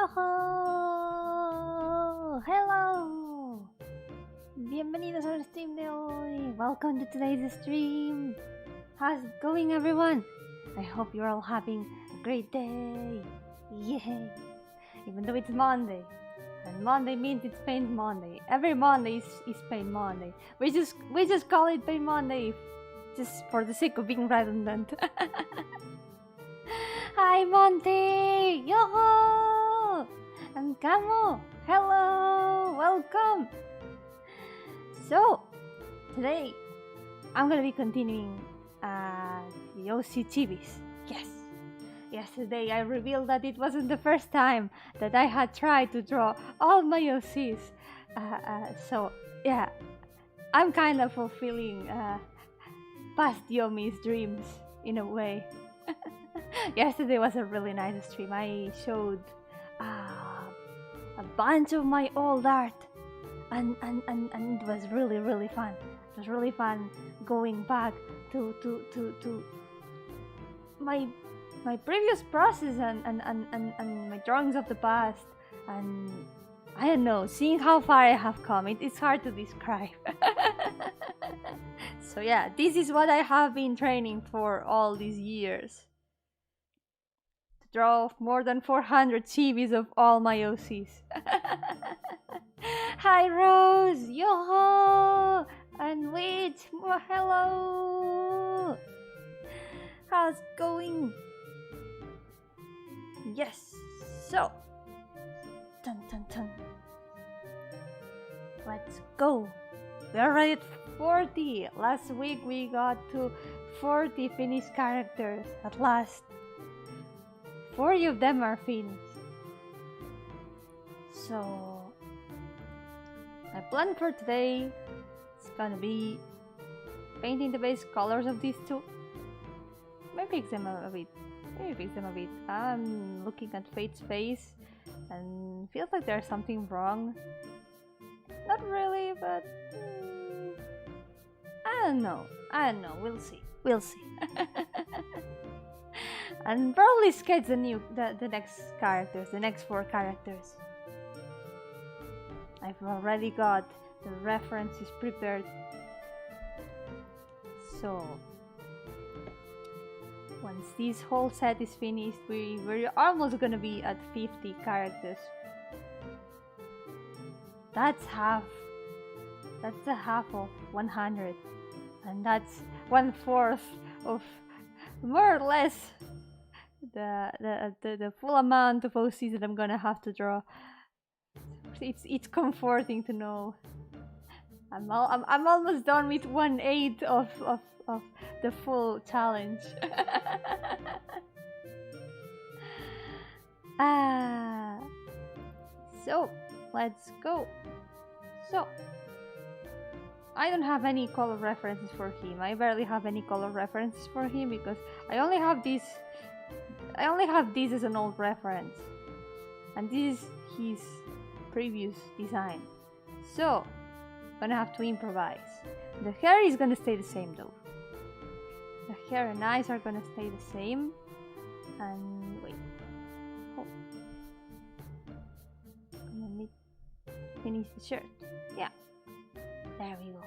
Yo-hooo! Hello! Bienvenidos al stream de hoy. Welcome to today's stream. How's it going, everyone? I hope you're all having a great day. Yay! Even though it's Monday. And Monday means it's Pain Monday. Every Monday is Pain Monday. We just call it Pain Monday just for the sake of being redundant. Hi Monty! Yo-ho! And Camo! Hello! Welcome! So, today I'm gonna be continuing the OC Chibis. Yes! Yesterday I revealed that it wasn't the first time that I had tried to draw all my OCs. So, yeah, I'm kind of fulfilling past Yomi's dreams in a way. Yesterday was a really nice stream. I showed a bunch of my old art and it was really fun. It was really fun going back to my previous process and my drawings of the past, and I don't know, seeing how far I have come, it's hard to describe. So yeah, this is what I have been training for all these years. Draw more than 400 chibis of all my OCs. Hi Rose, yo-ho, and Witch, hello. How's it going? Yes, so dun. Let's go. We're already at 40. Last week we got to 40 finished characters at last. 40 of them are finished. So my plan for today is gonna be painting the base colors of these two. Maybe fix them a bit. I'm looking at Fate's face and feels like there's something wrong. Not really, but I don't know. We'll see. And probably sketch the next characters, the next 4 characters. I've already got the references prepared. So once this whole set is finished, we're almost gonna be at 50 characters. That's half. That's a half of 100, and that's 1/4 of more or less the full amount of OCs that I'm gonna have to draw. It's comforting to know I'm almost done with 1/8 of the full challenge. So let's go. So I don't have any color references for him. I barely have any color references for him because I only have this as an old reference, and this is his previous design. So I'm gonna have to improvise. The hair is gonna stay the same though. The hair and eyes are gonna stay the same. And wait. Oh. I'm gonna finish the shirt. Yeah. There we go.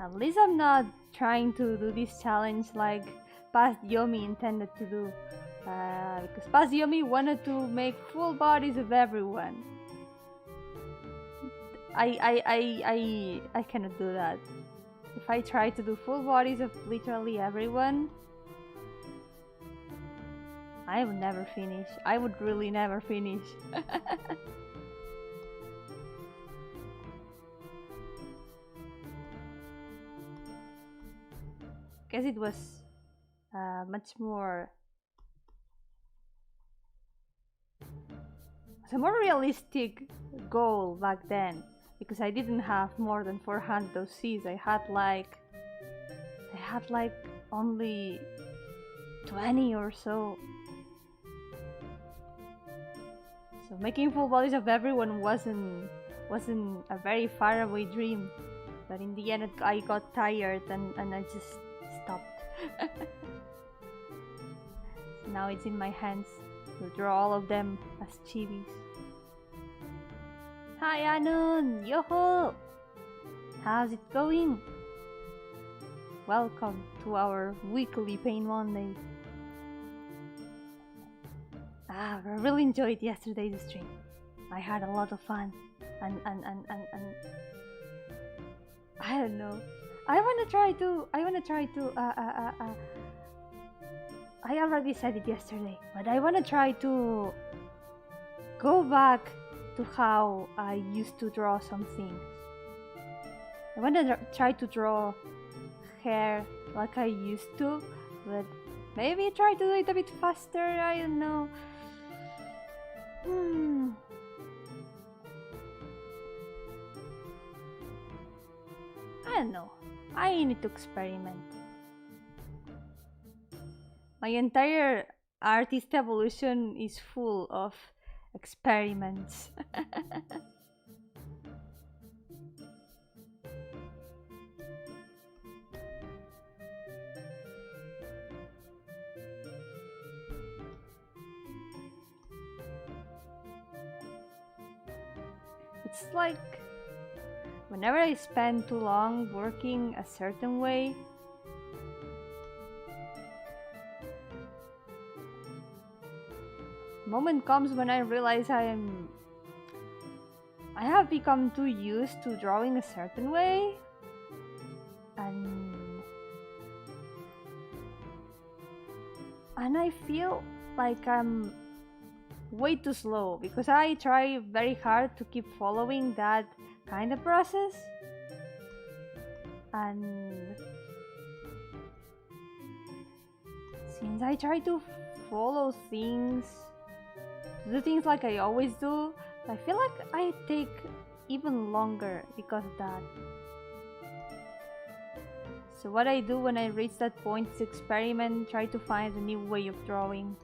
At least I'm not trying to do this challenge like past Yomi intended to do. Because past Yomi wanted to make full bodies of everyone. I cannot do that. If I try to do full bodies of literally everyone, I would never finish. I would really never finish. Guess it was much more. It's a more realistic goal back then, because I didn't have more than 400 OCs. I had like only 20 or so. So making full bodies of everyone wasn't a very far away dream. But in the end I got tired and I just stopped. Now it's in my hands to draw all of them as chibis. Hi Anon! Yo-hooo! How's it going? Welcome to our weekly Pain Monday. I really enjoyed yesterday's stream. I had a lot of fun and I don't know. I wanna try to I already said it yesterday, but I wanna try to go back to how I used to draw some things. I wanna try to draw hair like I used to, but maybe try to do it a bit faster, I don't know. I don't know. I need to experiment. My entire artist evolution is full of experiments. It's like whenever I spend too long working a certain way, moment comes when I realize I have become too used to drawing a certain way, and I feel like I'm way too slow because I try very hard to keep following that kind of process, and since I try to follow things, do things like I always do, I feel like I take even longer because of that. So what I do when I reach that point is experiment, try to find a new way of drawing.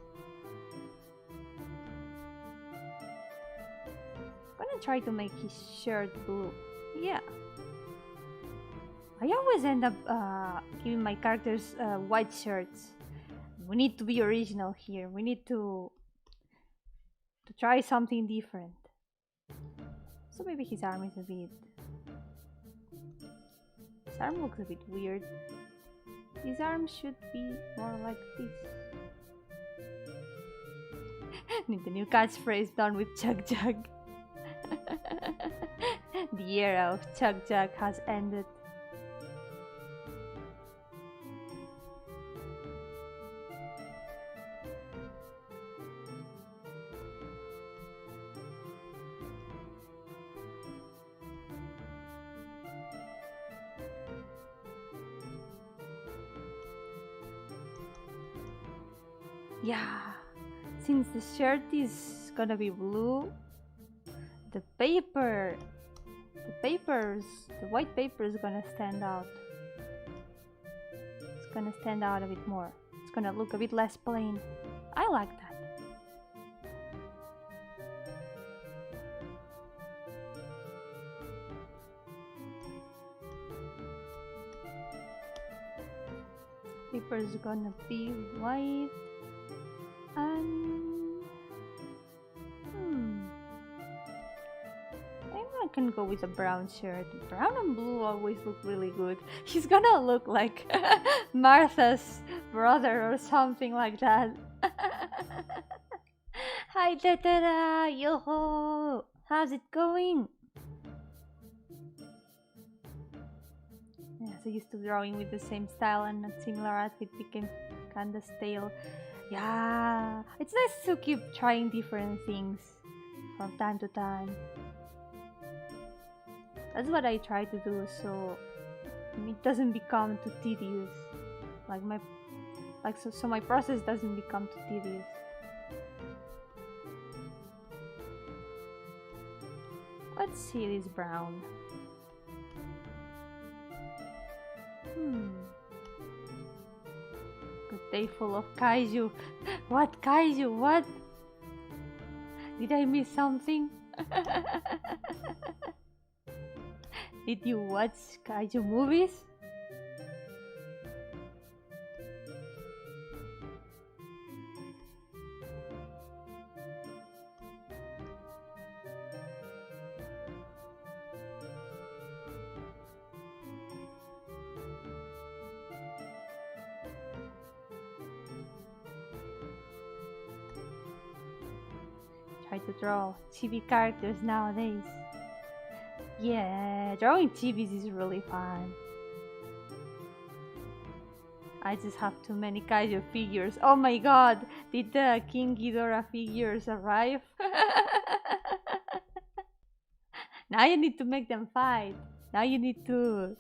I'm gonna try to make his shirt blue. Yeah. I always end up giving my characters white shirts. We need to be original here. We need to try something different. So maybe his arm is a bit... His arm looks a bit weird. His arm should be more like this. Need the new catchphrase done with Chug Jug. The era of Chug Jug has ended. Yeah, since the shirt is gonna be blue, the white paper is gonna stand out. It's gonna stand out a bit more. It's gonna look a bit less plain. I like that. Paper is gonna be white. And maybe I can go with a brown shirt. Brown and blue always look really good. He's gonna look like Martha's brother or something like that. Hi Tetera, yo-hooo! How's it going? Yeah, so used to drawing with the same style and not similar outfit became kinda stale. Yeah, it's nice to keep trying different things from time to time. That's what I try to do, so it doesn't become too tedious. So my process doesn't become too tedious. Let's see this brown. Good day full of kaiju. What kaiju? What? Did I miss something? Did you watch kaiju movies? Try to draw chibi characters nowadays. Yeah, drawing chibis is really fun. I just have too many kaiju figures. Oh my god, did the King Ghidorah figures arrive? Now you need to make them fight. Now you need to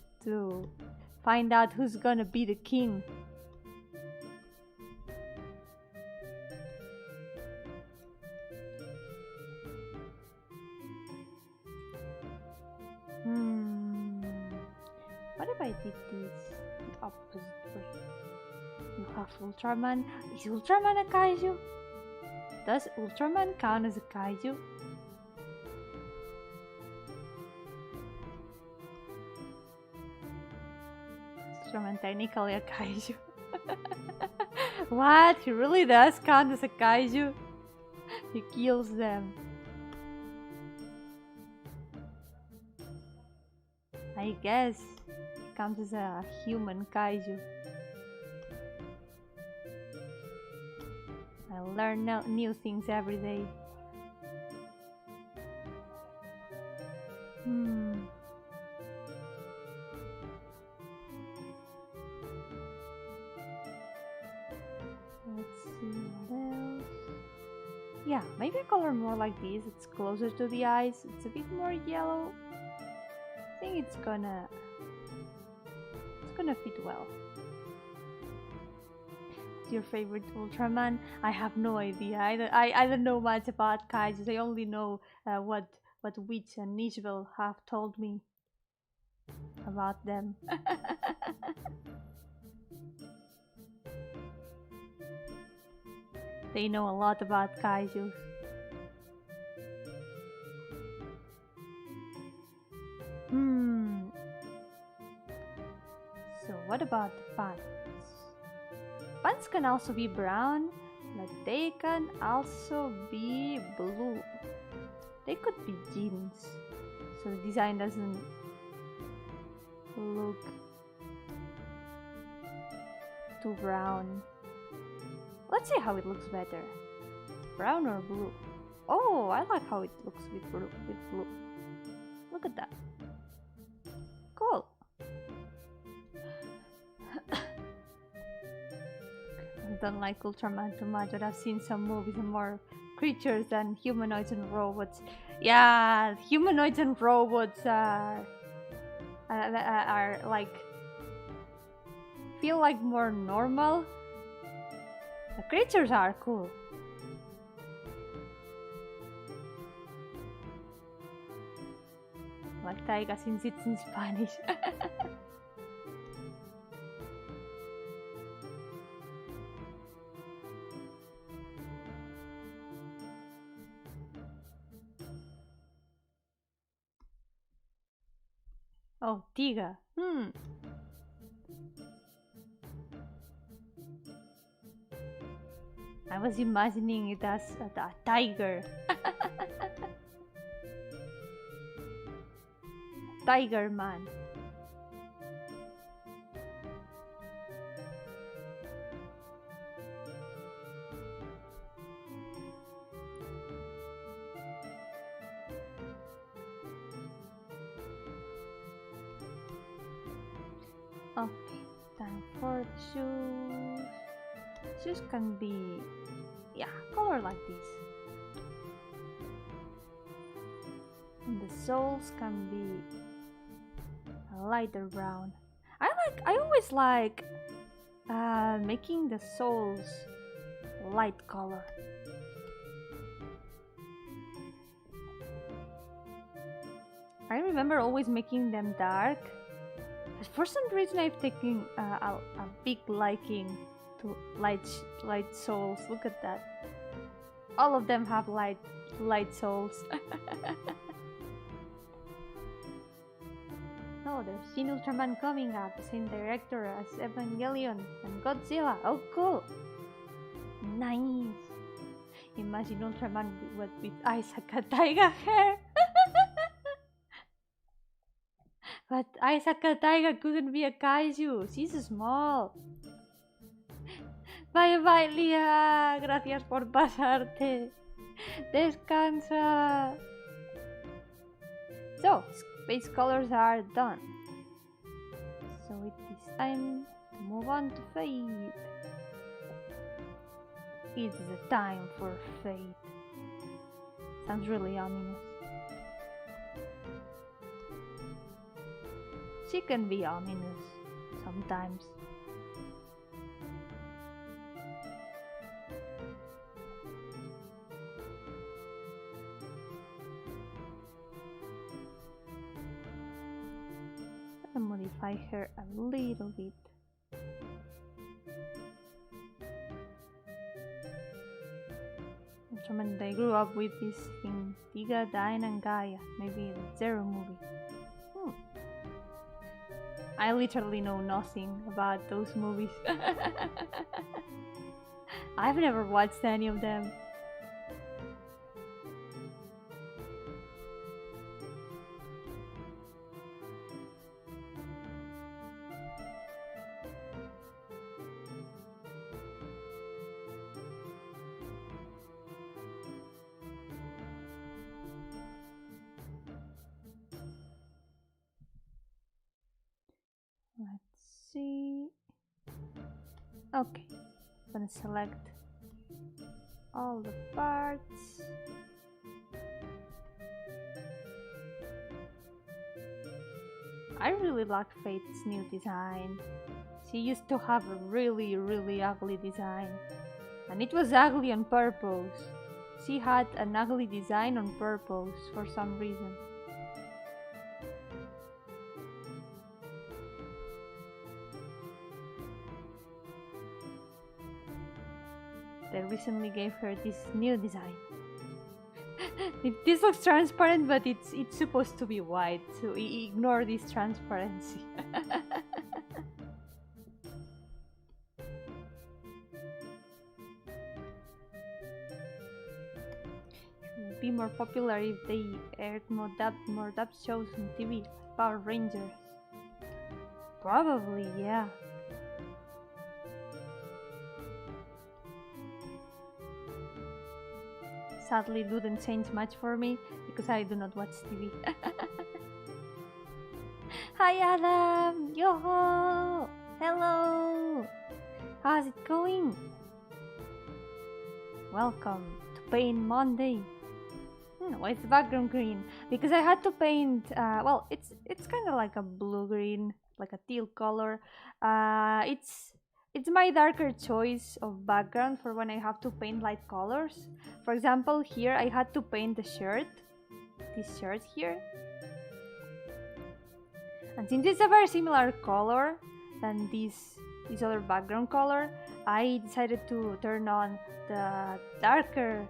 find out who's gonna be the king. What if I did this the opposite way? You have Ultraman. Is Ultraman a kaiju? Does Ultraman count as a kaiju? Ultraman technically a kaiju. What? He really does count as a kaiju? He kills them. I guess he counts as a human kaiju. I learn new things every day. Let's see what else. Yeah, maybe a color more like this. It's closer to the eyes. It's a bit more yellow. I think it's gonna fit well. What's your favorite Ultraman? I have no idea. I don't know much about kaijus. I only know what Witch and Nishville have told me about them. They know a lot about kaijus. So what about the pants? Pants can also be brown, but they can also be blue. They could be jeans, so the design doesn't look too brown. Let's see how it looks better. Brown or blue? Oh, I like how it looks with blue. Look at that. Cool. I don't like Ultraman too much, but I've seen some movies and more creatures than humanoids and robots. Yeah, humanoids and robots are like feel like more normal. The creatures are cool. Like taiga since it's in Spanish. Oh, tiga. I was imagining it as a tiger. Tiger man. Okay, time for the shoes. Shoes can be, yeah, color like this. And the soles can be a lighter brown. I always like making the soles light color. I remember always making them dark. But for some reason I've taken a big liking to light soles. Look at that. All of them have light soles. Oh, there's Shin Ultraman coming out, the same director as Evangelion and Godzilla. Oh, cool! Nice! Imagine Ultraman with Isaka Taiga hair! But Isaka Taiga couldn't be a kaiju. She's small. Bye bye, Lia. Gracias por pasarte. Descansa. So, space colors are done. So it is time to move on to fate. It's the time for fate. Sounds really ominous. She can be ominous sometimes. I'll modify her a little bit. And I grew up with this thing, Tiga, Dine and Gaia, maybe the Zero movie. I literally know nothing about those movies. I've never watched any of them. Let's see. Okay, I'm gonna select all the parts. I really like Fate's new design. She used to have a really ugly design, and it was ugly on purpose. She had an ugly design on purpose for some reason. They recently gave her this new design. This looks transparent, but it's supposed to be white, so ignore this transparency. It would be more popular if they aired more dubbed shows on TV, like Power Rangers. Probably, yeah. Sadly, it wouldn't change much for me because I do not watch TV. Hi Adam! Yo-hooo! Hello! How's it going? Welcome to Paint Monday. Why is the background green? Because I had to paint. Well, it's kind of like a blue-green, like a teal color. It's my darker choice of background for when I have to paint light colors. For example, here I had to paint the shirt, this shirt here. And since it's a very similar color than this other background color, I decided to turn on the darker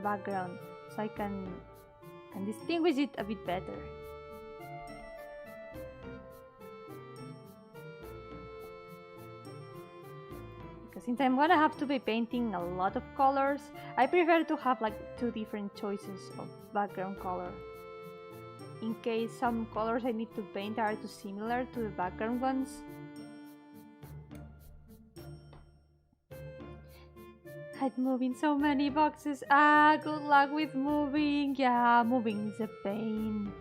background so I can distinguish it a bit better. Since I'm gonna have to be painting a lot of colors, I prefer to have like 2 different choices of background color. In case some colors I need to paint are too similar to the background ones. I'm moving so many boxes. Good luck with moving. Yeah, moving is a pain.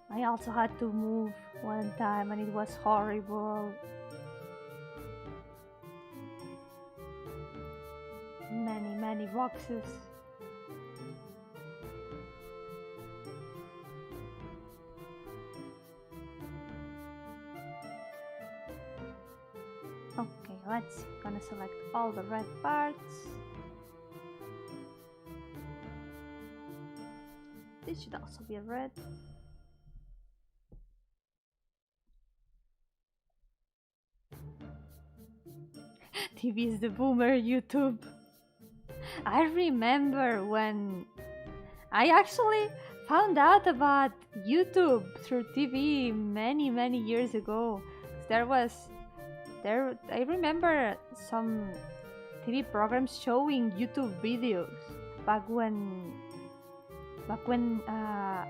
I also had to move one time and it was horrible. Many boxes. Okay, let's see. Gonna select all the red parts. This should also be red. TV is the boomer YouTube. I remember when I actually found out about YouTube through TV many years ago. I remember some TV programs showing YouTube videos back when the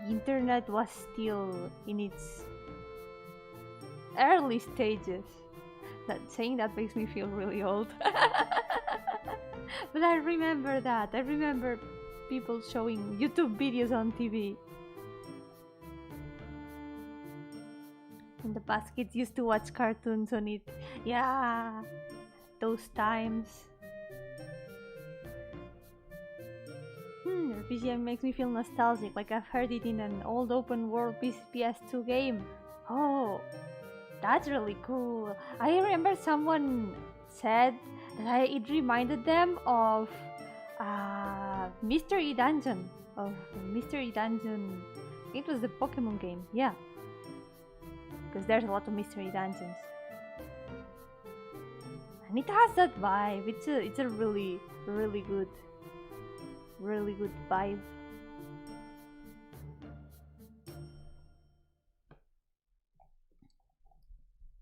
internet was still in its early stages. saying that makes me feel really old. But I remember that. I remember people showing YouTube videos on TV. In the past, kids used to watch cartoons on it. Yeah, those times. Your BGM makes me feel nostalgic, like I've heard it in an old open world PS2 game. Oh, that's really cool. I remember someone said that it reminded them of Mystery Dungeon. It was the Pokemon game, yeah. Because there's a lot of mystery dungeons. And it has that vibe. It's a really good vibe.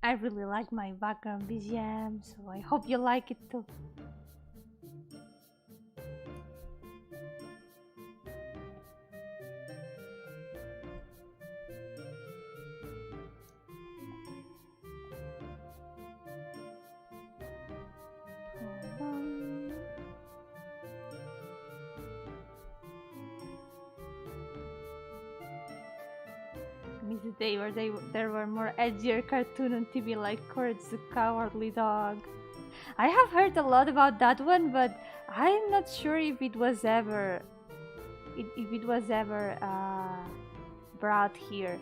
I really like my background BGM, so I hope you like it too. Miss the day where there were more edgier cartoon on TV like Courage the Cowardly Dog. I have heard a lot about that one, but I'm not sure if it was ever brought here.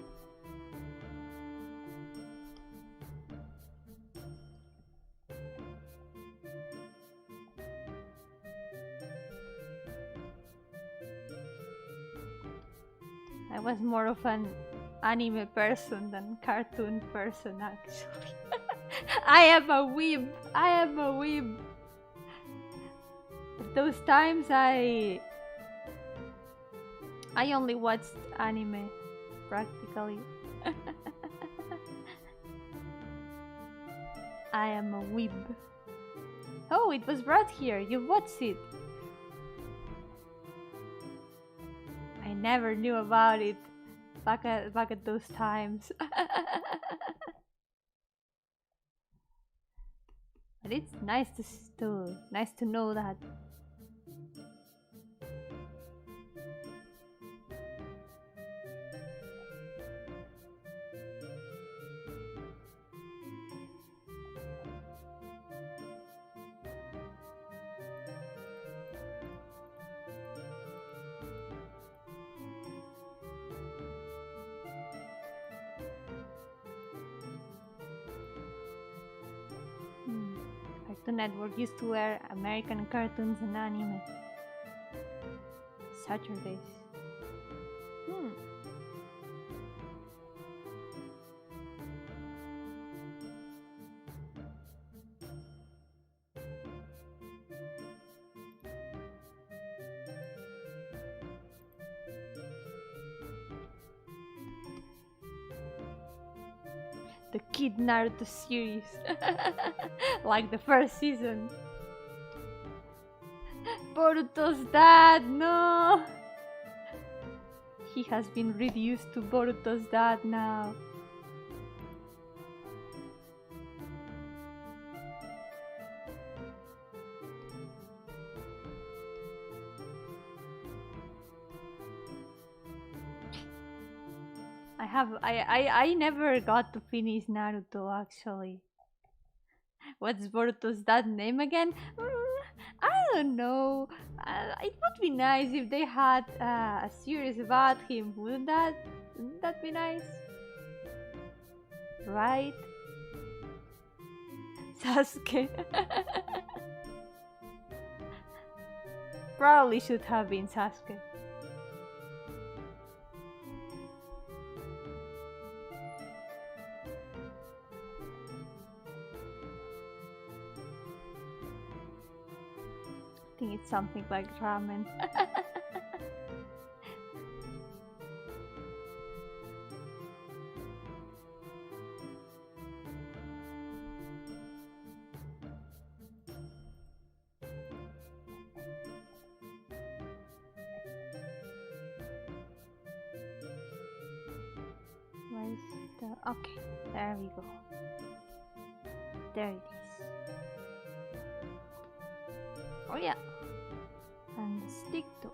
I was more of an anime person than cartoon person, actually. I am a weeb. At those times I only watched anime, practically. I am a weeb. Oh, it was brought here. You watched it. I never knew about it back at those times. But it's nice to know that. Cartoon Network used to air American cartoons and anime. Saturdays. The Kid Naruto series. Like the first season. Boruto's dad, no! He has been reduced to Boruto's dad now. I never got to finish Naruto, actually. What's Boruto's dad name again? I don't know. It would be nice if they had a series about him, wouldn't that be nice? Right? Sasuke. Probably should have been Sasuke. I think it's something like ramen. Where's the... Okay, there we go. There it is. Oh yeah. And the stick too.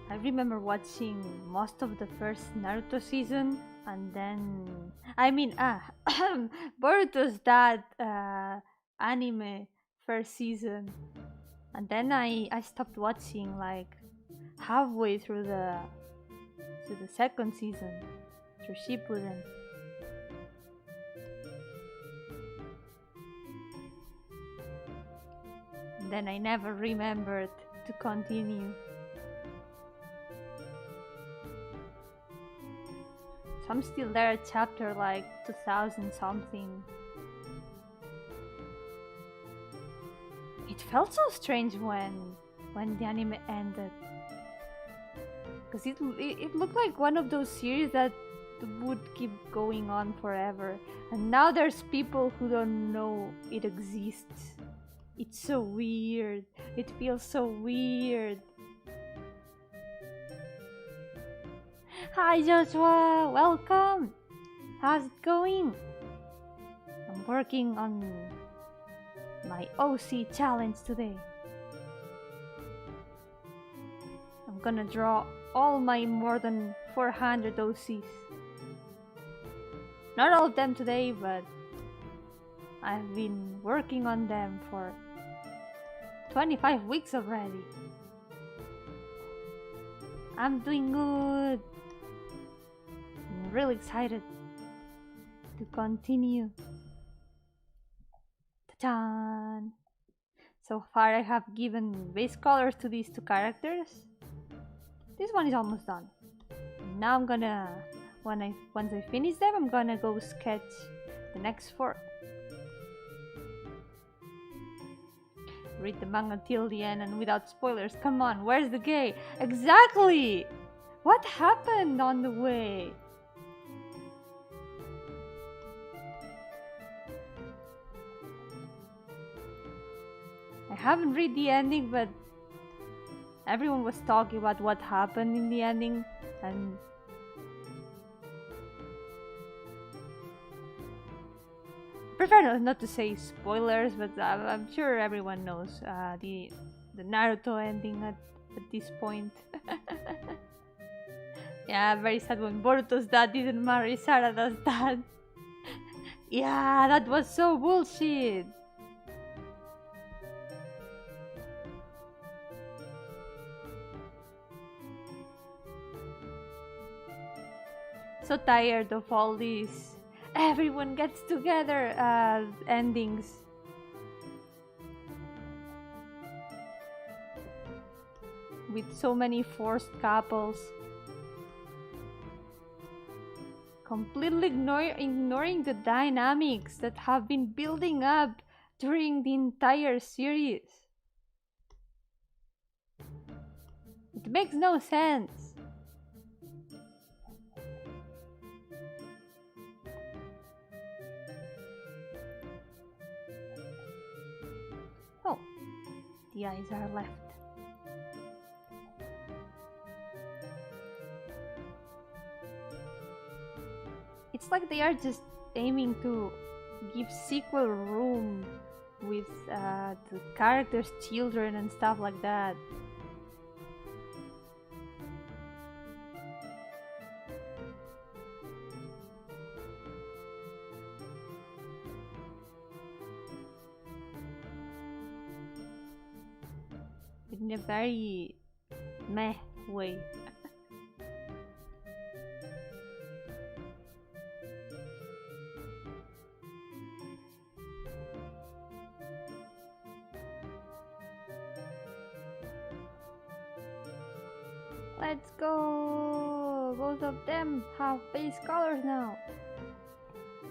I remember watching most of the first Naruto season, and then Boruto's that anime first season, and then I stopped watching like halfway through the second season, through Shippuden. And then I never remembered to continue. So I'm still there at chapter like 2000 something. It felt so strange when the anime ended, because it looked like one of those series that would keep going on forever, and now there's people who don't know it exists. It's so weird. It feels so weird. Hi Joshua, welcome! How's it going? I'm working on my OC challenge today. I'm gonna draw all my more than 400 OCs. Not all of them today, but I've been working on them for 25 weeks already. I'm doing good. I'm really excited to continue. Ta-da! So far I have given base colors to these two characters. This one is almost done. Now I'm gonna, once I finish them, I'm gonna go sketch the next 4. Read the manga till the end and without spoilers. Come on, where's the gay? Exactly! What happened on the way? I haven't read the ending, but everyone was talking about what happened in the ending, and I prefer not to say spoilers, but I'm sure everyone knows the Naruto ending at this point. Yeah, very sad when Boruto's dad didn't marry Sarada's dad. Yeah, that was so bullshit. So tired of all these everyone gets together endings. With so many forced couples. Completely ignoring the dynamics that have been building up during the entire series. It makes no sense. Oh, the eyes are left. It's like they are just aiming to give sequel room with the characters' children and stuff like that. In a very meh way. Let's go! Both of them have base colors now.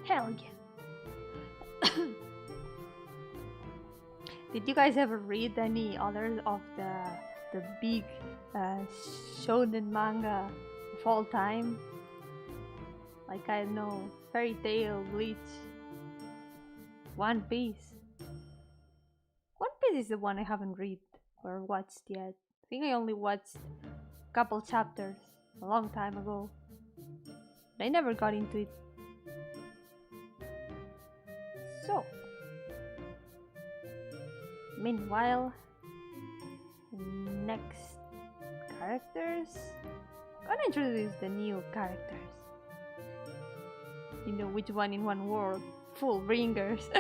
Hell yeah! Did you guys ever read any others of the big shonen manga of all time? Like, I don't know, Fairy Tail, Bleach. One Piece. One Piece is the one I haven't read or watched yet. I think I only watched a couple chapters a long time ago. I never got into it. So, meanwhile, next characters. I'm gonna introduce the new characters. You know which one in one world? Full ringers.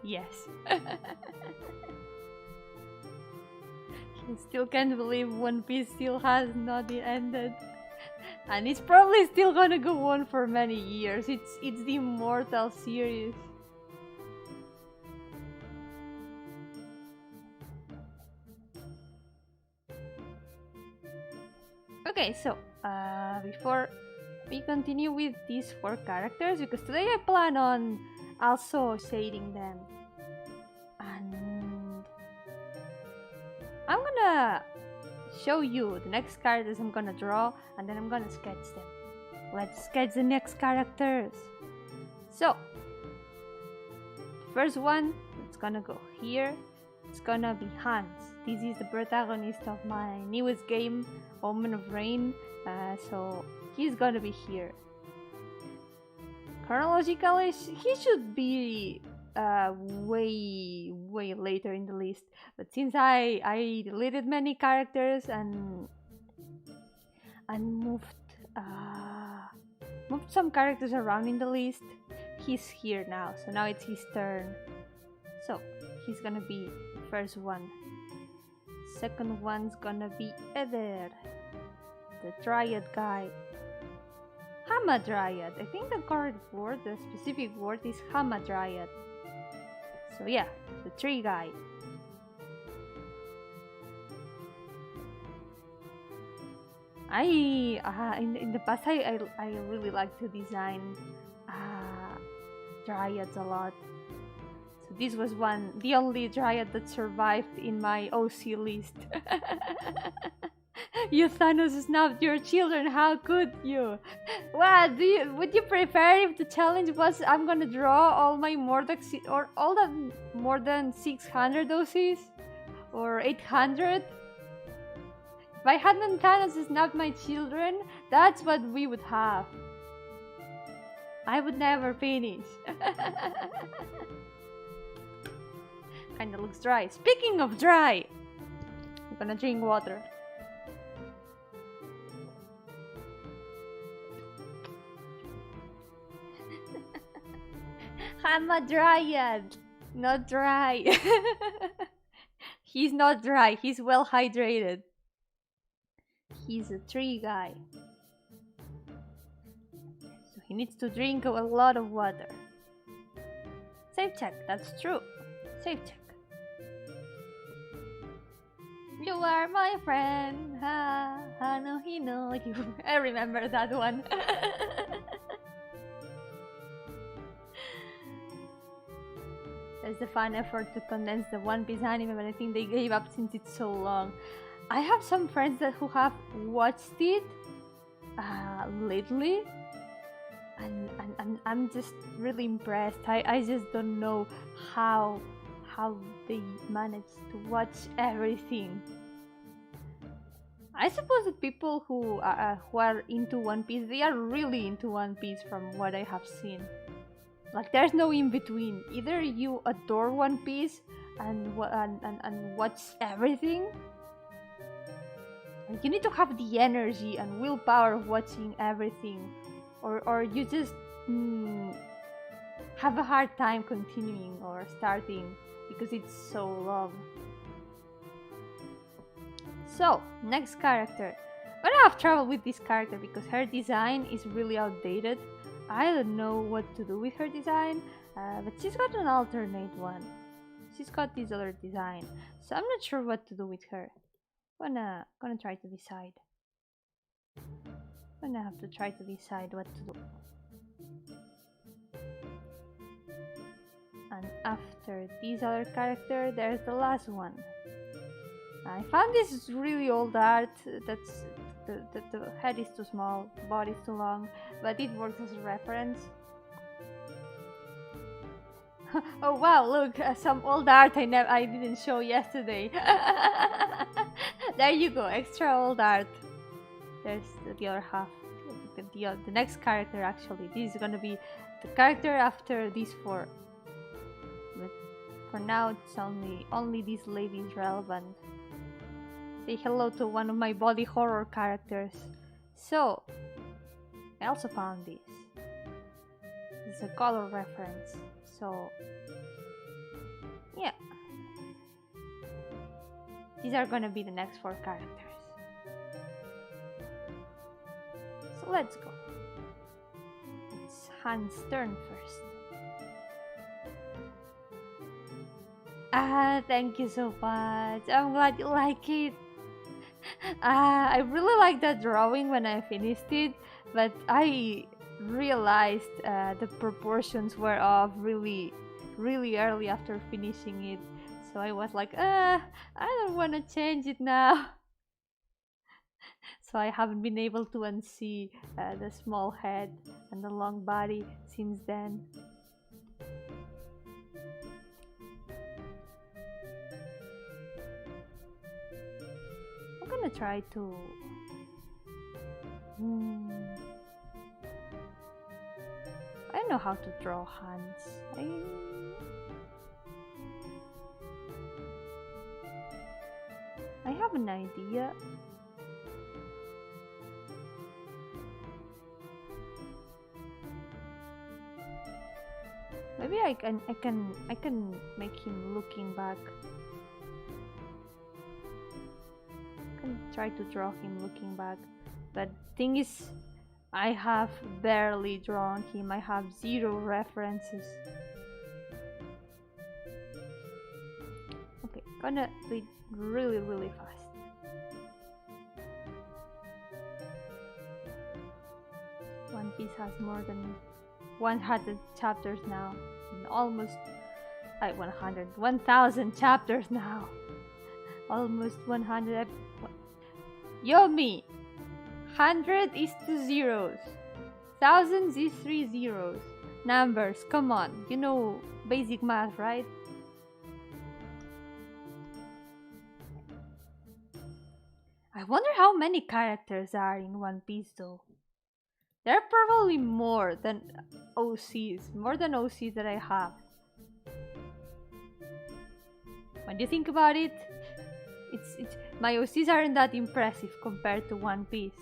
Yes. I still can't believe One Piece still has not ended. And it's probably still gonna go on for many years. It's the immortal series. Okay, so before we continue with these 4 characters, because today I plan on also shading them, and I'm gonna show you the next characters I'm gonna draw, and then I'm gonna sketch them. Let's sketch the next characters. So, first one, it's gonna go here. It's gonna be Hans. This is the protagonist of my newest game, Omen of Rain, so he's gonna be here. Chronologically, he should be way later in the list, but since I deleted many characters and moved some characters around in the list, he's here now. So now it's his turn. So he's gonna be the first one. Second one's gonna be Eder, the Dryad guy. Hamadryad. I think the correct word, the specific word is Hamadryad. So yeah, the tree guy. In the past I really like to design dryads a lot. So this was the only dryad that survived in my OC list. You Thanos snapped your children, how could you? What would you prefer if the challenge was I'm gonna draw all my more than 600 OCs? Or 800? If I hadn't Thanos snapped my children, that's what we would have. I would never finish. Kinda looks dry. Speaking of dry, I'm gonna drink water. I'm a dryad, not dry. He's not dry, he's well hydrated. He's a tree guy. So he needs to drink a lot of water. Save check, that's true. Save check. You are my friend. Ha, ha, no, he know you. I remember that one. There's the fun effort to condense the One Piece anime, but I think they gave up since it's so long. I have some friends who have watched it lately, and I'm just really impressed. I just don't know how they managed to watch everything. I suppose that people who are into One Piece, they are really into One Piece from what I have seen. Like, there's no in between. Either you adore One Piece and watch everything, like, you need to have the energy and willpower of watching everything, or you just have a hard time continuing or starting because it's so long. So, next character. I'm gonna have trouble with this character because her design is really outdated. I don't know what to do with her design, but she's got an alternate one. She's got this other design, so I'm not sure what to do with her. Gonna try to decide. Gonna have to try to decide what to do. And after this other character, there's the last one. I found this really old art. That's the head is too small, the body is too long, but it works as a reference. Oh wow, look, some old art I didn't show yesterday. There you go, extra old art. There's the other half. The next character actually. This is gonna be the character after these four. But for now, it's only this lady is relevant. Say hello to one of my body horror characters. So, I also found this. It's a color reference. So, yeah. These are gonna be the next four characters. So let's go. It's Hans' turn first. Thank you so much. I'm glad you like it. I really liked that drawing when I finished it, but I realized the proportions were off really early after finishing it. So I was like, I don't want to change it now. So I haven't been able to unsee the small head and the long body since then. I'm gonna try to... I don't know how to draw hands. I have an idea. Maybe I can make him looking back. I can try to draw him looking back, but thing is, I have barely drawn him. I have 0 references. Okay, gonna do it really fast. One Piece has more than 100 chapters now, and almost 1,000 chapters now. Almost 100. Yomi! 100 is 2 zeros. Thousands is 3 zeros. Numbers, come on. You know basic math, right? I wonder how many characters are in One Piece though. There are probably more than OCs. More than OCs that I have. When you think about it, my OCs aren't that impressive compared to One Piece.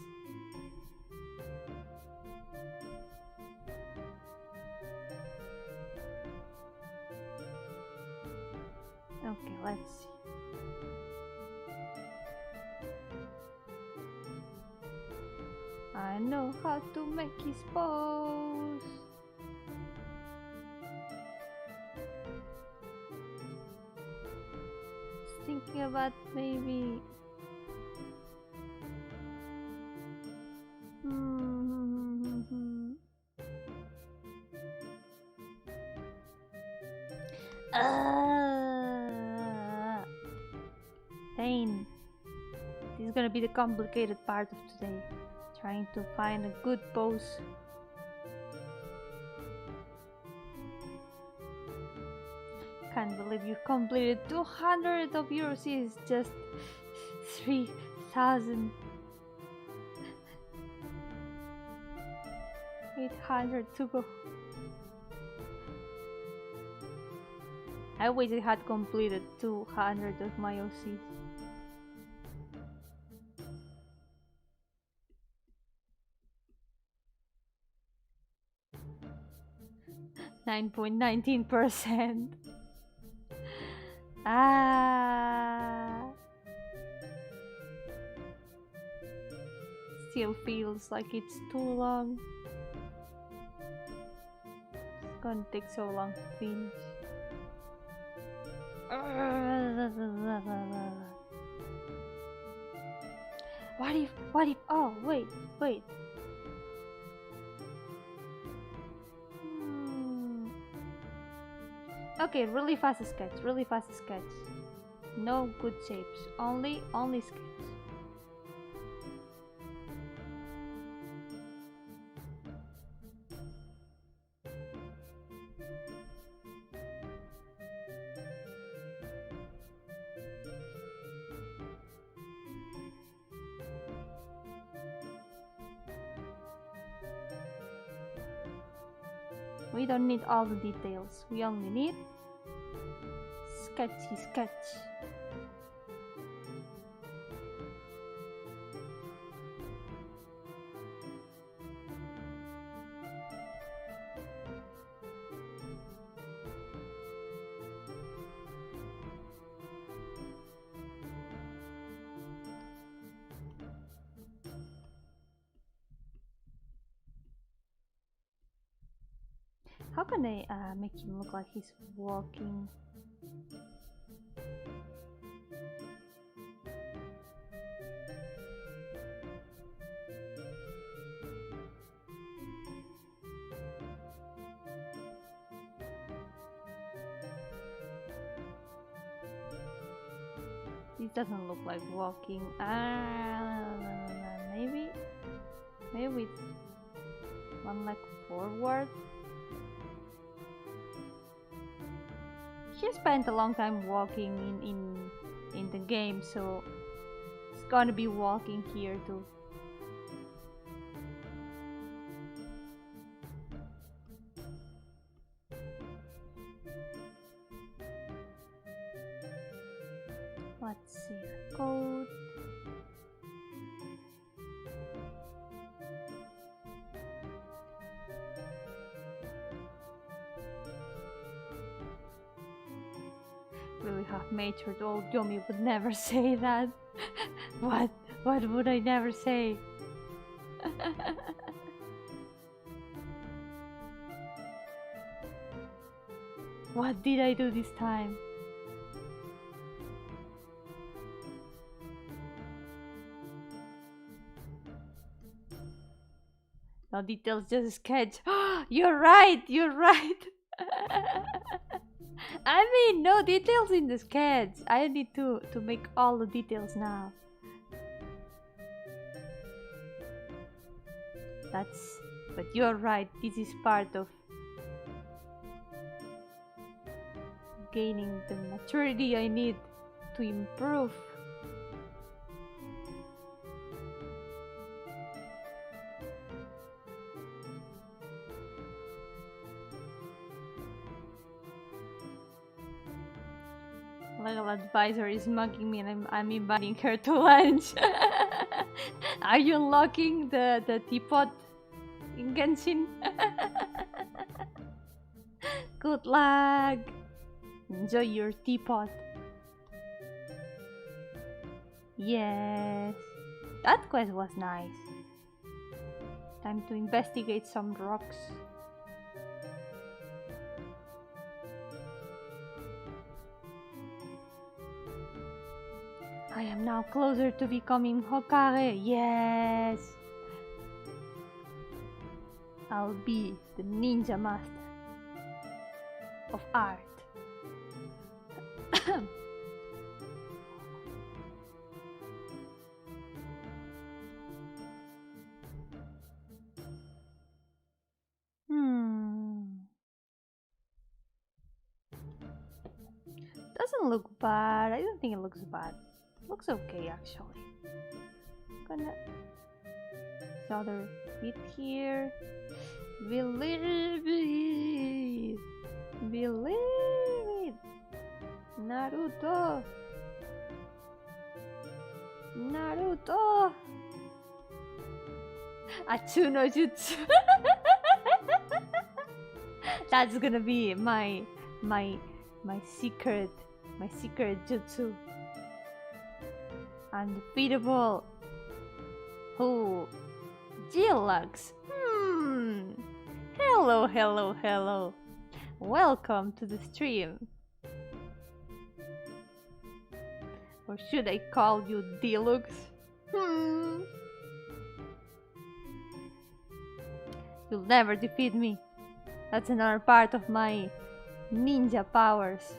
Okay, let's see. I know how to make his pose. Just thinking about maybe... Pain. This is gonna be the complicated part of today. Trying to find a good pose. Can't believe you completed 200 of your C's, just 3,000. 800 to go. I wish I had completed 200 of my OCs. %. Still feels like it's too long. It's gonna take so long to finish. What if, oh, wait. Okay, really fast sketch. No good shapes, only sketch. We don't need all the details. We only need sketchy sketch. How can I make him look like he's walking? This doesn't look like walking. Maybe with one leg forward. He spent a long time walking in the game, so it's gonna be walking here too. Let's see, code. Really have matured. Old Yomi would never say that. What would I never say? What did I do this time? No details, just a sketch. You're right, you're right. I mean, no details in the sketch. I need to make all the details now. But you're right, this is part of gaining the maturity I need to improve. Legal advisor is mugging me and I'm inviting her to lunch. Are you unlocking the teapot in Genshin? Good luck! Enjoy your teapot. Yes, that quest was nice. Time to investigate some rocks. I am now closer to becoming Hokage. Yes! I'll be the ninja master of art. Doesn't look bad. I don't think it looks bad. It looks okay actually. Gonna other bit here. Believe it. Believe it. Naruto. Naruto. Atsuno Jutsu. That's gonna be my secret jutsu. Undefeatable. Who? Gilux. Hello, hello, hello. Welcome to the stream. Or should I call you Deluxe? You'll never defeat me. That's another part of my ninja powers.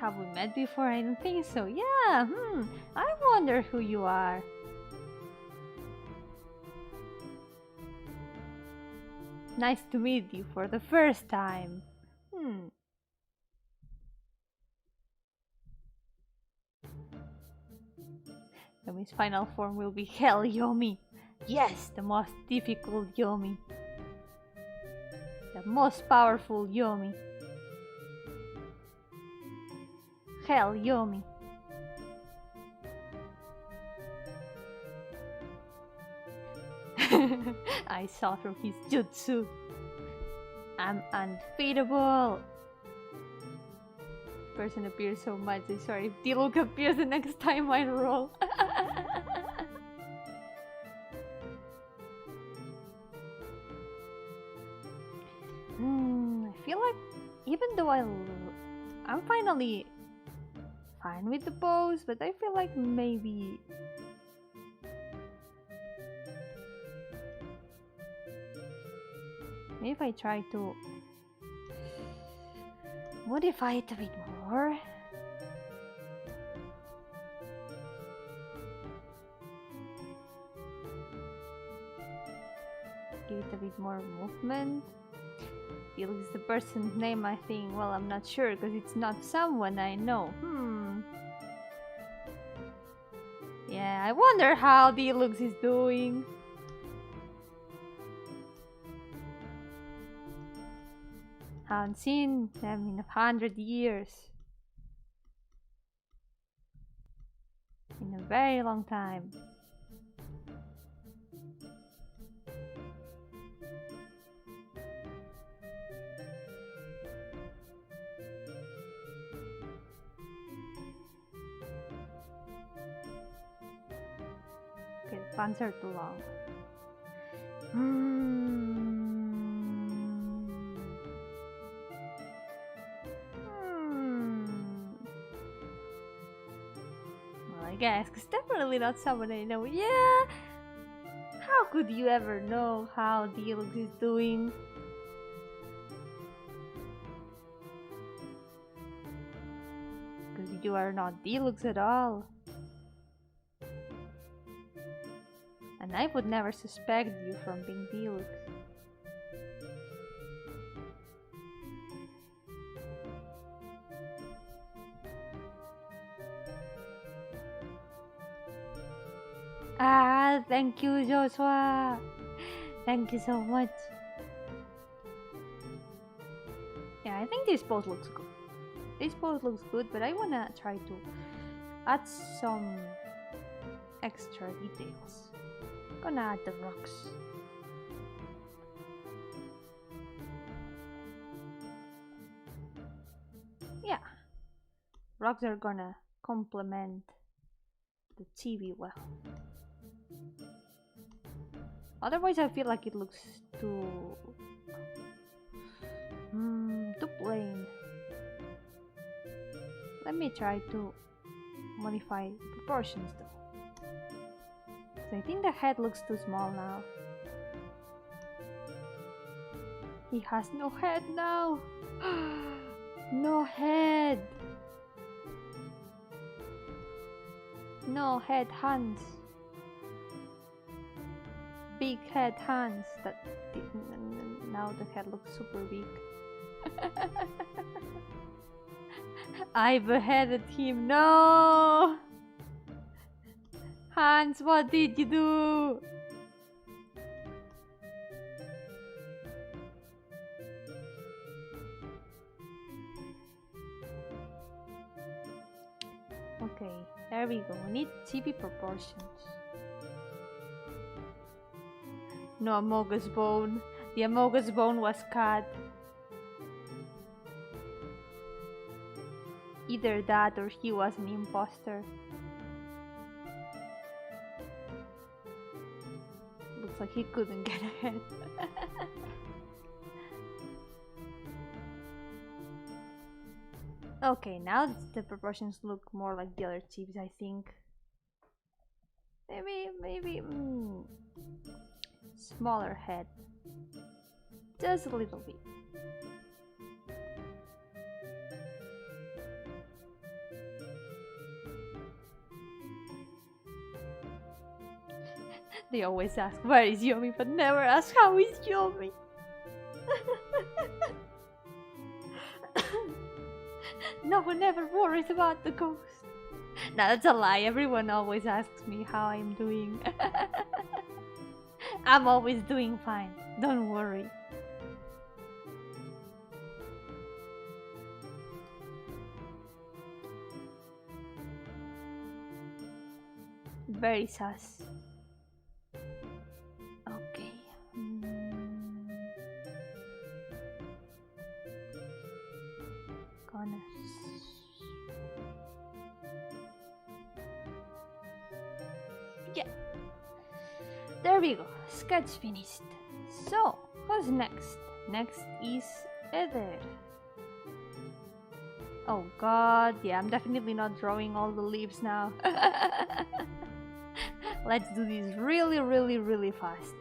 Have we met before? I don't think so. Yeah, I wonder who you are. Nice to meet you for the first time. Yomi's final form will be Hell Yomi. Yes, the most difficult Yomi. The most powerful Yomi. Hell Yomi. I saw through his jutsu. I'm undefeatable. Person appears so much. I'm sorry if Diluc appears the next time I roll. I feel like even though I'm finally fine with the pose, but I feel like maybe if I try to modify it a bit more. Give it a bit more movement. It is the person's name, I think. Well, I'm not sure because it's not someone I know. Yeah, I wonder how Deluxe is doing. Haven't seen them in 100 years. In a very long time. Okay, the pants are too long. Well, I guess, because definitely not someone I know. Yeah! How could you ever know how Deluxe is doing? Because you are not Deluxe at all. And I would never suspect you from being Deluxe. Ah, thank you, Joshua. Thank you so much. Yeah, I think this pose looks good. This pose looks good, but I wanna try to add some extra details. Gonna add the rocks. Yeah, rocks are gonna complement the TV well. Otherwise, I feel like it looks too plain. Let me try to modify proportions though. I think the head looks too small now. He has no head now. No head. No head, hands. Big head, hands. Now the head looks super big. I beheaded him. No. Hans, what did you do? Okay, there we go. We need TV proportions. No Amogus bone. The Amogus bone was cut. Either that or he was an imposter. Looks like he couldn't get ahead. Okay, now the proportions look more like the other chips, I think. Maybe smaller head. Just a little bit. They always ask, where is Yomi, but never ask, how is Yomi? No one ever worries about the ghost. No, that's a lie. Everyone always asks me how I'm doing. I'm always doing fine. Don't worry. Very sus. Okay. Gonna. Yeah. There we go. Sketch finished. So, who's next? Next is Eder. Oh god, yeah, I'm definitely not drawing all the leaves now. Let's do this really, really, really fast.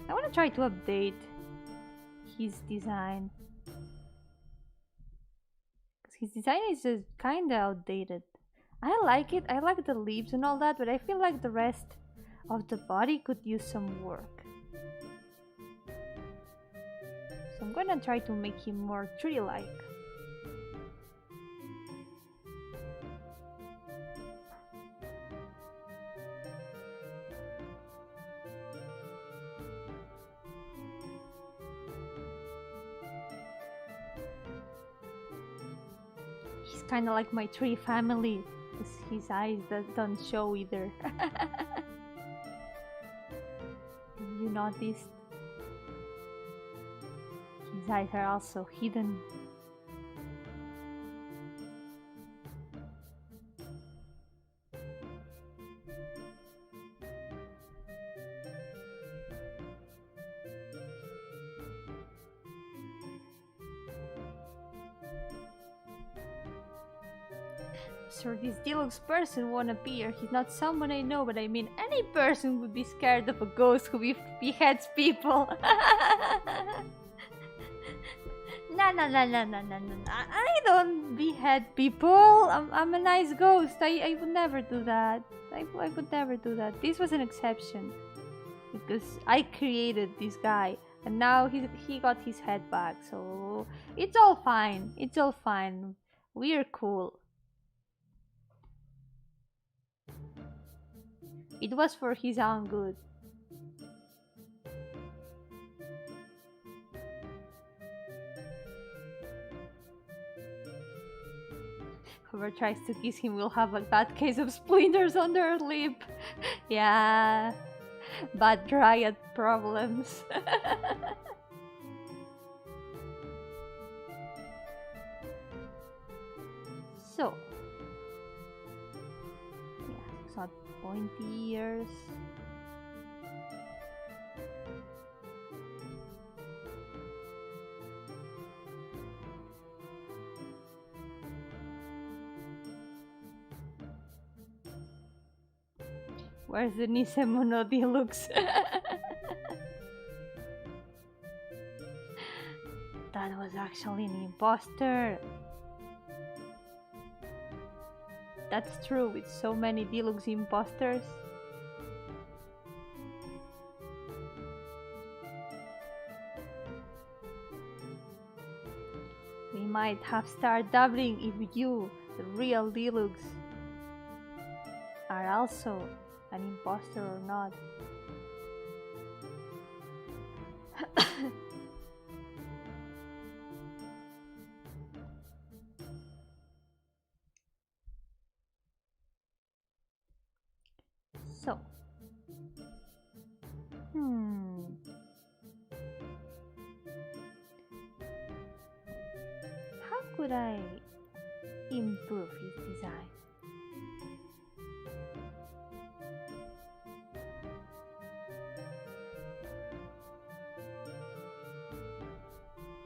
I want to try to update his design. Because his design is just kind of outdated. I like it, I like the leaves and all that, but I feel like the rest of the body could use some work. So I'm gonna try to make him more tree-like. He's kind of like my tree family, because his eyes don't show either. You noticed? His eyes are also hidden. Sure, this deluxe person won't appear. He's not someone I know, but I mean any person would be scared of a ghost who beheads people. No. I don't behead people. I'm a nice ghost. I would never do that. I would never do that. This was an exception. Because I created this guy. And now he got his head back. So it's all fine. It's all fine. We're cool. It was for his own good. Whoever tries to kiss him will have a bad case of splinters on their lip. Yeah, bad dryad problems. So, yeah, it's not pointy ears. Where's the Nisemono Deluxe? That was actually an imposter. That's true with so many deluxe imposters. We might have started doubting if you, the real deluxe, are also an imposter or not. So, how could I improve his design?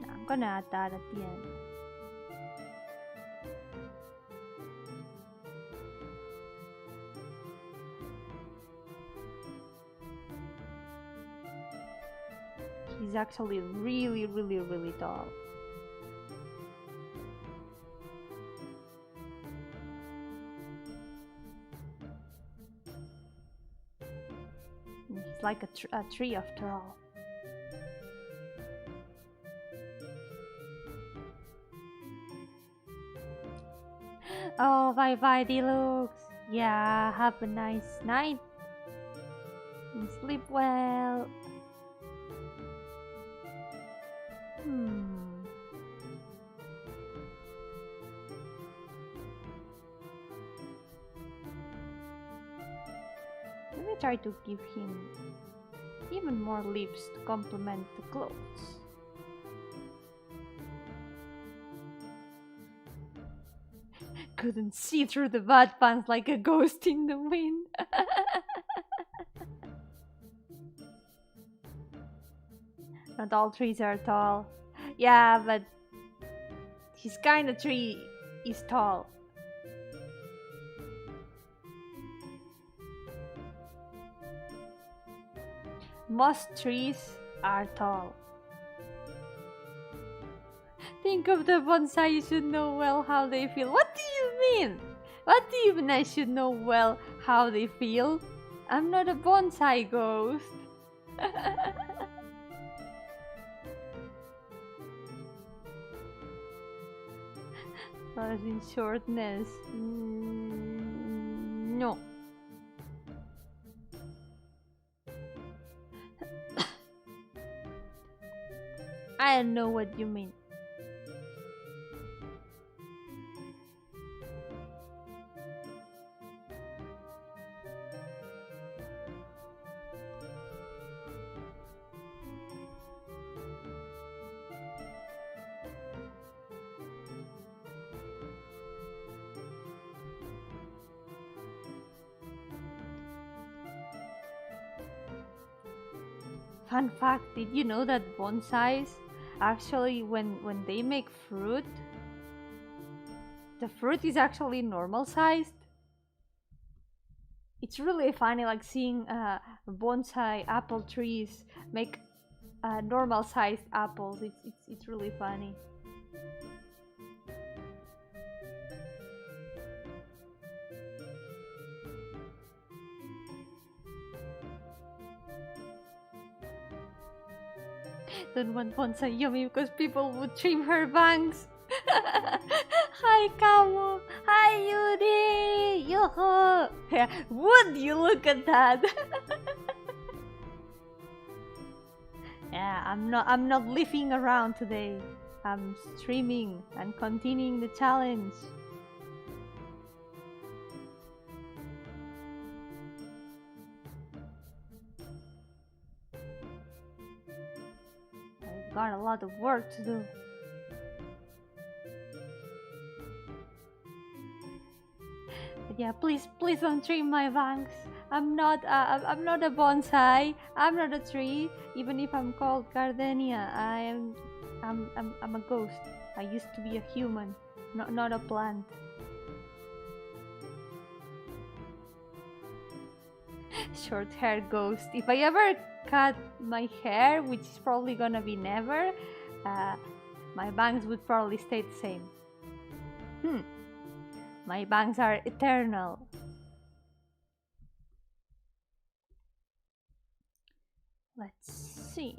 I'm gonna add that at the end. He's actually really, really, really tall. He's like a tree after all. Oh, bye bye, Deluxe. Yeah, have a nice night. And sleep well. Let me try to give him even more lips to complement the clothes. Couldn't see through the bad pants like a ghost in the wind. Not all trees are tall. Yeah, but his kind of tree is tall. Most trees are tall. Think of the bonsai, you should know well how they feel. What do you mean? What do you mean I should know well how they feel? I'm not a bonsai ghost. As in shortness. No. I don't know what you mean. Fun fact, did you know that bonsais actually when they make fruit, the fruit is actually normal sized? It's really funny, like seeing bonsai apple trees make normal sized apples. It's really funny. Don't want Soy Yomi because people would trim her bangs. Hi Kamo! Hi Yuri! Yo-hooo! Yeah, would you look at that? Yeah, I'm not leafing around today. I'm streaming and continuing the challenge. I've got a lot of work to do. But yeah, please don't trim my bangs. I'm not a bonsai. I'm not a tree. Even if I'm called Gardenia, I'm a ghost. I used to be a human, not a plant. Short hair ghost. If I ever cut my hair, which is probably gonna be never, my bangs would probably stay the same. My bangs are eternal. Let's see.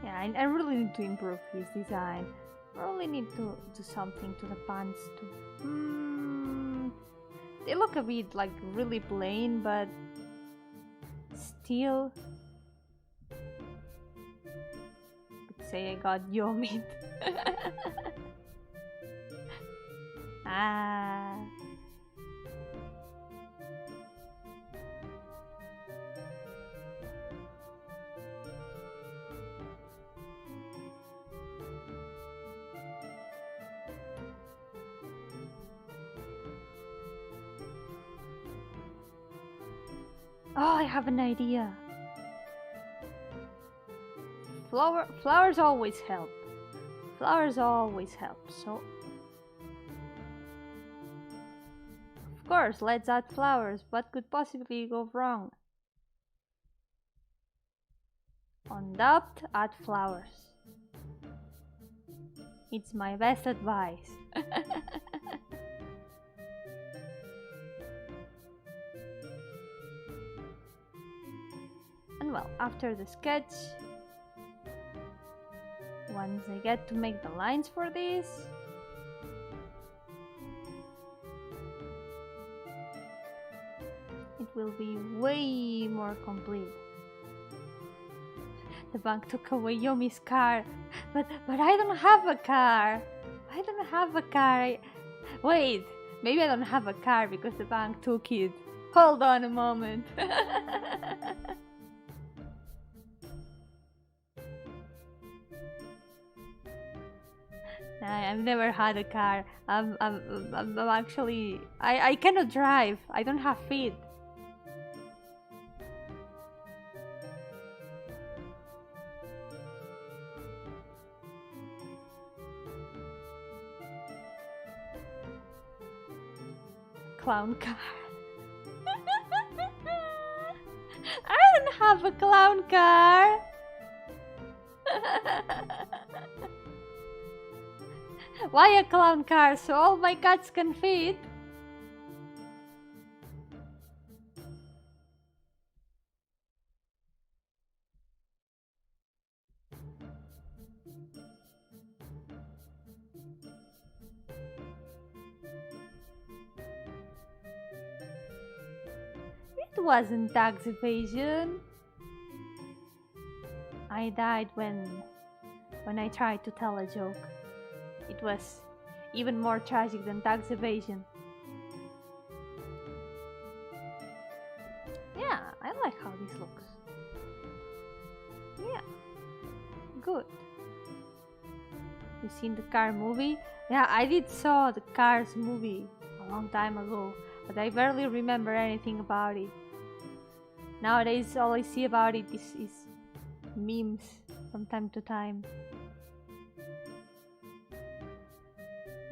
Yeah, I really need to improve his design. I really need to do something to the pants too. They look a bit like really plain, but still. Could say I got Yomi. Ah. Oh, I have an idea. Flowers always help. Flowers always help. So course, let's add flowers. What could possibly go wrong? Undapped, add flowers. It's my best advice. And well, after the sketch, once I get to make the lines for this, it will be way more complete. The bank took away Yomi's car, but I don't have a car. I don't have a car. Wait, maybe I don't have a car because the bank took it. Hold on a moment. I've never had a car. I'm actually I cannot drive. I don't have feet. Clown car. I don't have a clown car. Why a clown car? So all my cats can fit? It wasn't tax evasion. I died when I tried to tell a joke. It was even more tragic than tax evasion. Yeah, I like how this looks. Yeah, good. You seen the car movie? Yeah, I did saw the Cars movie a long time ago, but I barely remember anything about it. Nowadays, all I see about it is memes from time to time.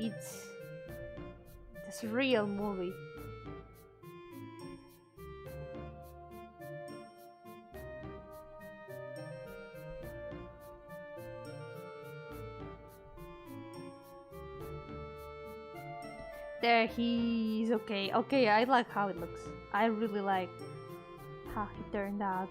It's a real movie. There he's okay. Okay, I like how it looks. I really like how he turned out.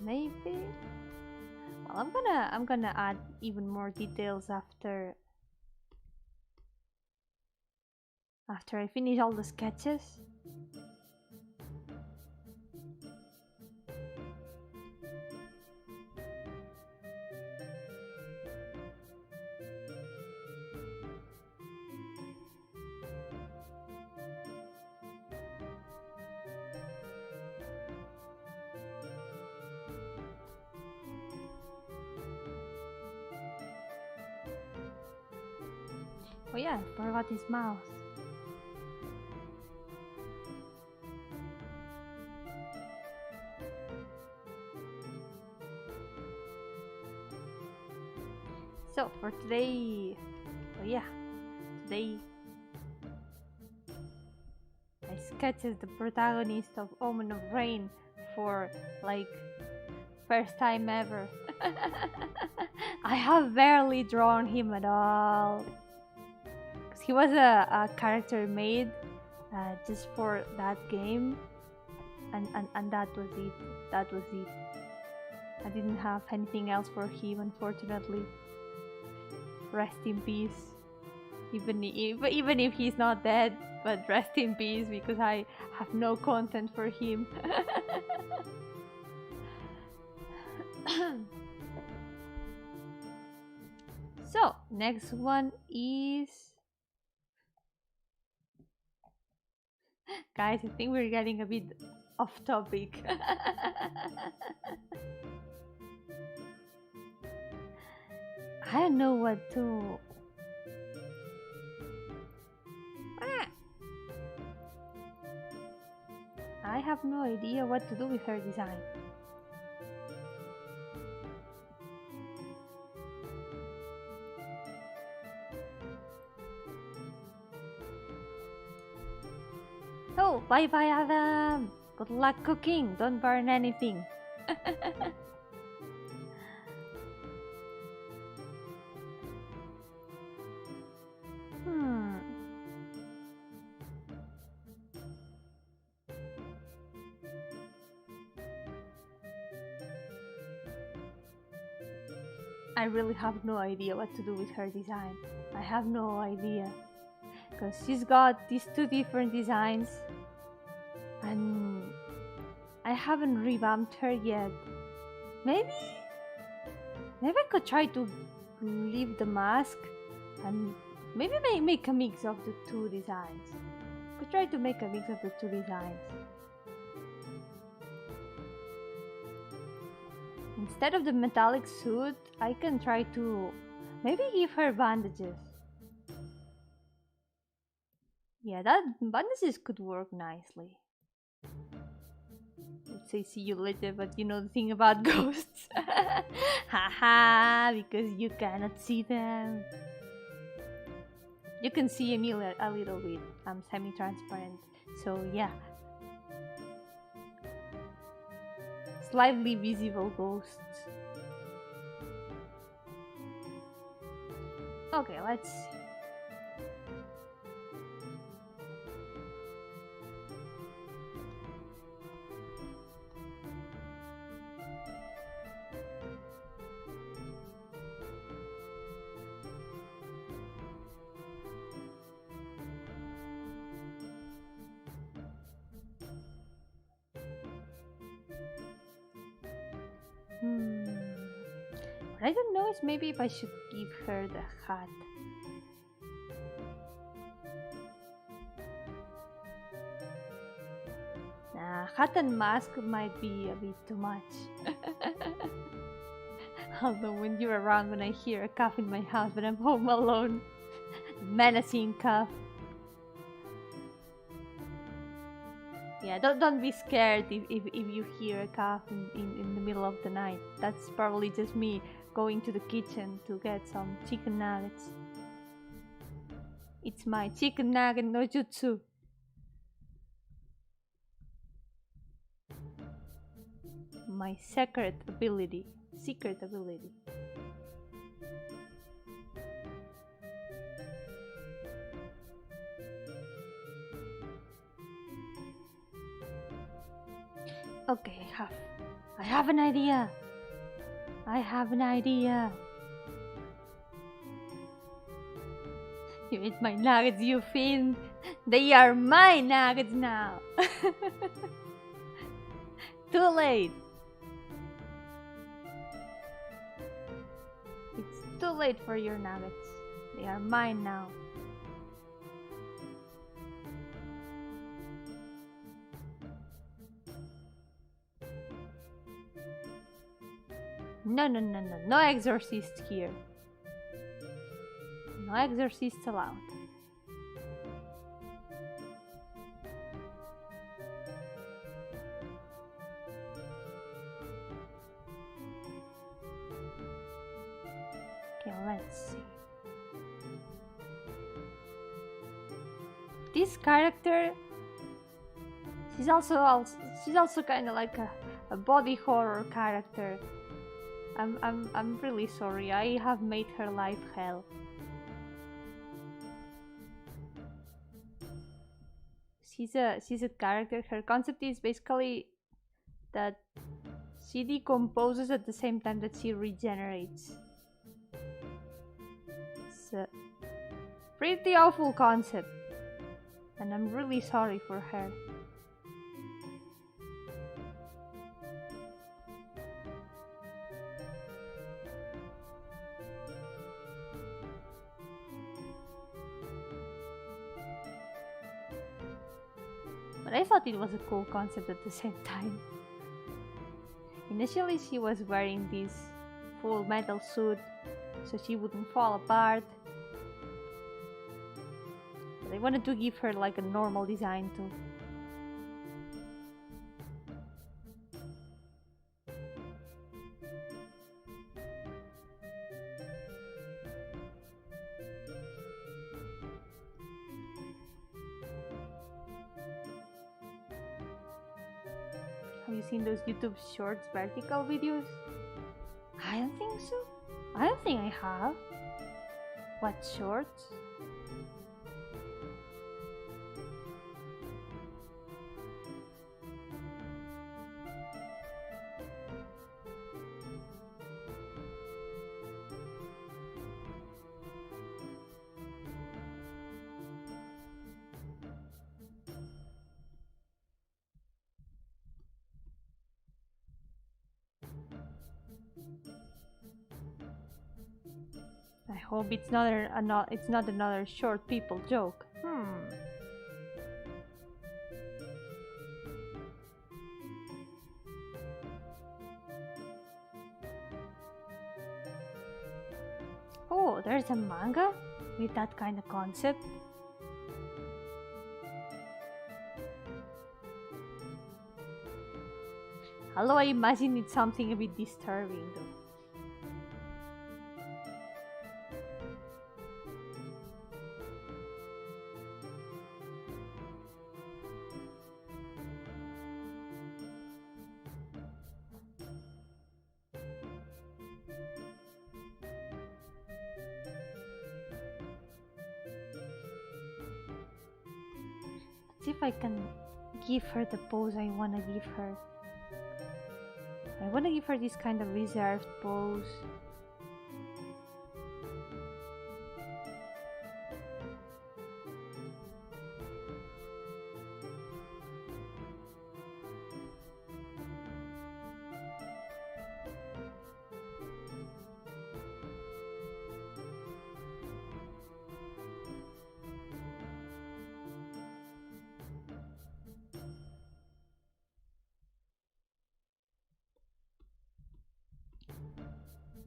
Maybe. Well, I'm gonna add even more details after I finish all the sketches. Oh yeah, I forgot his mouth. So for today, oh yeah, today I sketched the protagonist of Omen of Rain for like first time ever. I have barely drawn him at all. He was a character made just for that game, and that was it. That was it. I didn't have anything else for him, unfortunately. Rest in peace. Even if he's not dead, but rest in peace because I have no content for him. So next one is. Guys, I think we're getting a bit off topic. I don't know what to... I have no idea what to do with her design. Oh, bye bye, Adam. Good luck cooking. Don't burn anything. I really have no idea what to do with her design. I have no idea. Because she's got these two different designs. And I haven't revamped her yet. Maybe I could try to leave the mask and maybe make a mix of the two designs. Could try to make a mix of the two designs. Instead of the metallic suit, I can try to maybe give her bandages. Yeah, that bandages could work nicely. Would say see you later, but you know the thing about ghosts. Haha, because you cannot see them. You can see me a little bit. I'm semi-transparent, so yeah. Slightly visible ghosts. Okay, let's see. What I don't know is maybe if I should give her the hat. Nah, hat and mask might be a bit too much. Although when you're around, when I hear a cough in my house when I'm home alone, menacing cough. Yeah, don't be scared if you hear a cough in the middle of the night. That's probably just me going to the kitchen to get some chicken nuggets. It's my chicken nugget no jutsu. My secret ability. Okay, I have an idea. You eat my nuggets, you fiend. They are my nuggets now. Too late. It's too late for your nuggets. They are mine now. No exorcist here. No exorcists allowed. Okay, let's see. This character, she's also kind of like a body horror character. I'm really sorry. I have made her life hell. She's a character. Her concept is basically that she decomposes at the same time that she regenerates. It's a pretty awful concept, and I'm really sorry for her. But I thought it was a cool concept at the same time. Initially she was wearing this full metal suit so she wouldn't fall apart. But I wanted to give her like a normal design too. Have you seen those YouTube Shorts vertical videos? I don't think so. I don't think I have. What shorts? I hope it's not another short people joke. Oh, there's a manga with that kind of concept. Although I imagine it's something a bit disturbing though. See if I can give her the pose I wanna give her. I wanna give her this kind of reserved pose.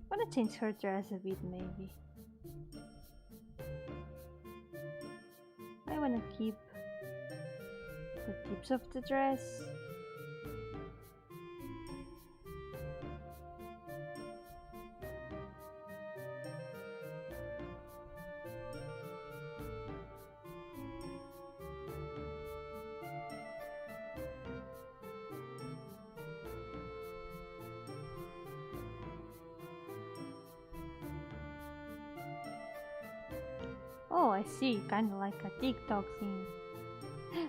I wanna change her dress a bit maybe. I wanna keep the tips of the dress. Oh, I see, kind of like a TikTok thing.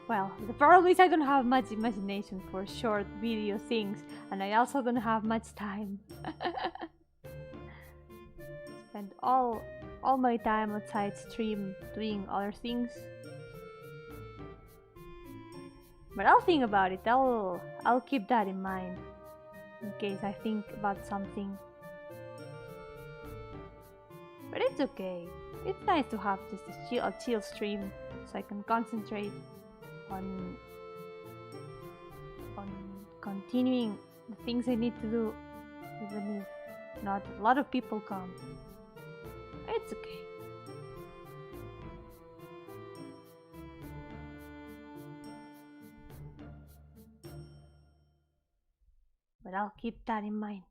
Well, the problem is I don't have much imagination for short video things, and I also don't have much time. Spend all my time outside stream doing other things. But I'll think about it. I'll keep that in mind in case I think about something. But it's okay. It's nice to have just a chill stream so I can concentrate on continuing the things I need to do, even if not a lot of people come. It's okay. But I'll keep that in mind.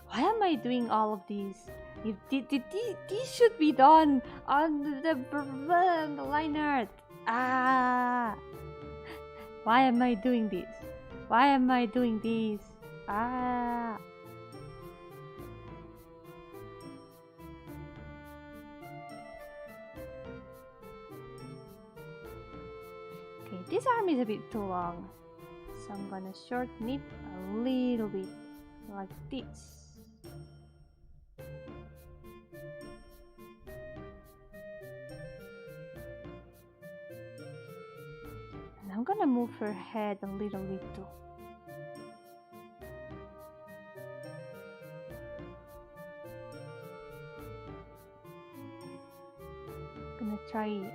Why am I doing all of these? If these should be done on the line art. Ah! Why am I doing this? Why am I doing this? Ah! Okay, this arm is a bit too long, so I'm gonna shorten it a little bit, like this. I'm gonna move her head a little bit too. Gonna try to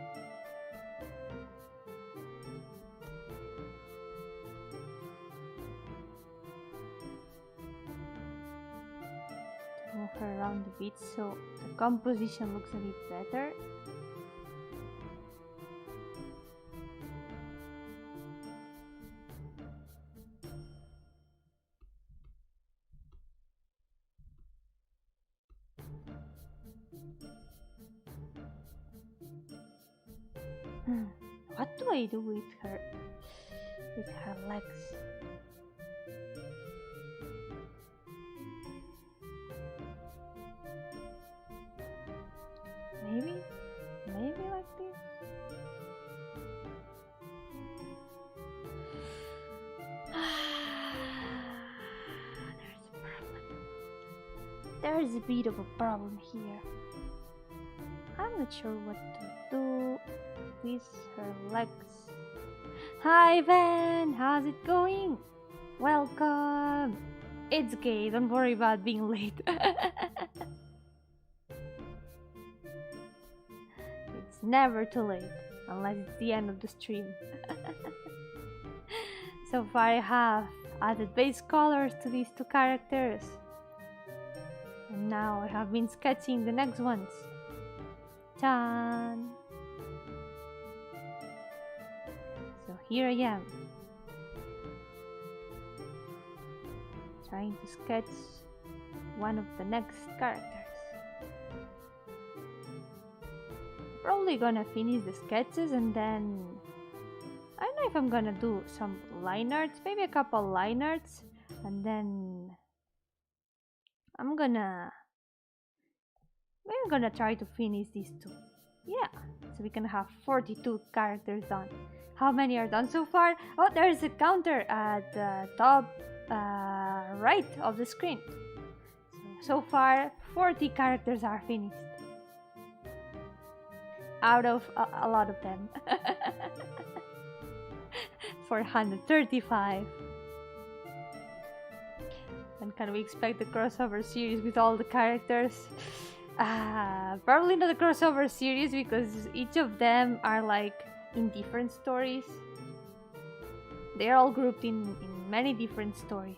move her around a bit so the composition looks a bit better. do I do with her legs? Maybe like this. There's a bit of a problem here. I'm not sure what to do with her legs. Hi Van, how's it going? Welcome. It's okay, don't worry about being late. It's never too late, unless it's the end of the stream. So far I have added base colors to these two characters. And now I have been sketching the next ones. Done. So here I am, trying to sketch one of the next characters. Probably gonna finish the sketches and then I don't know if I'm gonna do some line arts, maybe a couple line arts, and then I'm gonna try to finish these two. Yeah, so we can have 42 characters done. How many are done so far? Oh, there's a counter at the top right of the screen. So far, 40 characters are finished. Out of a lot of them. 435. When can we expect the crossover series with all the characters? Probably not a crossover series because each of them are like in different stories. They're all grouped in many different stories.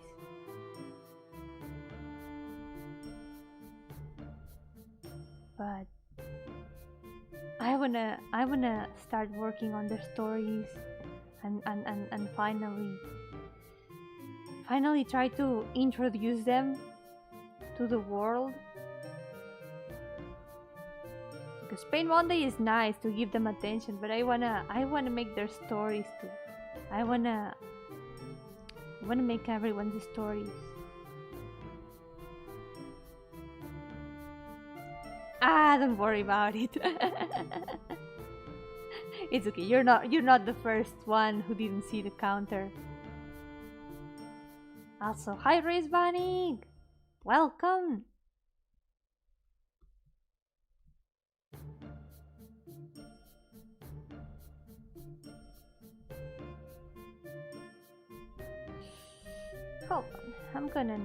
But I wanna start working on their stories and finally try to introduce them to the world. Because Pain Monday is nice to give them attention, but I wanna make their stories too. I wanna make everyone's stories. Don't worry about it. It's okay. You're not the first one who didn't see the counter. Also, hi Race Bunny! Welcome! Hold on, I'm gonna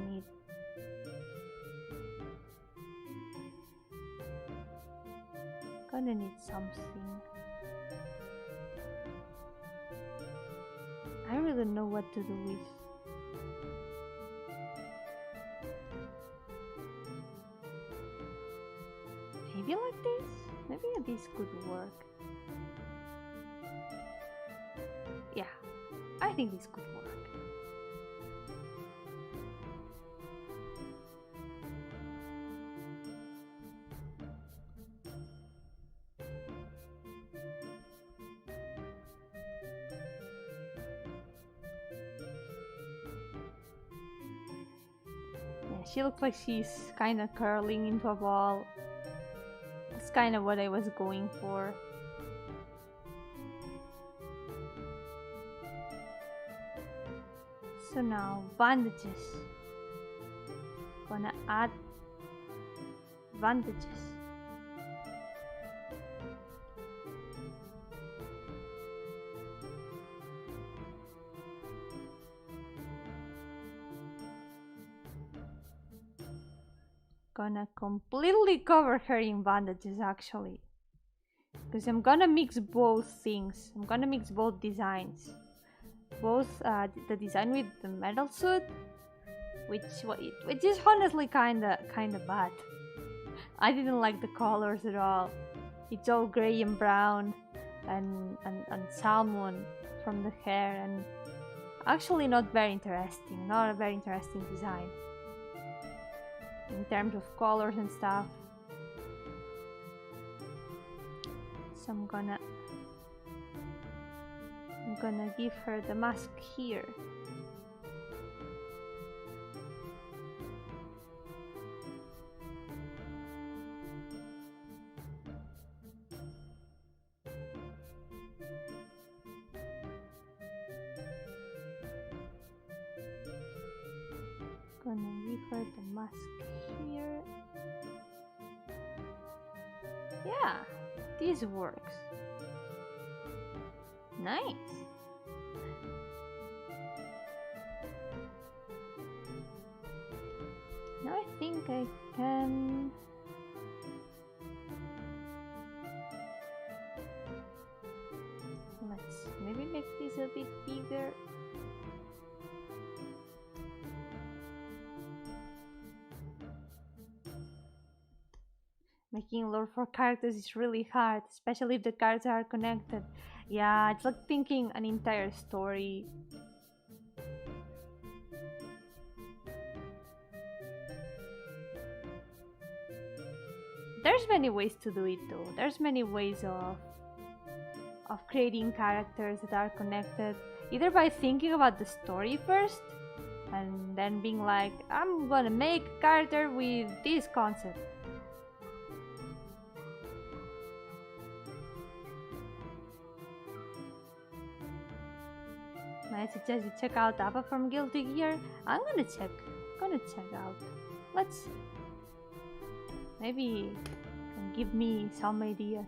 need something. I really don't know what to do with. Maybe like this? Maybe this could work. Yeah, I think this could work. She looks like she's kind of curling into a ball. That's kind of what I was going for. So now, bandages. Gonna add bandages. Gonna completely cover her in bandages actually, because I'm gonna mix both things. I'm gonna mix both designs, both the design with the metal suit, which is honestly kinda bad. I didn't like the colors at all. It's all gray and brown and salmon from the hair, and actually not very interesting. Not a very interesting design in terms of colors and stuff. So I'm gonna gonna give her the mask here. Gonna give her the mask here. Yeah, this works. Nice. Now I think I can. Let's maybe make this a bit bigger. Making lore for characters is really hard, especially if the characters are connected. Yeah, it's like thinking an entire story. There's many ways to do it though. There's many ways of creating characters that are connected, either by thinking about the story first and then being like, I'm gonna make a character with this concept. I suggest you check out Abba from Guilty Gear. I'm gonna check out. Let's see. Maybe you can give me some ideas.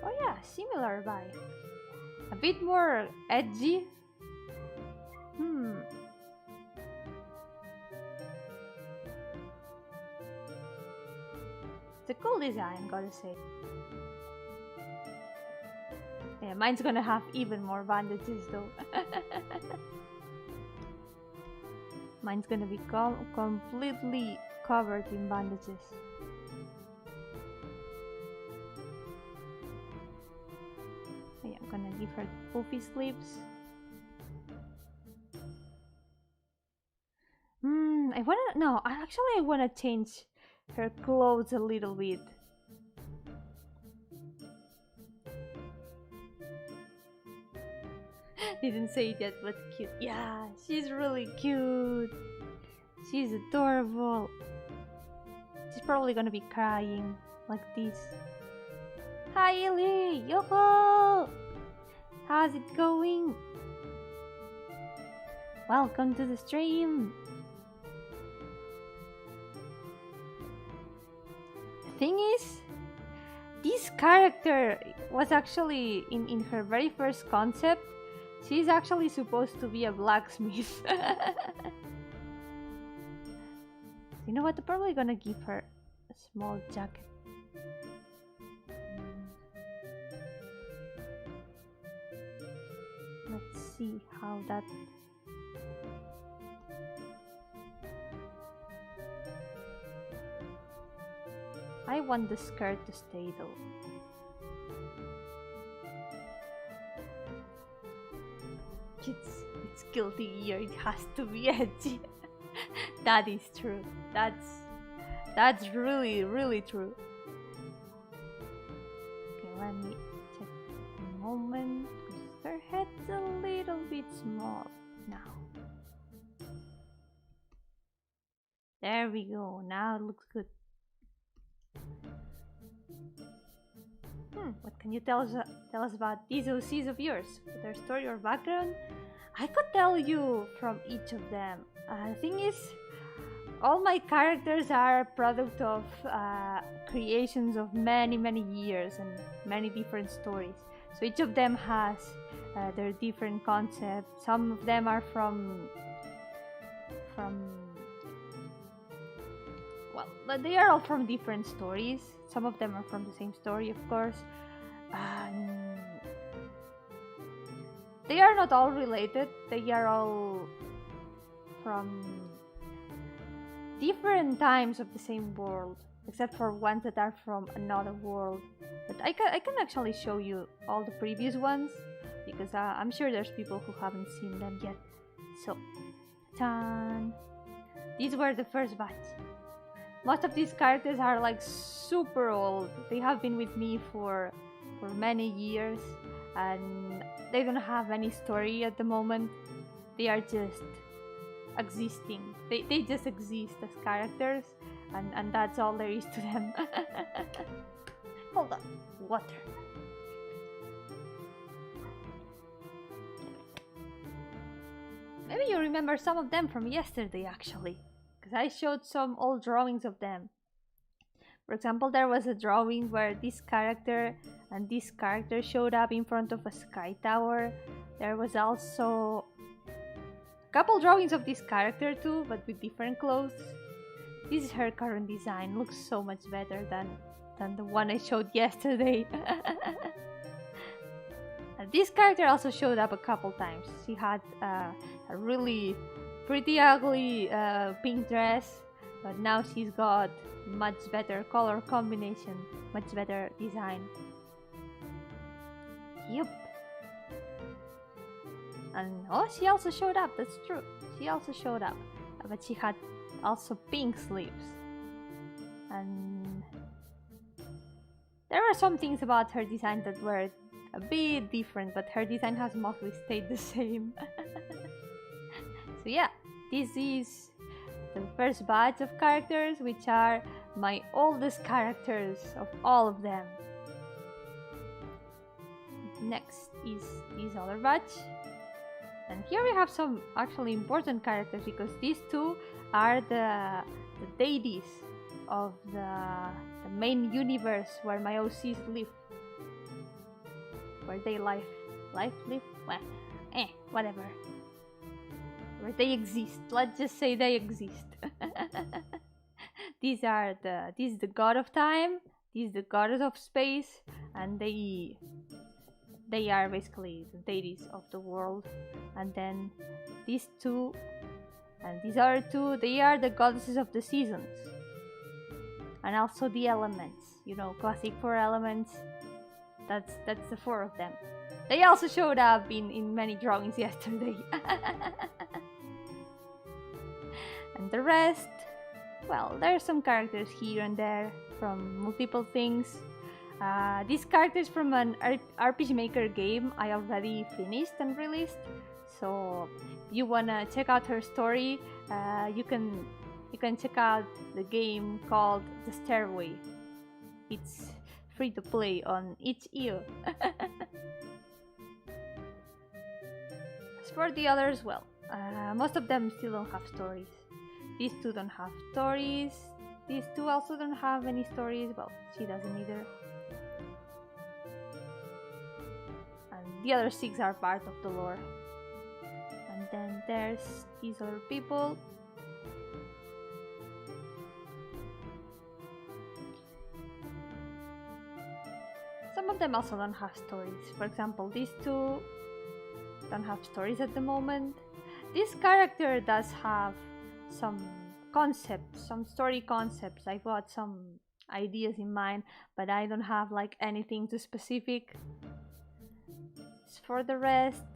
Oh yeah, similar vibe. A bit more edgy. It's a cool design, gotta say. Yeah, mine's gonna have even more bandages though. Mine's gonna be completely covered in bandages. Yeah, I'm gonna give her poofy sleeves. I wanna change her clothes a little bit. Didn't say it yet, but cute. Yeah, she's really cute. She's adorable. She's probably gonna be crying like this. Hi Illy! Yo-hooo! How's it going? Welcome to the stream! The thing is, this character was actually, in her very first concept, she's actually supposed to be a blacksmith. You know what? I'm probably gonna give her a small jacket. Let's see how that... I want the skirt to stay though. It's Guilty Gear, it has to be edgy. That is true. That's really, really true. Okay, let me check a moment. Her head's a little bit small now. There we go. Now it looks good. What can you tell us about these OCs of yours? Their story or background? I could tell you from each of them. The thing is, all my characters are a product of creations of many years and many different stories. So each of them has their different concepts. Some of them are from well, they are all from different stories. Some of them are from the same story, of course. They are not all related. They are all from different times of the same world, except for ones that are from another world. But I can actually show you all the previous ones, because I'm sure there's people who haven't seen them yet. So, ta-da! These were the first batch. most of these characters are like super old. They have been with me for many years, and they don't have any story at the moment. They are just existing. They just exist as characters, and that's all there is to them. Hold on, water. Maybe you remember some of them from yesterday, actually, because I showed some old drawings of them. For example, there was a drawing where this character and this character showed up in front of a sky tower. There was also a couple drawings of this character too, but with different clothes. This is her current design. Looks so much better than the one I showed yesterday. This character also showed up a couple times. She had a really pretty ugly pink dress, but now she's got much better color combination, much better design. Yup. And oh, she also showed up, that's true. She also showed up, but she had also pink sleeves. And there were some things about her design that were a bit different, but her design has mostly stayed the same. So yeah, this is the first batch of characters, which are my oldest characters of all of them. Next is this other batch. And here we have some actually important characters, because these two are the deities of the main universe where my OCs live. Where they live? Well, whatever. Where they exist. Let's just say they exist. This is the god of time, this is the goddess of space, and they are basically the deities of the world. And then these two and these other two, they are the goddesses of the seasons. And also the elements, you know, classic 4 elements. That's the 4 of them. They also showed up in many drawings yesterday. And the rest, well, there are some characters here and there from multiple things. These characters from an RPG Maker game I already finished and released. So if you wanna check out her story, you can check out the game called The Stairway. It's free to play on itch.io. As for the others, well, most of them still don't have stories. These two don't have stories. These two also don't have any stories. Well, she doesn't either. And the other 6 are part of the lore. And then there's these other people. Some of them also don't have stories. For example, these two don't have stories at the moment. This character does have some concepts, some story concepts. I've got some ideas in mind, but I don't have like anything too specific. As for the rest,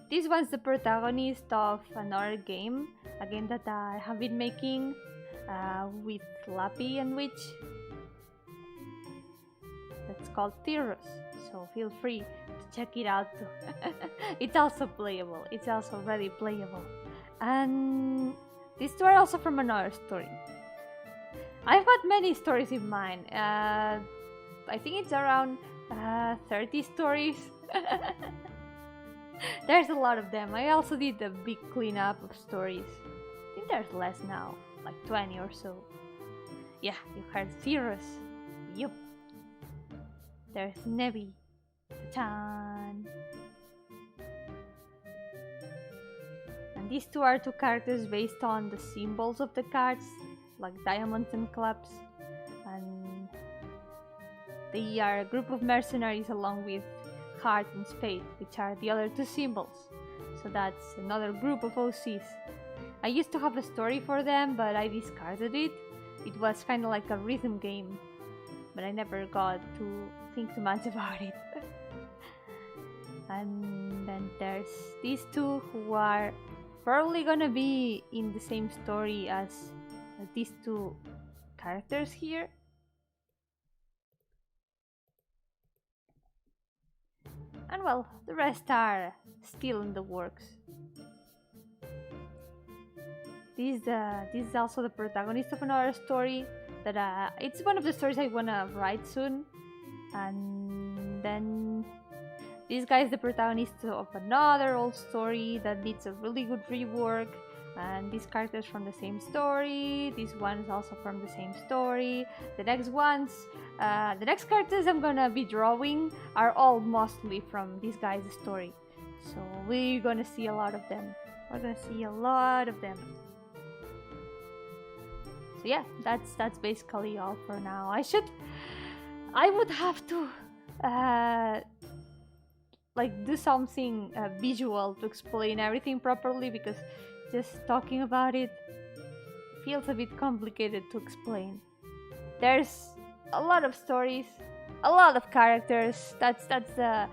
this one's the protagonist of another game, a game that I have been making with Lappy and Witch. That's called Theros, so feel free to check it out too. It's also playable, it's also already playable. And these two are also from another story. I've got many stories in mind. I think it's around 30 stories. There's a lot of them. I also did a big cleanup of stories. I think there's less now, like 20 or so. Yeah, you heard Theros. Yup. There's Nebi. Ta-tan. And these two are 2 characters based on the symbols of the cards, like diamonds and clubs. And they are a group of mercenaries along with heart and spade, which are the other 2 symbols. So that's another group of OCs. I used to have a story for them, but I discarded it. It was kind of like a rhythm game, but I never got to think too much about it. And then there's these 2 who are probably gonna be in the same story as these two characters here. And well, the rest are still in the works. This is also the protagonist of another story that it's one of the stories I wanna write soon. And then this guy is the protagonist of another old story that needs a really good rework. And these characters from the same story. This one is also from the same story. The next characters I'm gonna be drawing are all mostly from this guy's story. So we're gonna see a lot of them. We're gonna see a lot of them. So yeah, that's basically all for now. I would have to like do something visual to explain everything properly, because just talking about it feels a bit complicated to explain. There's a lot of stories, a lot of characters. That's the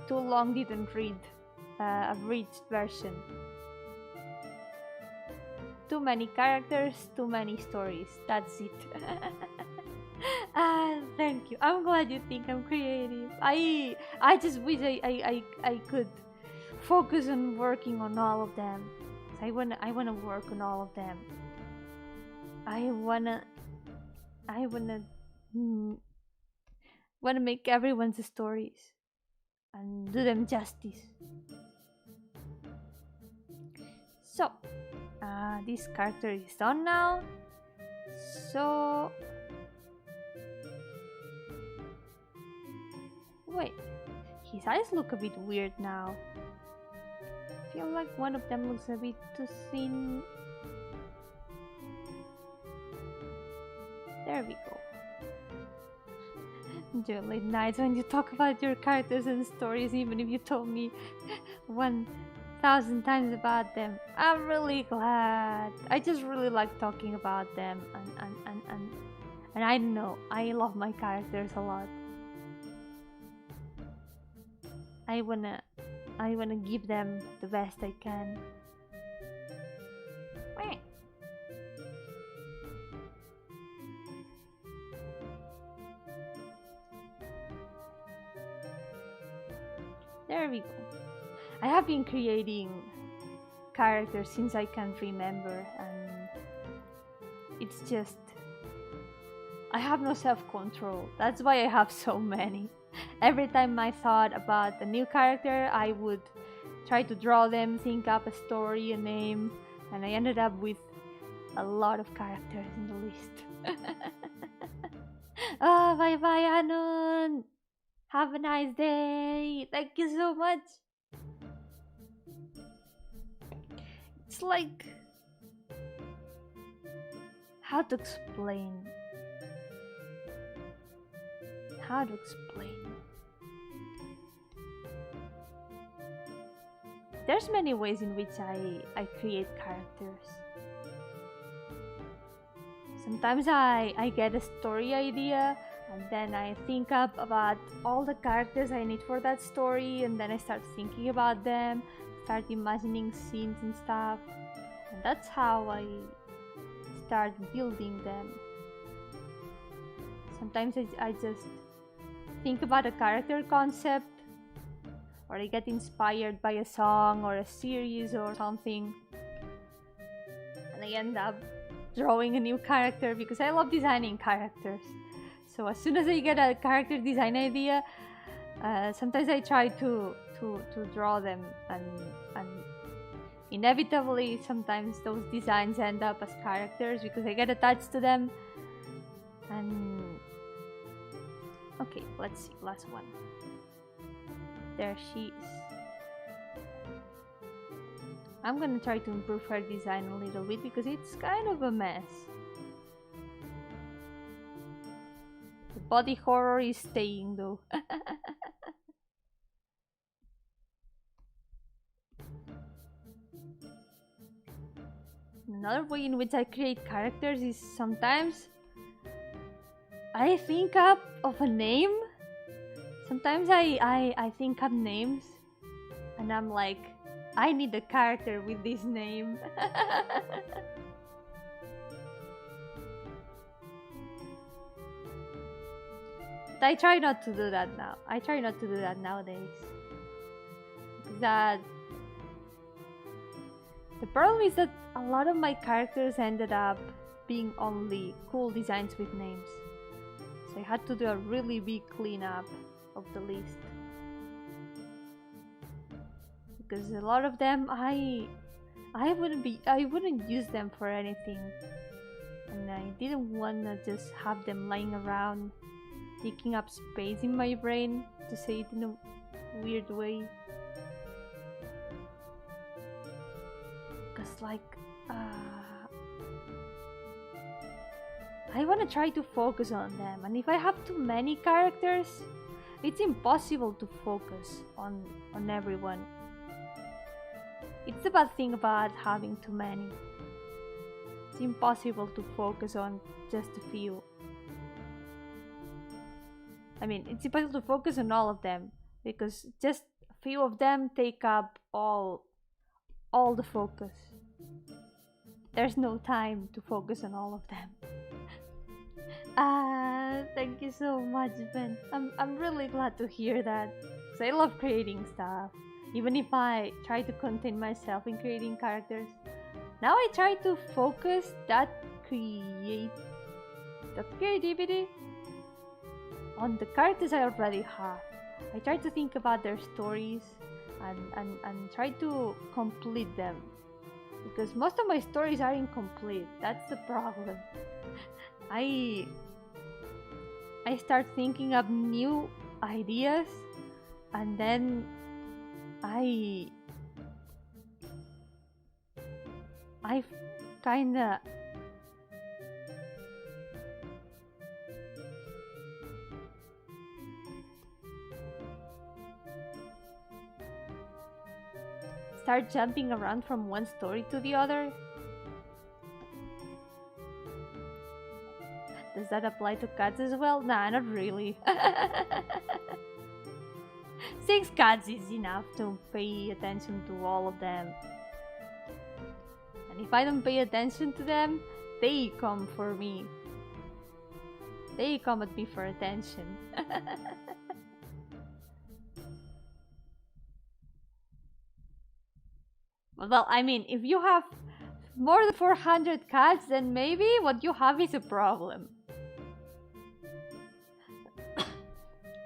too long didn't read abridged version. Too many characters, too many stories. That's it. Thank you. I'm glad you think I'm creative. I just wish I could focus on working on all of them. I wanna work on all of them. I wanna make everyone's stories and do them justice. So this character is done now. So wait, his eyes look a bit weird now. I feel like one of them looks a bit too thin. There we go. During late nights when you talk about your characters and stories, even if you told me 1,000 times about them, I'm really glad. I just really like talking about them, and I know I love my characters a lot. I wanna give them the best I can. There we go. I have been creating characters since I can remember, and it's just I have no self-control. That's why I have so many. Every time I thought about a new character, I would try to draw them, think up a story, a name, and I ended up with a lot of characters in the list. Oh, bye bye, Anon! Have a nice day! Thank you so much! It's like... how to explain? How to explain? There's many ways in which I create characters. Sometimes I get a story idea, and then I think up about all the characters I need for that story, and then I start thinking about them, start imagining scenes and stuff, and that's how I start building them. Sometimes I just think about a character concept, or I get inspired by a song or a series or something, and I end up drawing a new character because I love designing characters. So as soon as I get a character design idea, sometimes I try to draw them, and inevitably sometimes those designs end up as characters because I get attached to them. And okay, let's see, last one. There she is. I'm gonna try to improve her design a little bit because it's kind of a mess. The body horror is staying though. Another way in which I create characters is sometimes I think up of a name. Sometimes I think up names and I'm like, I need a character with this name. I try not to do that now. I try not to do that nowadays. That the problem is that a lot of my characters ended up being only cool designs with names. So I had to do a really big cleanup of the list. Because a lot of them I wouldn't use them for anything. And I didn't want to just have them lying around taking up space in my brain, to say it in a weird way. Because like I want to try to focus on them, and if I have too many characters, it's impossible to focus on everyone. It's the bad thing about having too many. It's impossible to focus on just a few. I mean, it's impossible to focus on all of them, because just a few of them take up all the focus. There's no time to focus on all of them. Thank you so much, Ben. I'm really glad to hear that, because I love creating stuff. Even if I try to contain myself in creating characters, now I try to focus that creativity on the characters I already have. I try to think about their stories and try to complete them, because most of my stories are incomplete. That's the problem. I start thinking of new ideas, and then I kinda start jumping around from one story to the other. Does that apply to cats as well? Nah, not really. 6 cats is enough to pay attention to all of them. And if I don't pay attention to them, they come for me. They come at me for attention. Well, I mean, if you have more than 400 cats, then maybe what you have is a problem.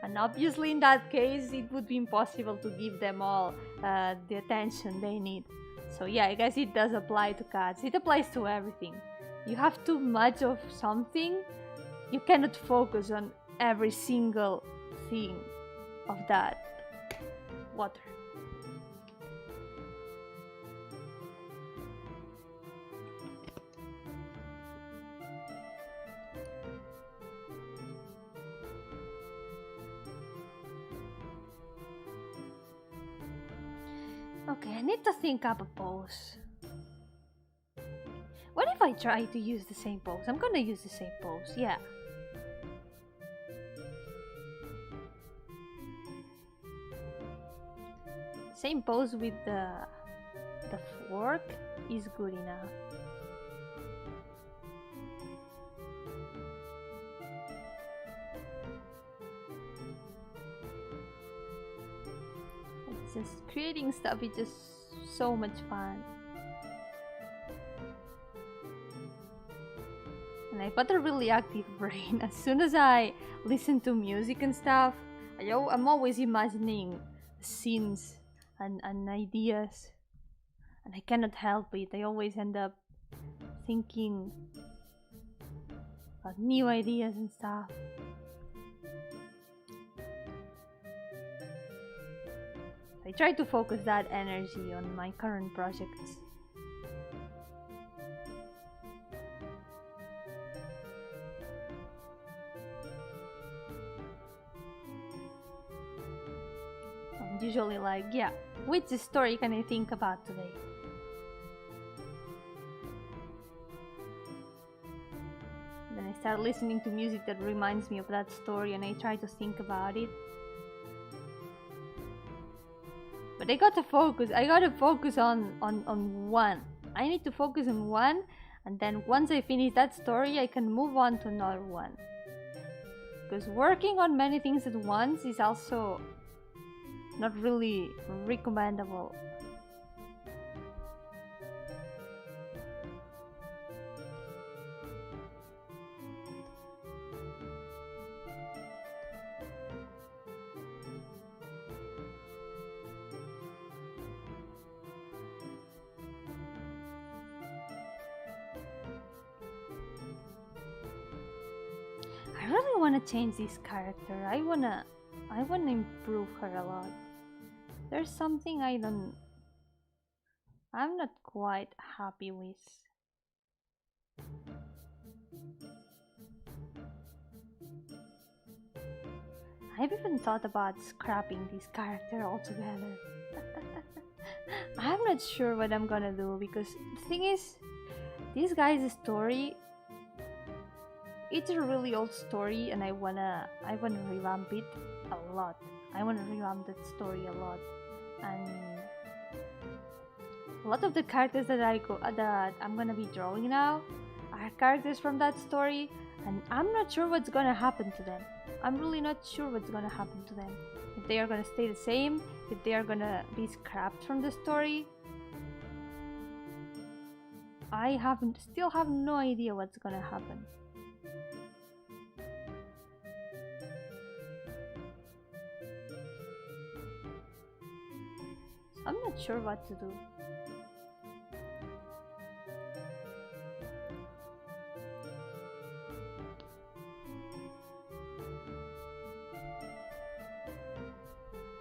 And obviously in that case, it would be impossible to give them all the attention they need. So yeah, I guess it does apply to cats. It applies to everything. You have too much of something, you cannot focus on every single thing of that. Water. Okay, I need to think up a pose. What if I try to use the same pose? I'm gonna use the same pose, yeah. Same pose with the fork is good enough. Just creating stuff is just so much fun. And I've got a really active brain. As soon as I listen to music and stuff, I'm always imagining scenes and ideas. And I cannot help it. I always end up thinking about new ideas and stuff. I try to focus that energy on my current projects. I'm usually like, yeah, which story can I think about today? Then I start listening to music that reminds me of that story, and I try to think about it. But I gotta focus on one. I need to focus on one, and then once I finish that story, I can move on to another one. because working on many things at once is also not really recommendable. I really want to change this character. I wanna improve her a lot. There's something I'm not quite happy with. I've even thought about scrapping this character altogether. I'm not sure what I'm gonna do, because the thing is, this guy's story, it's a really old story, and I wanna revamp it a lot. I wanna revamp that story a lot, and a lot of the characters that I'm gonna be drawing now are characters from that story, and I'm not sure what's gonna happen to them. I'm really not sure what's gonna happen to them. If they are gonna stay the same, if they are gonna be scrapped from the story. I still have no idea what's gonna happen. I'm not sure what to do.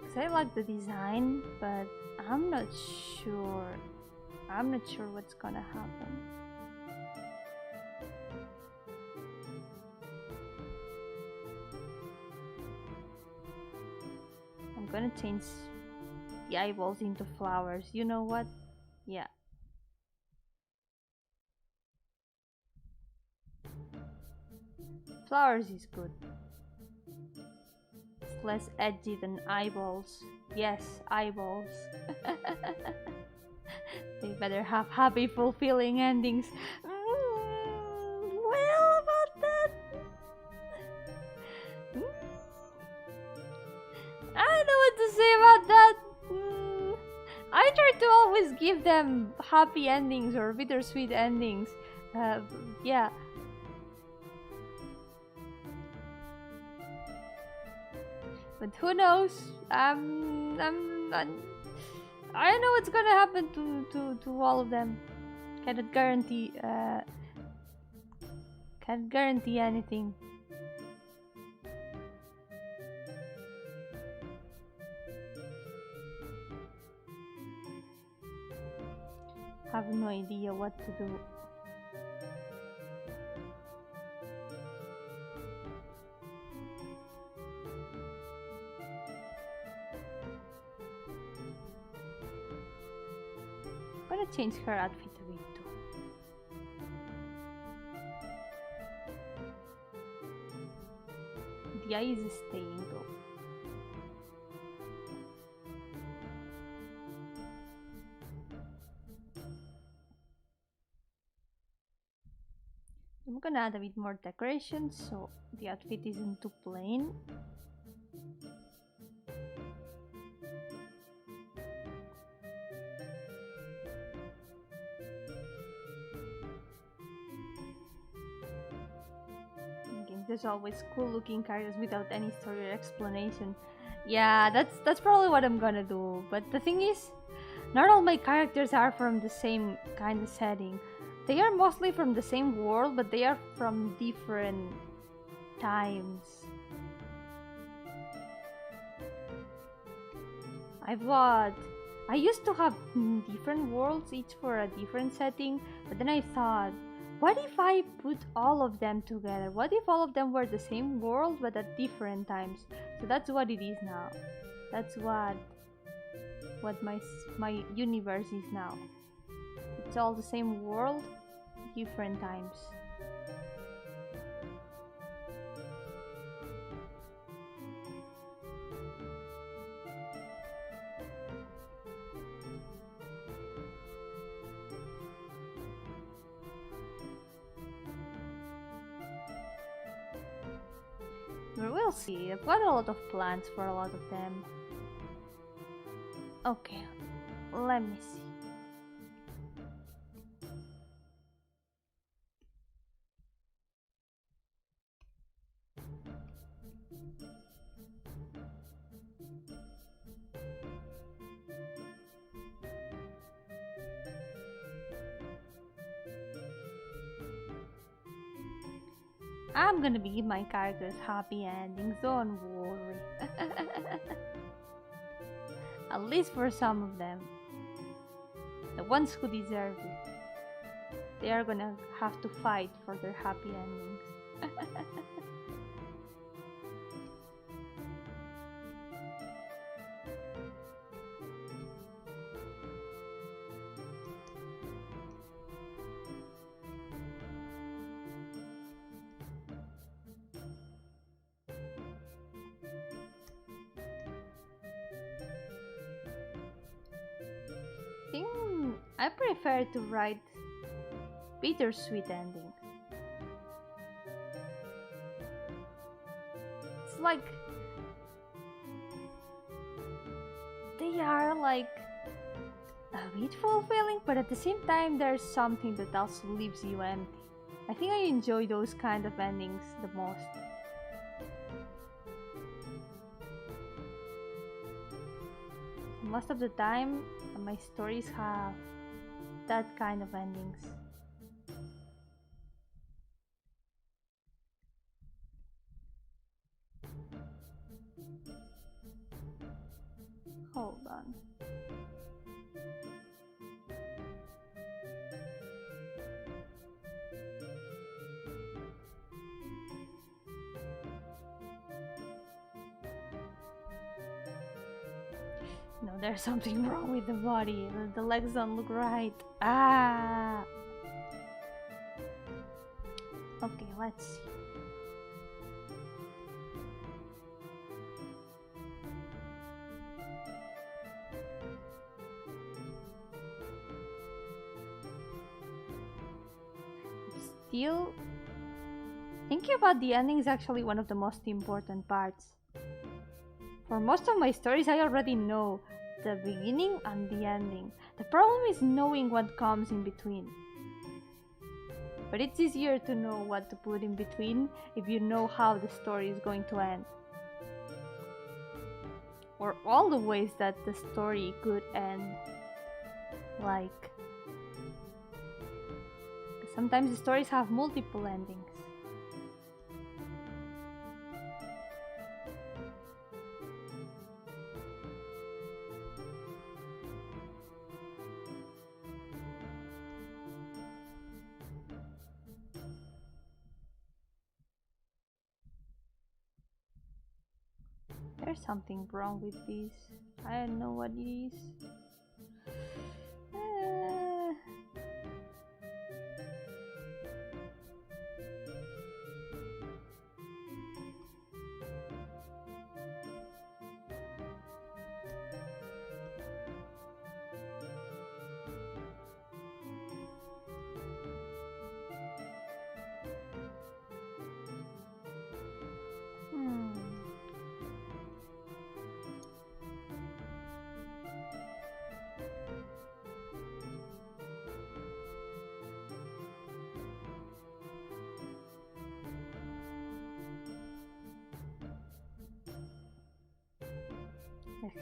Cause I like the design, but I'm not sure. I'm not sure what's gonna happen. I'm gonna change the eyeballs into flowers. You know what? Yeah. Flowers is good. It's less edgy than eyeballs. Yes, eyeballs. They better have happy, fulfilling endings. Well, about that. I don't know what to say about that. I try to always give them happy endings or bittersweet endings. Yeah. But who knows? I don't know what's gonna happen to all of them. Cannot guarantee anything. Have no idea what to do. I'm gonna change her outfit a bit too. The eye is staying though. I'm gonna add a bit more decorations so the outfit isn't too plain. There's always cool looking characters without any story or explanation. Yeah, that's probably what I'm gonna do. But the thing is, not all my characters are from the same kind of setting. They are mostly from the same world, but they are from different times. I used to have different worlds, each for a different setting, but then I thought, what if I put all of them together? What if all of them were the same world but at different times? So that's what it is now. That's what my universe is now. It's all the same world, different times. But we'll see. I've got a lot of plans for a lot of them. Okay, let me see. I'm gonna give my characters happy endings, don't worry. At least for some of them. The ones who deserve it. They are gonna have to fight for their happy endings. I prefer to write bittersweet endings. It's like they are like a bit fulfilling, but at the same time there's something that also leaves you empty. I think I enjoy those kind of endings the most. Most of the time my stories have that kind of endings. Hold on. No, there's something wrong with the body. The legs don't look right. Ah! Okay, let's see. Still, thinking about the ending is actually one of the most important parts. For most of my stories, I already know the beginning and the ending. The problem is knowing what comes in between. But it's easier to know what to put in between if you know how the story is going to end. Or all the ways that the story could end. Like, sometimes the stories have multiple endings. There's something wrong with this. I don't know what it is.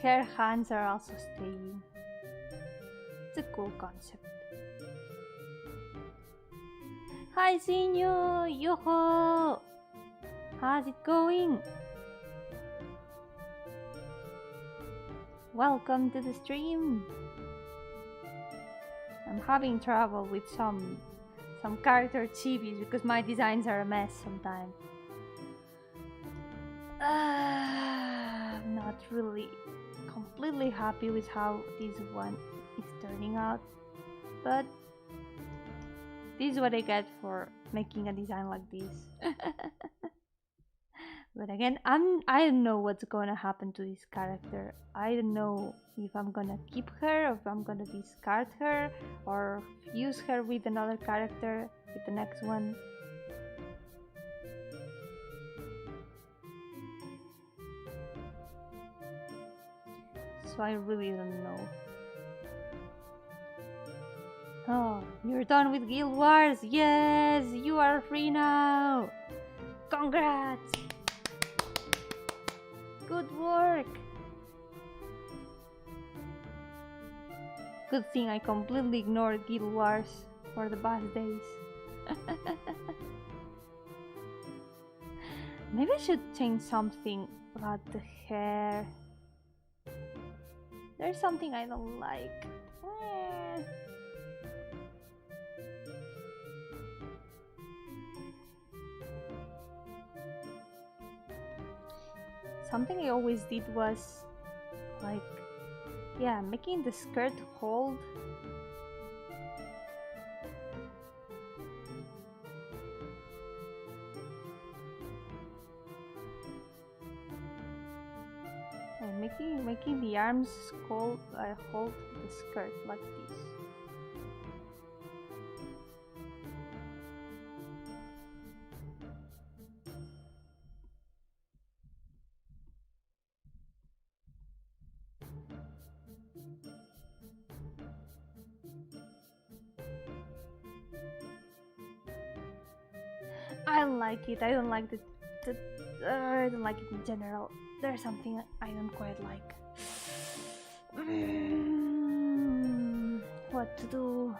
Her hands are also staying. It's a cool concept. Hi, seeing you! Yo-hooo! How's it going? Welcome to the stream! I'm having trouble with some character chibis because my designs are a mess sometimes. I'm not really completely happy with how this one is turning out, but this is what I get for making a design like this. But again, I don't know what's gonna happen to this character. I don't know if I'm gonna keep her, or if I'm gonna discard her, or fuse her with another character with the next one. so I really don't know. Oh, you're done with Guild Wars! Yes! You are free now! Congrats! Good work! Good thing I completely ignored Guild Wars for the past days. Maybe I should change something about the hair. There's something I don't like. Something I always did was like, yeah, making the skirt hold. And making the arms hold the skirt like this. I don't like it. I don't like I don't like it in general. There's something I don't quite like. What to do?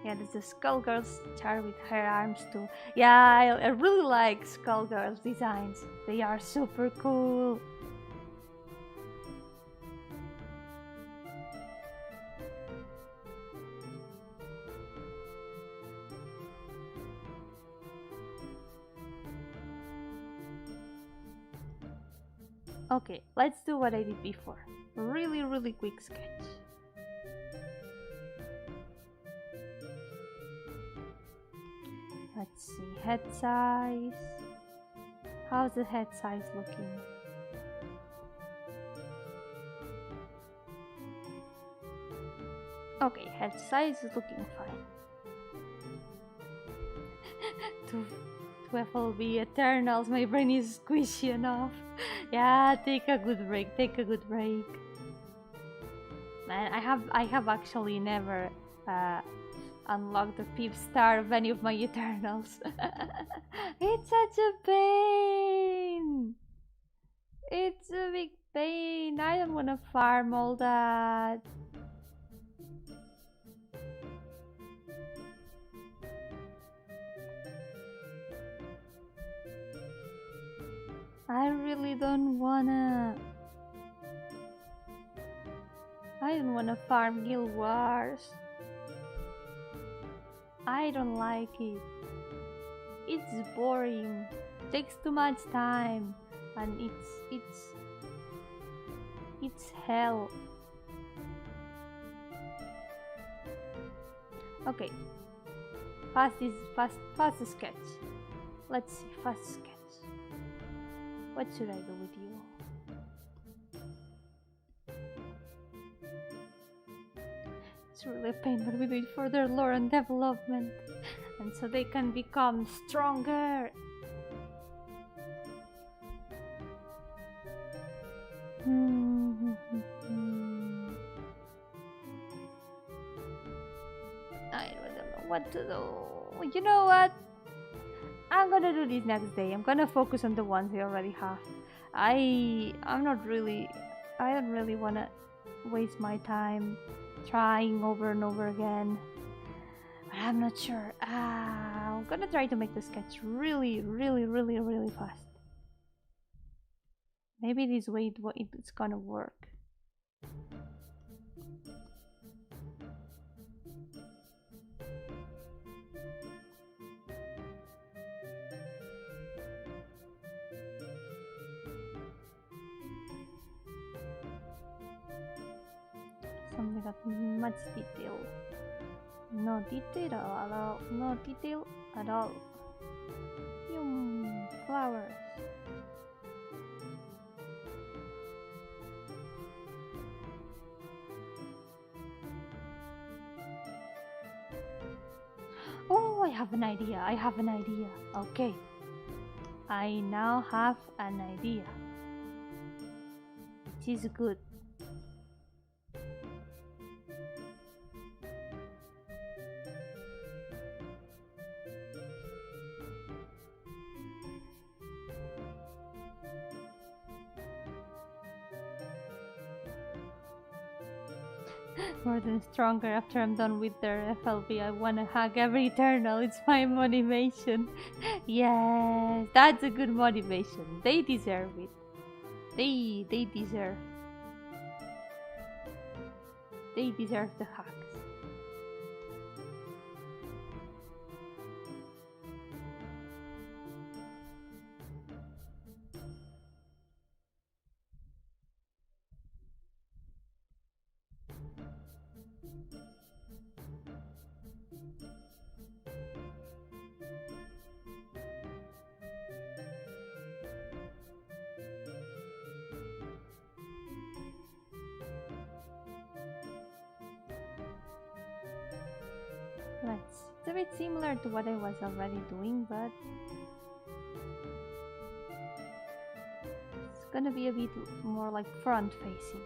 Yeah, there's the Skullgirls chart with her arms too. Yeah, I really like Skullgirls designs. They are super cool. Okay, let's do what I did before. Really quick sketch. Let's see, head size. How's the head size looking? Okay, head size is looking fine. to FLB Eternals, my brain is squishy enough. Yeah, take a good break, take a good break. Man, I have actually never unlocked the peep star of any of my Eternals. It's such a pain! It's a big pain. I don't wanna farm all that. I really don't wanna. I don't wanna farm Guild Wars. I don't like it. It's boring. Takes too much time, and it's hell. Okay. Fast sketch. Let's see, fast sketch. What should I do with you? It's really a pain, but we do it for their lore and development, and so they can become stronger. I don't know what to do. You know what? I'm gonna do this next day. I'm gonna focus on the ones I already have. I don't really wanna waste my time trying over and over again. But I'm not sure. I'm gonna try to make the sketch really fast. Maybe this way it's gonna work. Something got much detail. No detail at all. No detail at all. Flowers. Oh, I have an idea. I have an idea. Okay. I now have an idea. She's good. More than stronger after I'm done with their FLV. I wanna hug every eternal. It's my motivation. Yes, that's a good motivation. They deserve it. They deserve. They deserve the hugs. It's a bit similar to what I was already doing, but it's gonna be a bit more like front facing.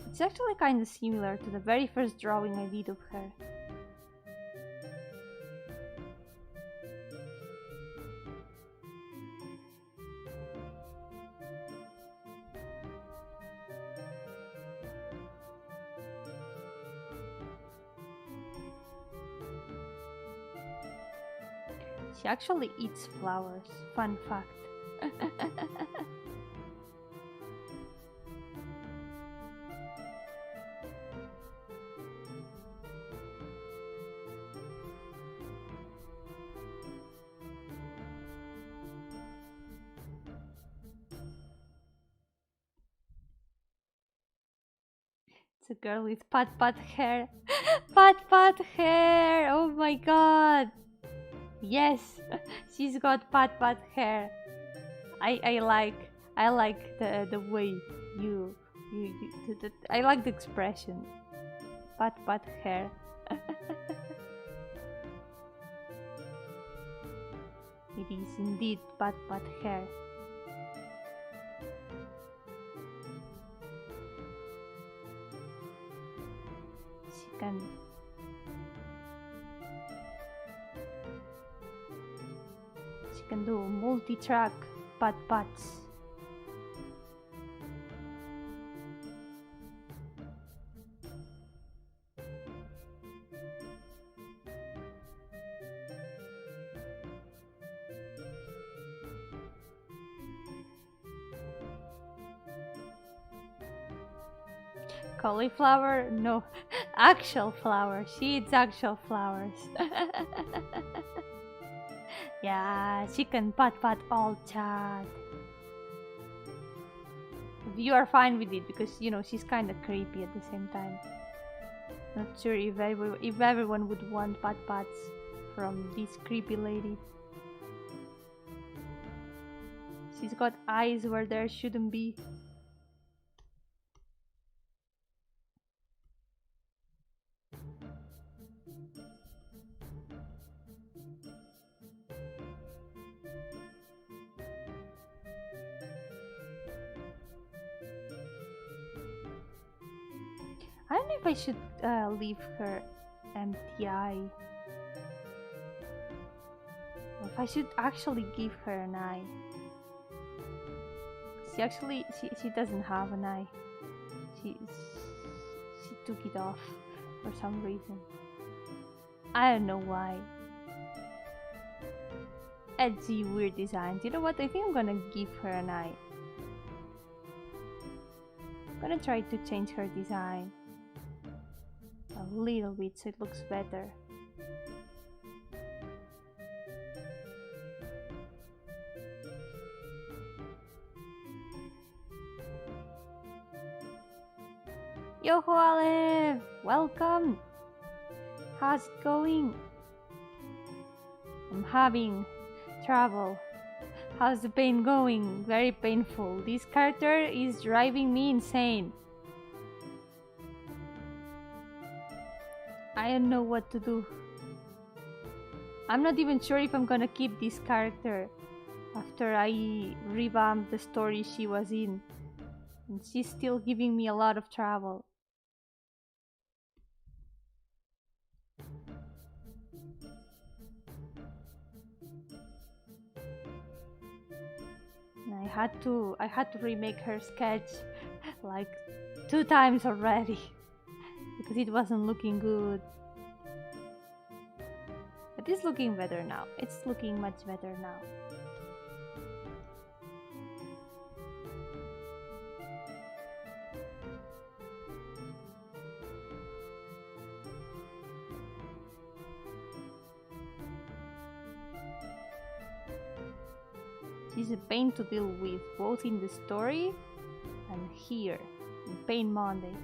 It's actually kind of similar to the very first drawing I did of her. She actually eats flowers. Fun fact. It's a girl with pat hair. Pat hair! Oh my god! Yes, she's got pat hair. I like the way you I like the expression. Pat hair. It is indeed pat hair. She can do multi-track pats. Cauliflower? No, actual flowers. She eats actual flowers. Yeah, she can pat all chat. You are fine with it because, you know, she's kind of creepy at the same time. Not sure if everyone would want pats from this creepy lady. She's got eyes where there shouldn't be. I don't know if I should leave her empty eye. Or if I should actually give her an eye. She doesn't have an eye. She took it off for some reason. I don't know why. Edgy, weird designs. You know what? I think I'm gonna give her an eye. I'm gonna try to change her design a little bit so it looks better. Yo-hooo, Olive! Welcome! How's it going? I'm having trouble How's the pain going? Very painful. This character is driving me insane. I don't know what to do. I'm not even sure if I'm gonna keep this character after I revamp the story she was in. And she's still giving me a lot of trouble. And I had to remake her sketch like 2 times already because it wasn't looking good. But it's looking better now. It's looking much better now. She's a pain to deal with, both in the story and here, in Pain Monday.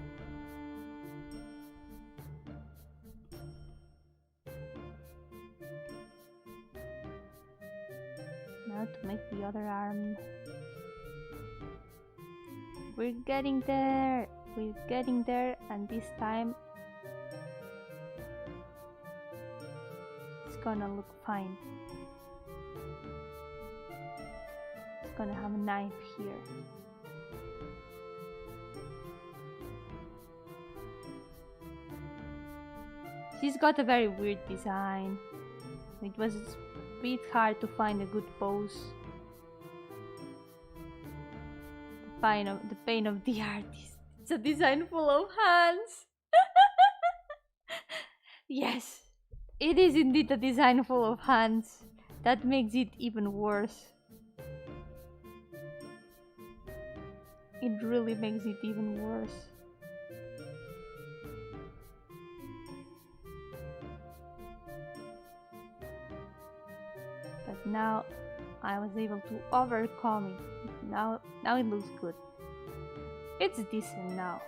Now to make the other arm. We're getting there! We're getting there, and this time it's gonna look fine. Gonna have a knife here. She's got a very weird design. It was a bit hard to find a good pose. The pain of the artist. It's a design full of hands. Yes, it is indeed a design full of hands. That makes it even worse. It really makes it even worse. But now I was able to overcome it. Now it looks good. It's decent now.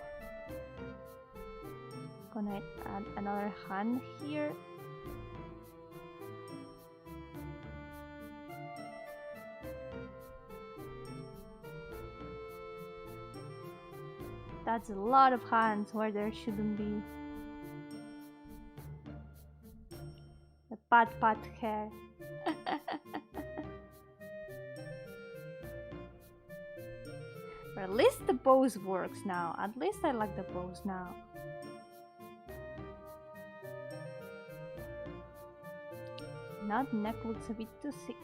Gonna add another hand here. That's a lot of hands where there shouldn't be. The pat hair. But at least the pose works now. At least I like the pose now. Now the neck looks a bit too thick.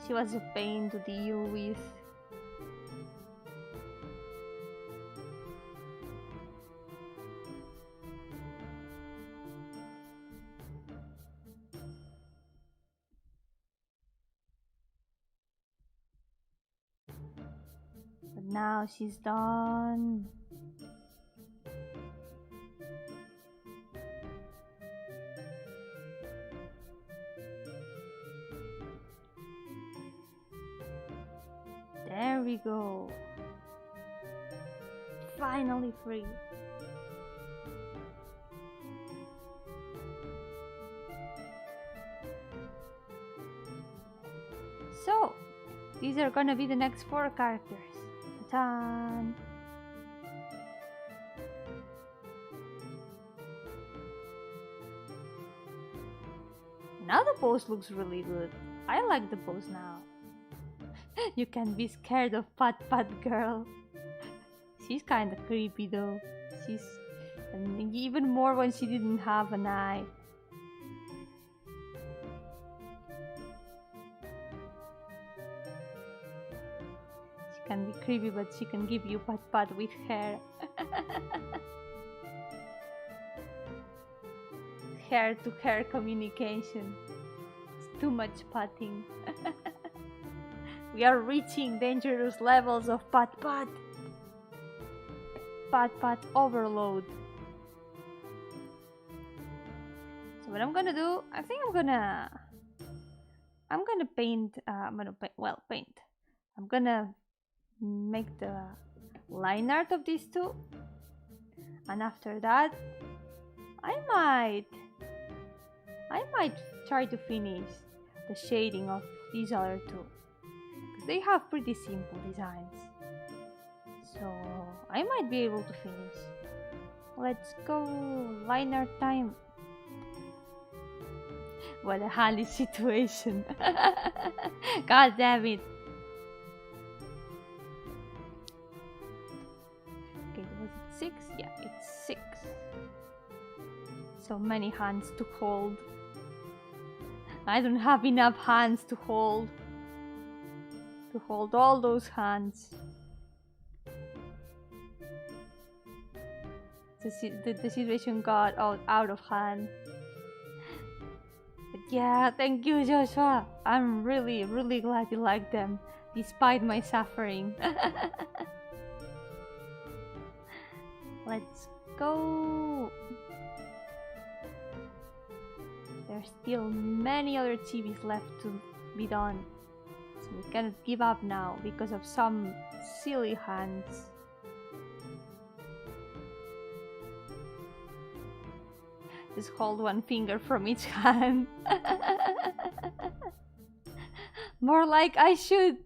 She was a pain to deal with. But now she's done. There we go. Finally free. So, these are gonna be the next 4 characters. Ta-da! Now the pose looks really good. I like the pose now. You can be scared of Pat girl. She's kinda creepy though. And even more when she didn't have an eye. She can be creepy, but she can give you pat with hair. Hair to hair communication. It's too much patting. We are reaching dangerous levels of pat overload. So what I'm gonna do, I think I'm gonna paint. I'm gonna make the line art of these two, and after that I might try to finish the shading of these other two, because they have pretty simple designs, so I might be able to finish. Let's go, line art time. What a handy situation. God damn it. Okay, was it 6? Yeah, it's 6. So many hands to hold. I don't have enough hands to hold all those hands. The situation got out of hand. But yeah, thank you, Joshua. I'm really, really glad you like them, despite my suffering. Let's go. There's still many other chibis left to be done, so we cannot give up now because of some silly hands. Just hold one finger from each hand. More like I should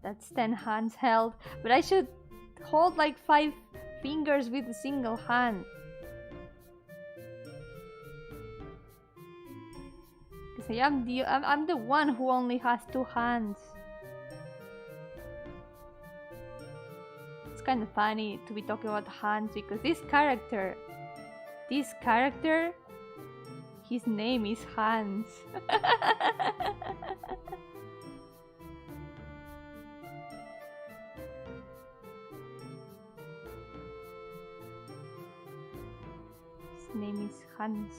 that's 10 hands held, but I should hold like 5 fingers with a single hand. Because I'm the one who only has 2 hands. It's kind of funny to be talking about hands because this character, his name is Hans. His name is Hans.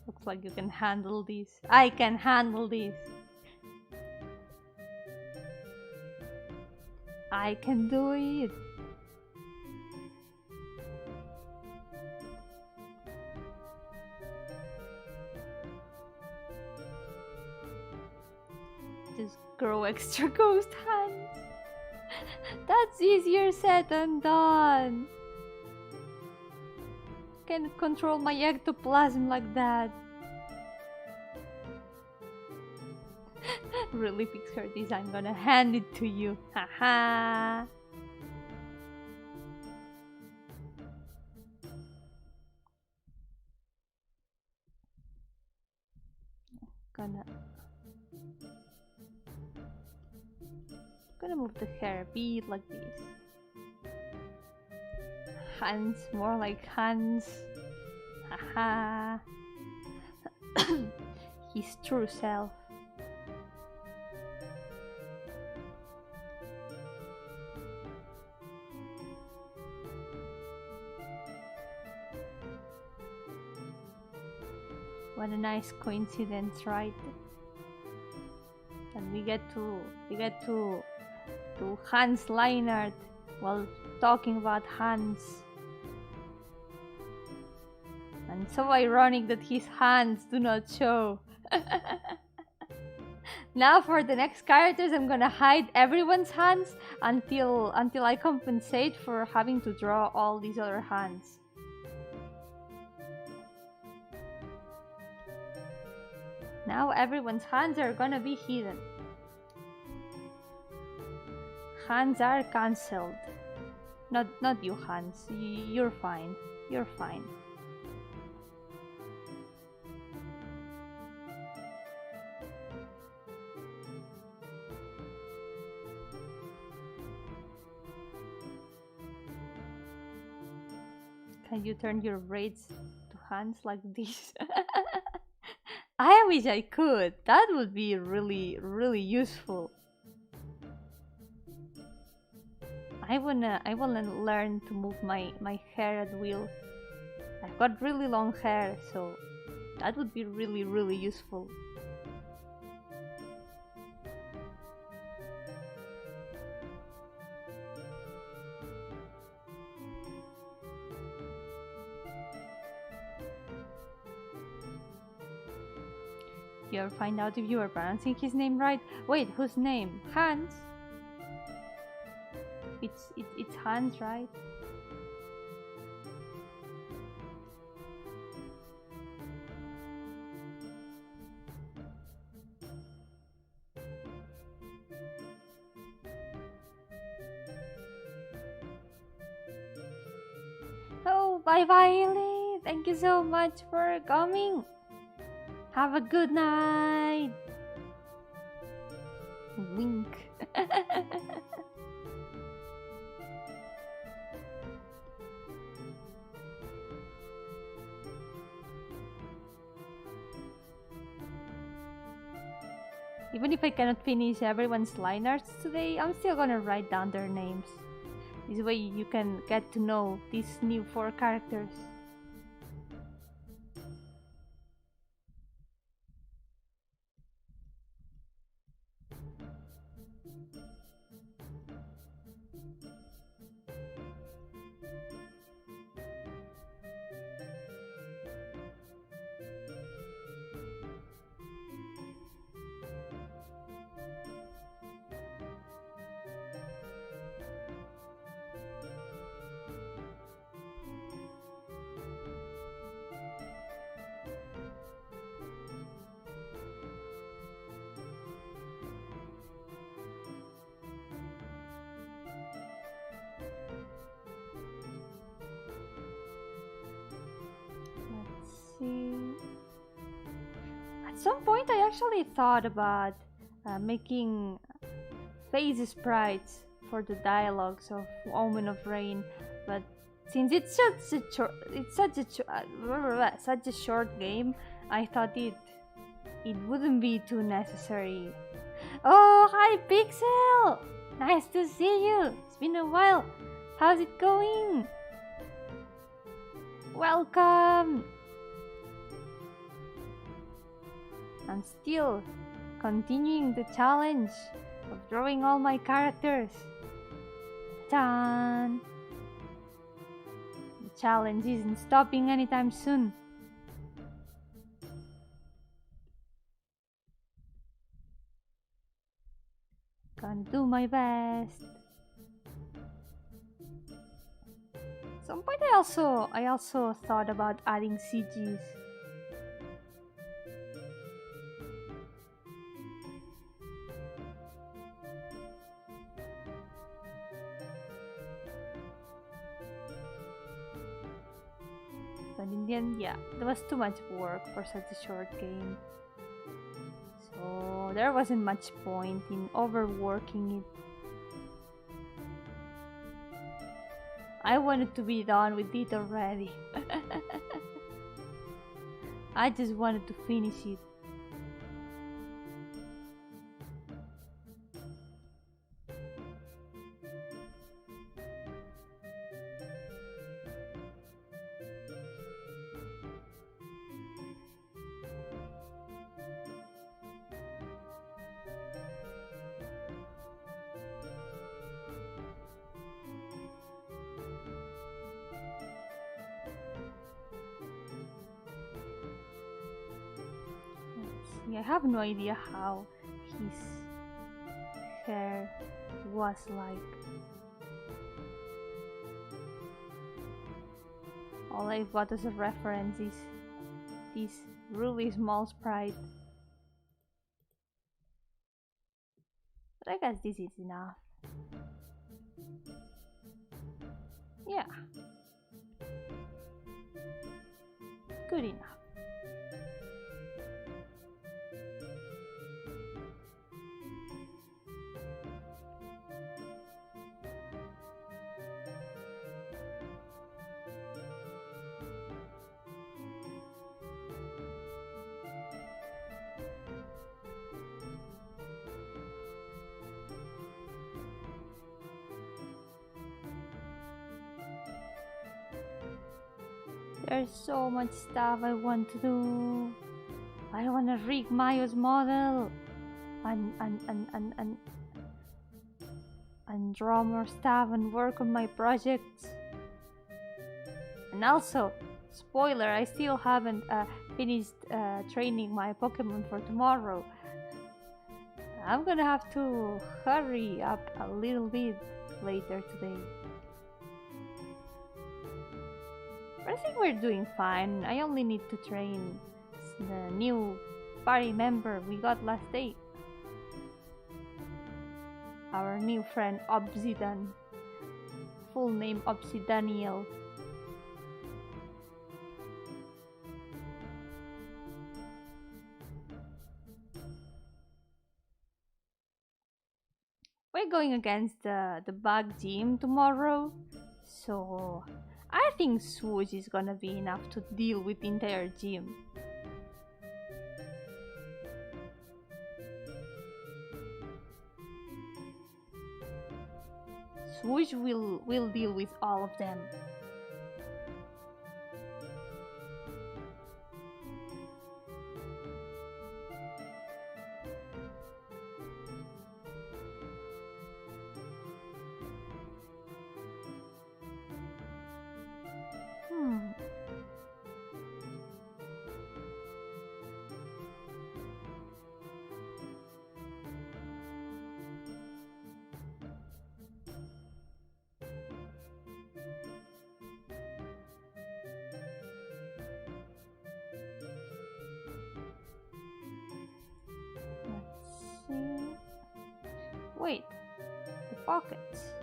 Looks like you can handle this. I can handle this. I can do it. Just grow extra ghost hands. That's easier said than done. Can't control my ectoplasm like that. Really fix her this, I'm gonna hand it to you. Haha. Gonna move the hair a bit like this. Hands, more like hands. Haha. His true self. What a nice coincidence, right? And we get to Hans Leinart while talking about Hans. And so ironic that his hands do not show. Now for the next characters, I'm gonna hide everyone's hands until I compensate for having to draw all these other hands. Now everyone's hands are gonna be hidden. Hands are cancelled. Not you, Hans. You're fine. You're fine. Can you turn your braids to hands like this? I wish I could. That would be really, really useful. I wanna learn to move my hair at will. I've got really long hair, so that would be really, really useful. you ever find out if you are pronouncing his name right? Wait, whose name? Hans? It's Hans, right? Oh, bye-bye, Ellie. Thank you so much for coming. Have a good night. Wink. Even if I cannot finish everyone's line arts today, I'm still gonna write down their names. This way you can get to know these new 4 characters. At some point I actually thought about making face sprites for the dialogues of Omen of Rain, but since it's such a short game, I thought it wouldn't be too necessary. Oh, hi Pixel! Nice to see you! It's been a while. How's it going? Welcome! I'm still continuing the challenge of drawing all my characters. Ta-da! The challenge isn't stopping anytime soon. Gonna do my best. At some point I also thought about adding CGs. But in the end, yeah, there was too much work for such a short game. So there wasn't much point in overworking it. I wanted to be done with it already. I just wanted to finish it. I have no idea how his hair was like. All I've got as a reference is this really small sprite. But I guess this is enough. Yeah. Good enough. There's so much stuff I want to do. I want to rig Mayo's model and draw more stuff and work on my projects. And also, spoiler, I still haven't finished training my Pokemon for tomorrow. I'm gonna have to hurry up a little bit later today. But I think we're doing fine. I only need to train the new party member we got last day. Our new friend Obsidian. Full name Obsidaniel. We're going against the bug gym tomorrow, so I think Swoosh is gonna be enough to deal with the entire gym. Swoosh will deal with all of them. Wait, the pockets.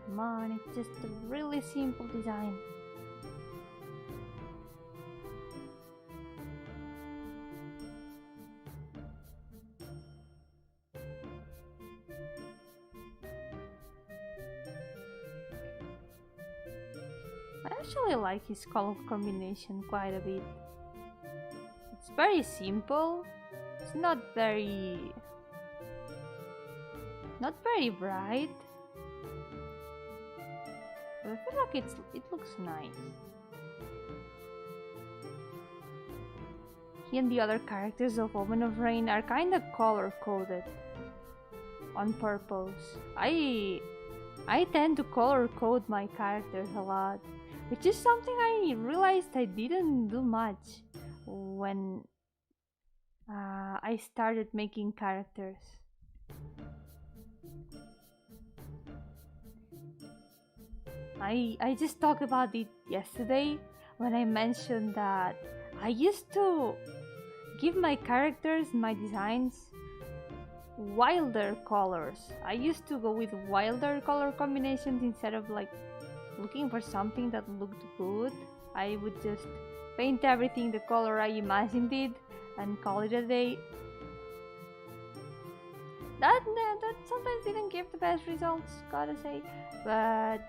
Come on, it's just a really simple design. I actually like his color combination quite a bit. It's very simple. It's not very bright. But I feel like it looks nice. He and the other characters of Omen of Rain are kinda color coded on purpose. I tend to color code my characters a lot, which is something I realized I didn't do much when I started making characters. I just talked about it yesterday when I mentioned that I used to give my characters, my designs, wilder colors. I used to go with wilder color combinations instead of like looking for something that looked good. I would just paint everything the color I imagined it and call it a day. That sometimes didn't give the best results, gotta say, but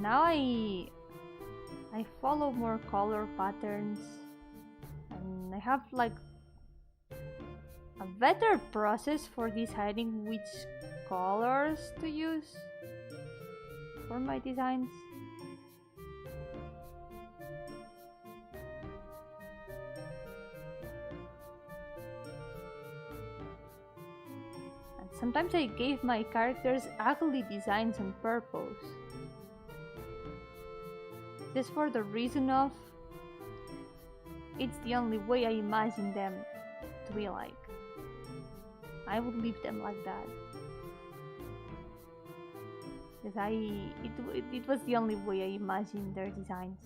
now I follow more color patterns and I have like a better process for deciding which colors to use for my designs. And sometimes I gave my characters ugly designs on purpose, just for the reason of it's the only way I imagine them to be like. I would leave them like that. because it was the only way I imagined their designs.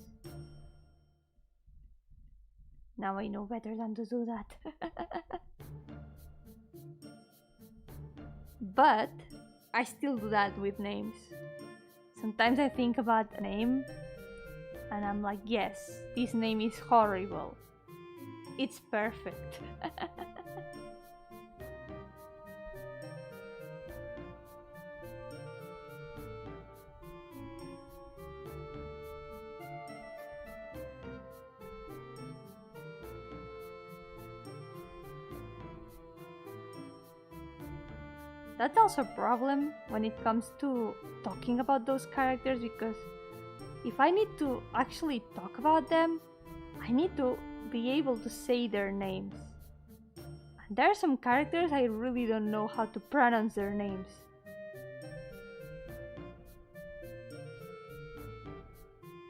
Now I know better than to do that. But I still do that with names. Sometimes I think about a name and I'm like, yes, this name is horrible. It's perfect. That's also a problem when it comes to talking about those characters, because if I need to actually talk about them, I need to be able to say their names. And there are some characters I really don't know how to pronounce their names.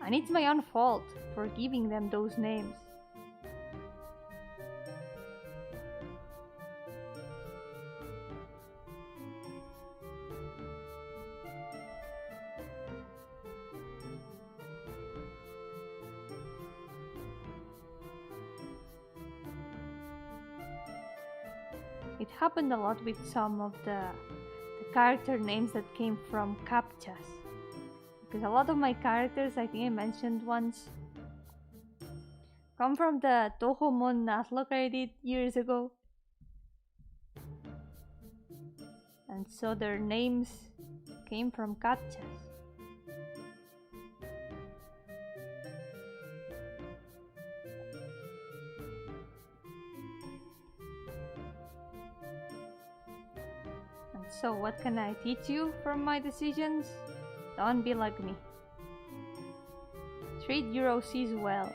And it's my own fault for giving them those names. It happened a lot with some of the character names that came from captchas. Because a lot of my characters, I think I mentioned once, come from the Tohomon Nuzlocke I did years ago. And so their names came from captchas. So what can I teach you from my decisions? Don't be like me. Treat your OCs well.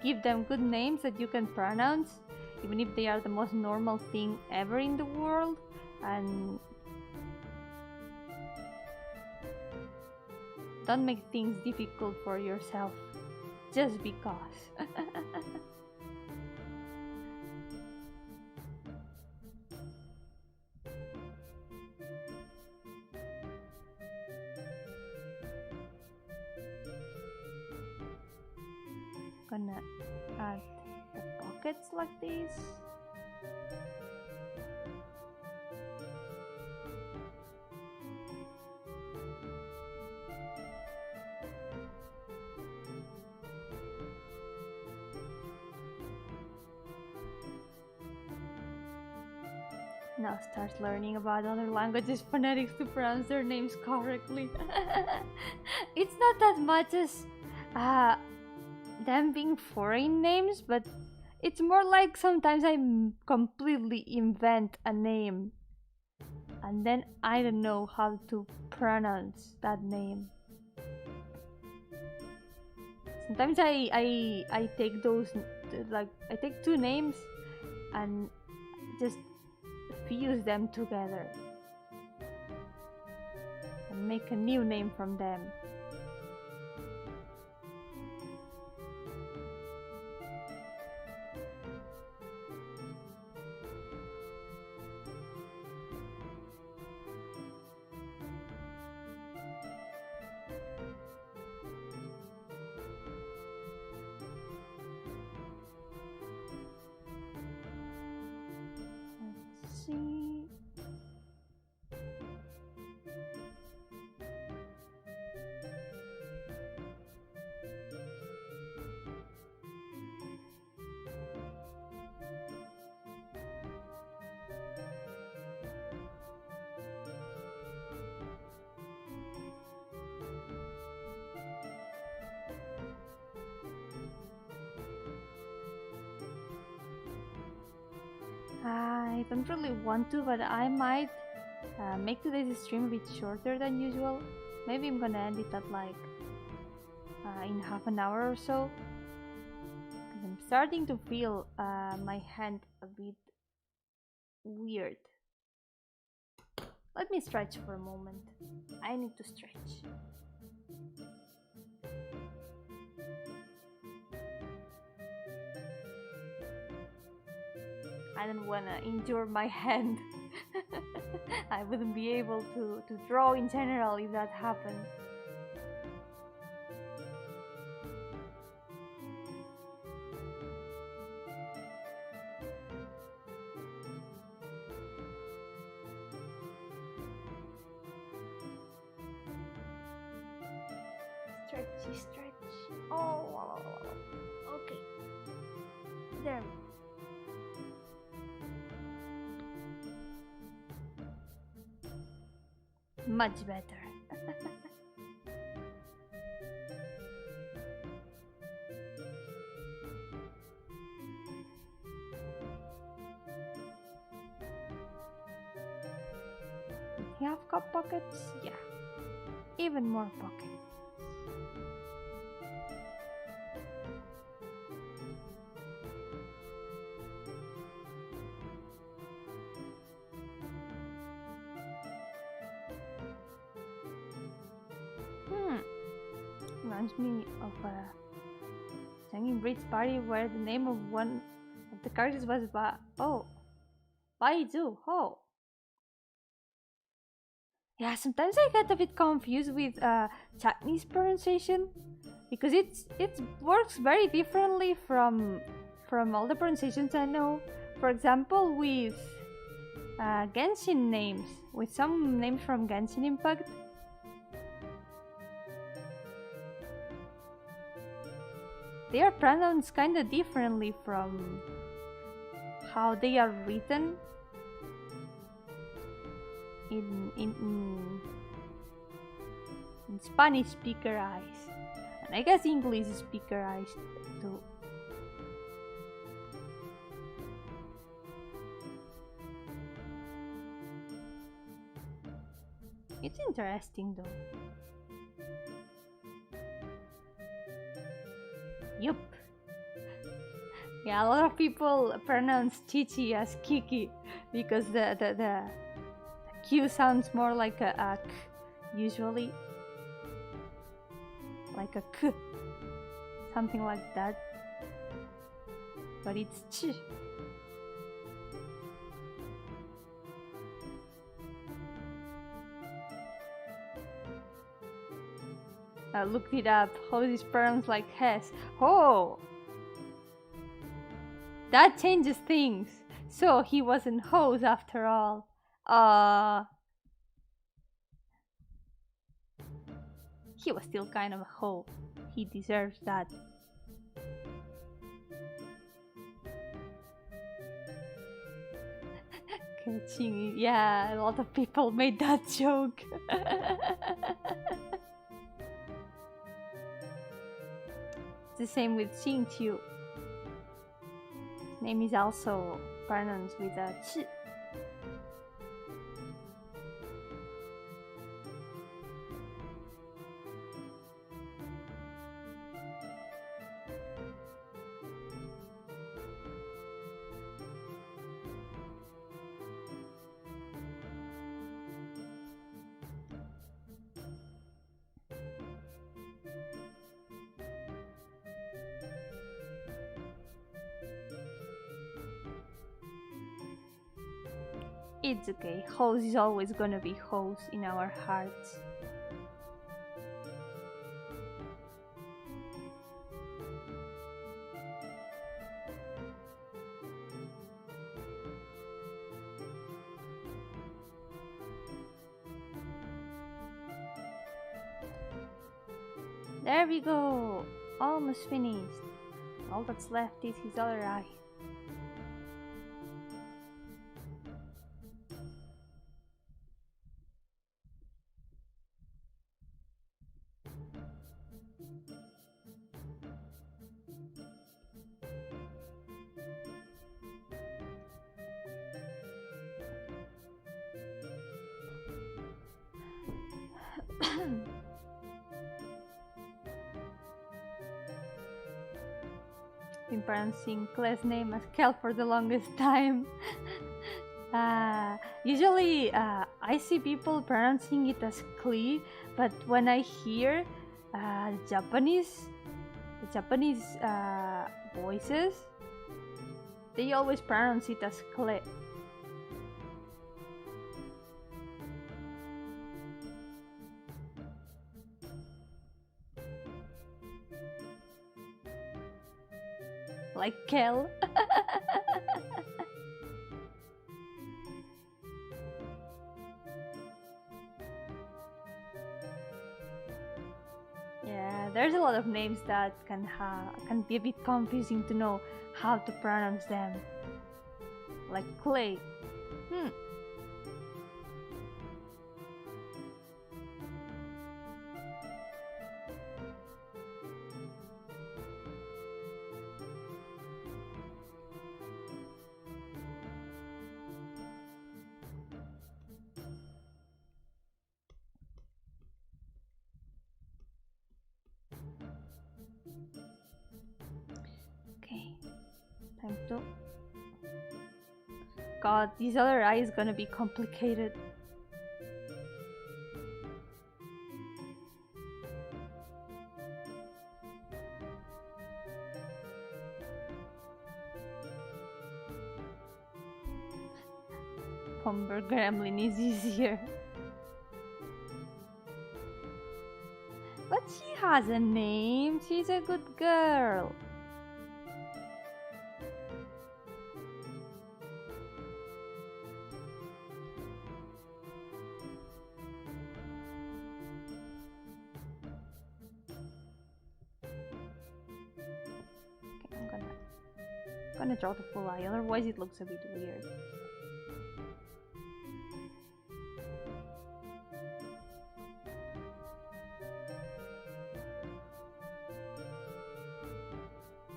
Give them good names that you can pronounce, even if they are the most normal thing ever in the world. And don't make things difficult for yourself just because. Gonna add the pockets like this. Now start learning about other languages' phonetics to pronounce their names correctly. It's not that much as them being foreign names, but it's more like sometimes I completely invent a name and then I don't know how to pronounce that name. Sometimes I take those, like I take two names and just fuse them together and make a new name from them. I don't really want to, but I might make today's stream a bit shorter than usual. Maybe I'm gonna end it at like in half an hour or so, because I'm starting to feel my hand a bit weird. Let me stretch for a moment. I need to stretch. I don't wanna injure my hand. I wouldn't be able to draw in general if that happened. Stretchy, stretch. Oh, okay. There. Much better. You have cup pockets? Yeah. Even more pockets. Reminds me of a singing bridge party where the name of one of the characters was Baidu. Oh. Yeah, sometimes I get a bit confused with Chinese pronunciation because it works very differently from all the pronunciations I know. For example, with Genshin names, with some names from Genshin Impact. They are pronounced kind of differently from how they are written in Spanish speaker eyes, and I guess English speaker eyes too. It's interesting though. Yup. Yeah, a lot of people pronounce Chichi as Kiki because the Q sounds more like a k, usually. Like a k. Something like that. But it's ch. I looked it up. How is pronounced like Hess? Oh! That changes things. So he wasn't hose after all. He was still kind of a hoe. He deserves that. Catching, yeah, a lot of people made that joke. The same with Xingqiu. His name is also pronounced with a ch. It's okay, hose is always gonna be hose in our hearts. There we go! Almost finished. All that's left is his other eye. Been pronouncing Kle's name as Kel for the longest time. Usually I see people pronouncing it as Klee, but when I hear the Japanese voices, they always pronounce it as Kle. Like Kel. Yeah, there's a lot of names that can be a bit confusing to know how to pronounce them. Like clay. Okay, time to... God, this other eye is gonna be complicated. Pomber Gremlin is easier. But she has a name. She's a good girl. Okay, I'm gonna draw the full eye, otherwise it looks a bit weird.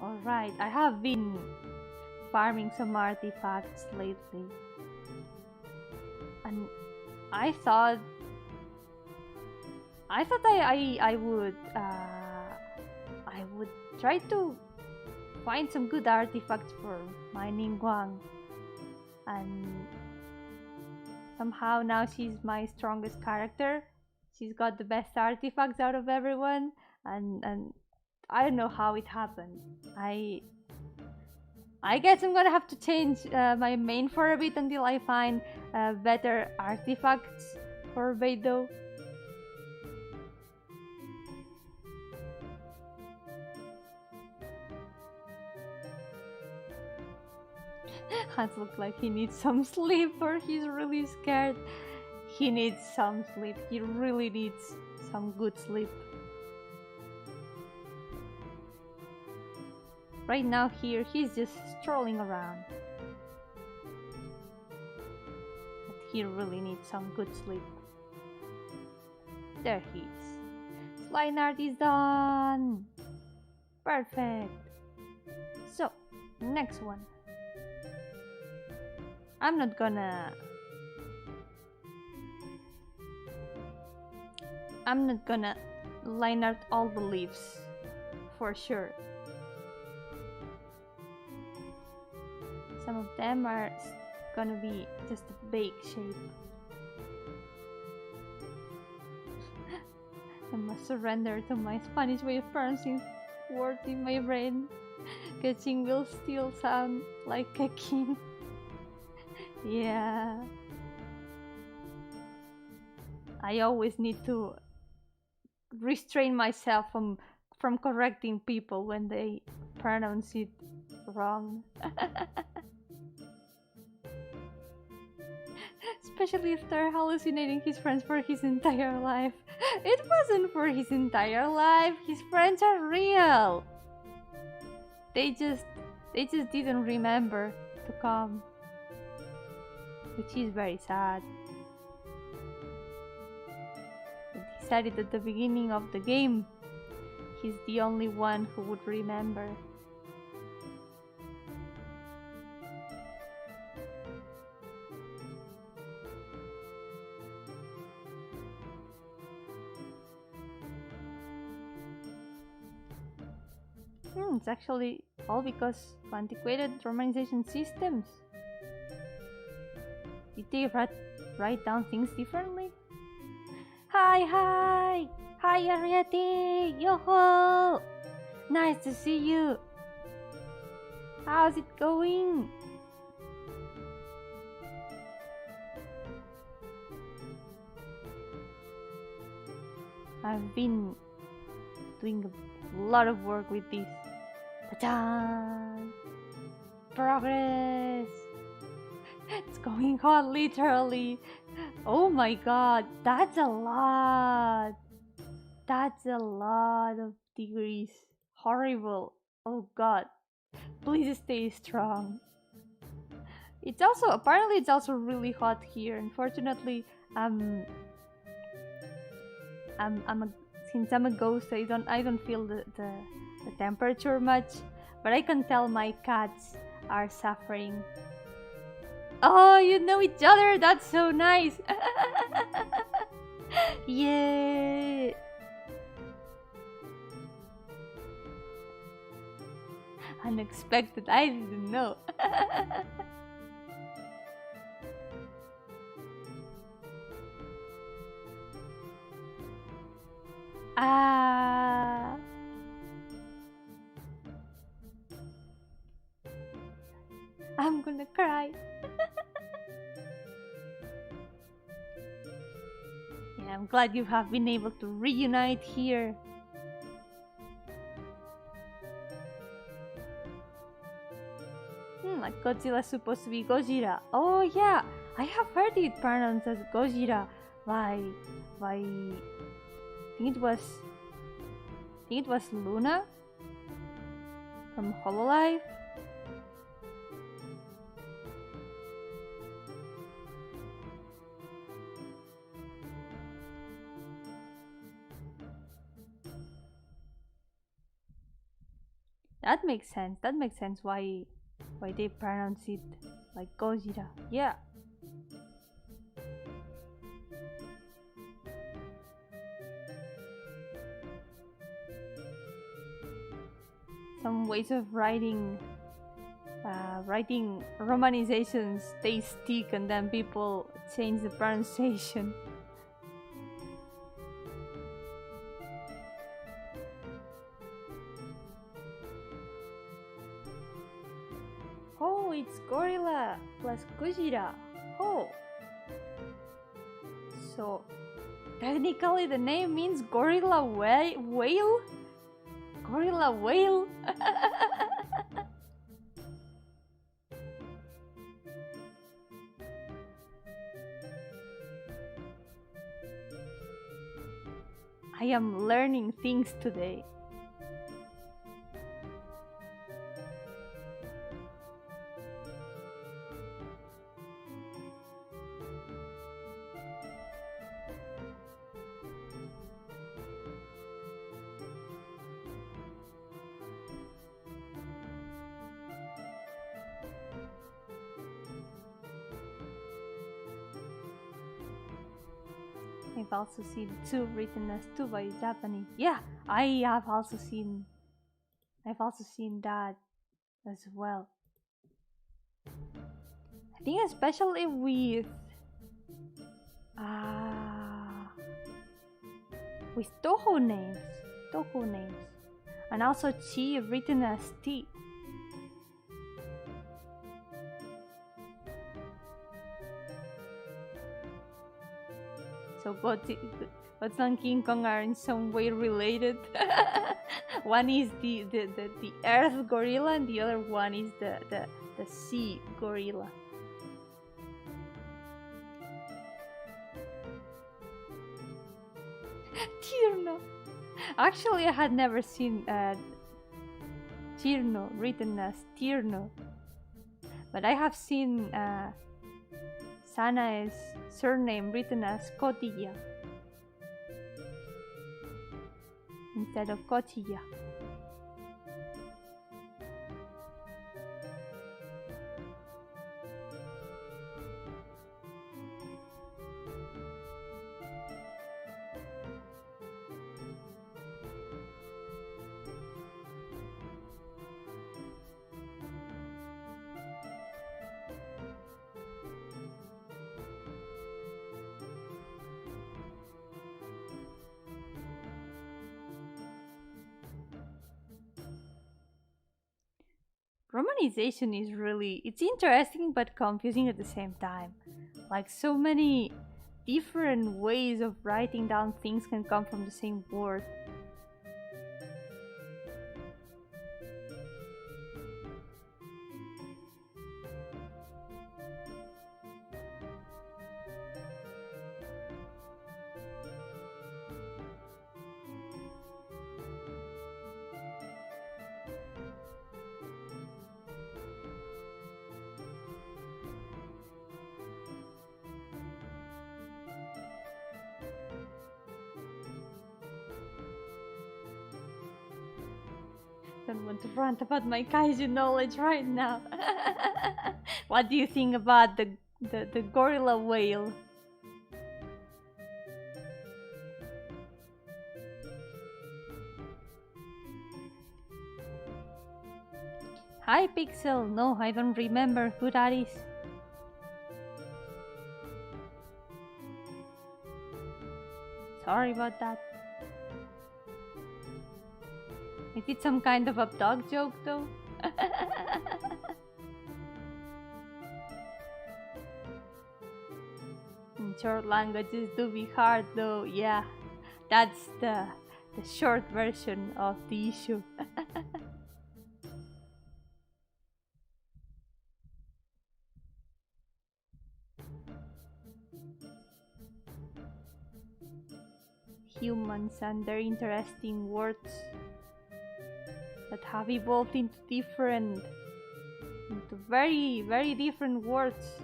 Alright, I have been farming some artifacts lately. And I thought I would try to find some good artifacts for my Ningguang. And somehow now she's my strongest character. She's got the best artifacts out of everyone, and I don't know how it happened. I guess I'm gonna have to change my main for a bit until I find better artifacts for Beidou. Hans looks like he needs some sleep, or he's really scared. He needs some sleep. He really needs some good sleep. Right now here, he's just strolling around. But he really needs some good sleep. There he is. Line art is done! Perfect! So, next one. I'm not gonna line art all the leaves, for sure. Some of them are gonna be just a vague shape. I must surrender to my Spanish way of pronouncing words in my brain. Catching will still sound like a king. Yeah. I always need to restrain myself from correcting people when they pronounce it wrong. Especially if they're hallucinating his friends for his entire life. It wasn't for his entire life. His friends are real. They just didn't remember to come. Which is very sad. They decided at the beginning of the game he's the only one who would remember. It's actually all because of antiquated romanization systems. Did they write down things differently? Hi, Ariete! Yo-hooo! Nice to see you! How's it going? I've been doing a lot of work with this. Ta-da! Progress. It's going hot, literally. Oh my god, that's a lot. That's a lot of degrees. Horrible. Oh god. Please stay strong. It's also, apparently it's also really hot here. Unfortunately, since I'm a ghost, I don't feel the temperature much, but I can tell my cats are suffering. Oh, you know each other. That's so nice. Yay! Unexpected. I didn't know. Ah. I'm gonna cry. Yeah, I'm glad you have been able to reunite here. Like Godzilla's supposed to be Gojira. Oh yeah, I have heard it pronounced as Gojira by I think it was Luna from Hololive. That makes sense. That makes sense why they pronounce it like Gojira. Yeah. Some ways of writing romanizations, they stick and then people change the pronunciation. Oh, it's gorilla plus Gojira. Oh. So, technically the name means gorilla whale? Gorilla whale? I am learning things today. I've also seen two written as two by Japanese. Yeah, I've also seen that as well. I think especially with Toho names, and also Chi written as T. So Godzilla and King Kong are in some way related. One is the earth gorilla and the other one is the sea gorilla. Tierno. Actually, I had never seen Tierno written as Tierno, but I have seen Sanae's surname written as Cotilla instead of Cotilla. Romanization is it's interesting but confusing at the same time. Like so many different ways of writing down things can come from the same word. Don't want to rant about my kaiju knowledge right now. What do you think about the gorilla whale? Hi Pixel, no, I don't remember who that is. Sorry about that. Is it some kind of a dog joke though? Short languages do be hard though, yeah. That's the short version of the issue. Humans and their interesting words that have evolved into very, very different words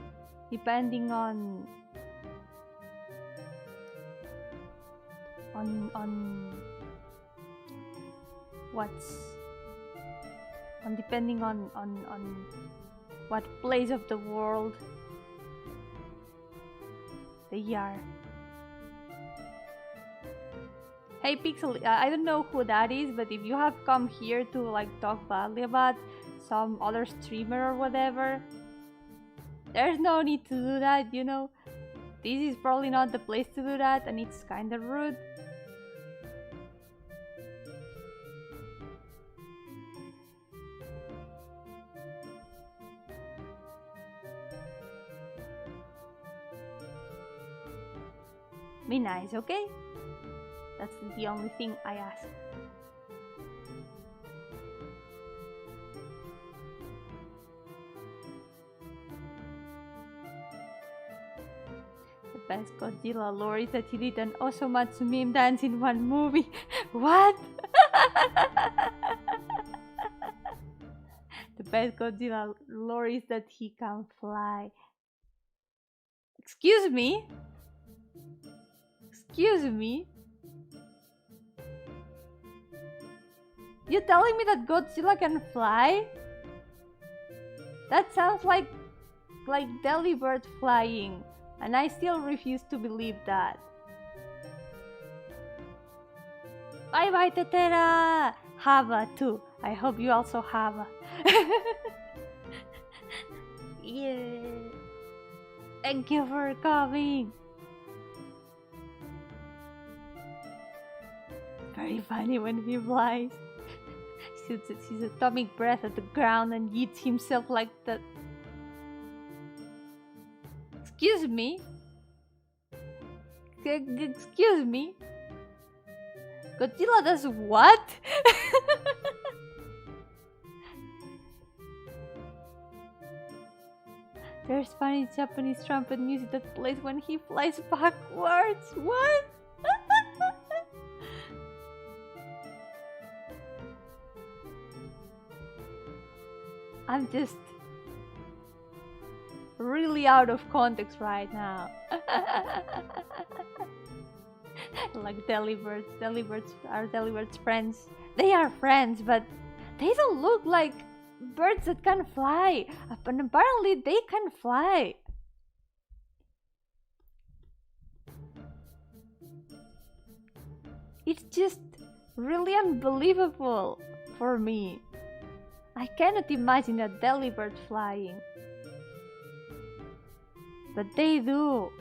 depending on what place of the world they are. Hey Pixel, I don't know who that is, but if you have come here to like talk badly about some other streamer or whatever, there's no need to do that, you know. This is probably not the place to do that, and it's kinda rude. Be nice, okay? That's the only thing I ask. The best Godzilla lore is that he did an Osomatsu meme dance in one movie. What? The best Godzilla lore is that he can fly. Excuse me? Excuse me? You telling me that Godzilla can fly? That sounds like Delibird flying, and I still refuse to believe that. Bye bye Tetera! Hava too. I hope you also have a. Yeah. Thank you for coming. Very funny when he flies. Shoots his atomic breath at the ground and yeets himself like that. Excuse me? Excuse me? Godzilla does what? There's funny Japanese trumpet music that plays when he flies backwards. What? I'm just really out of context right now. Like Delibirds are Delibirds friends. They are friends, but they don't look like birds that can fly. And apparently they can fly. It's just really unbelievable for me. I cannot imagine a Delibird flying. But they do.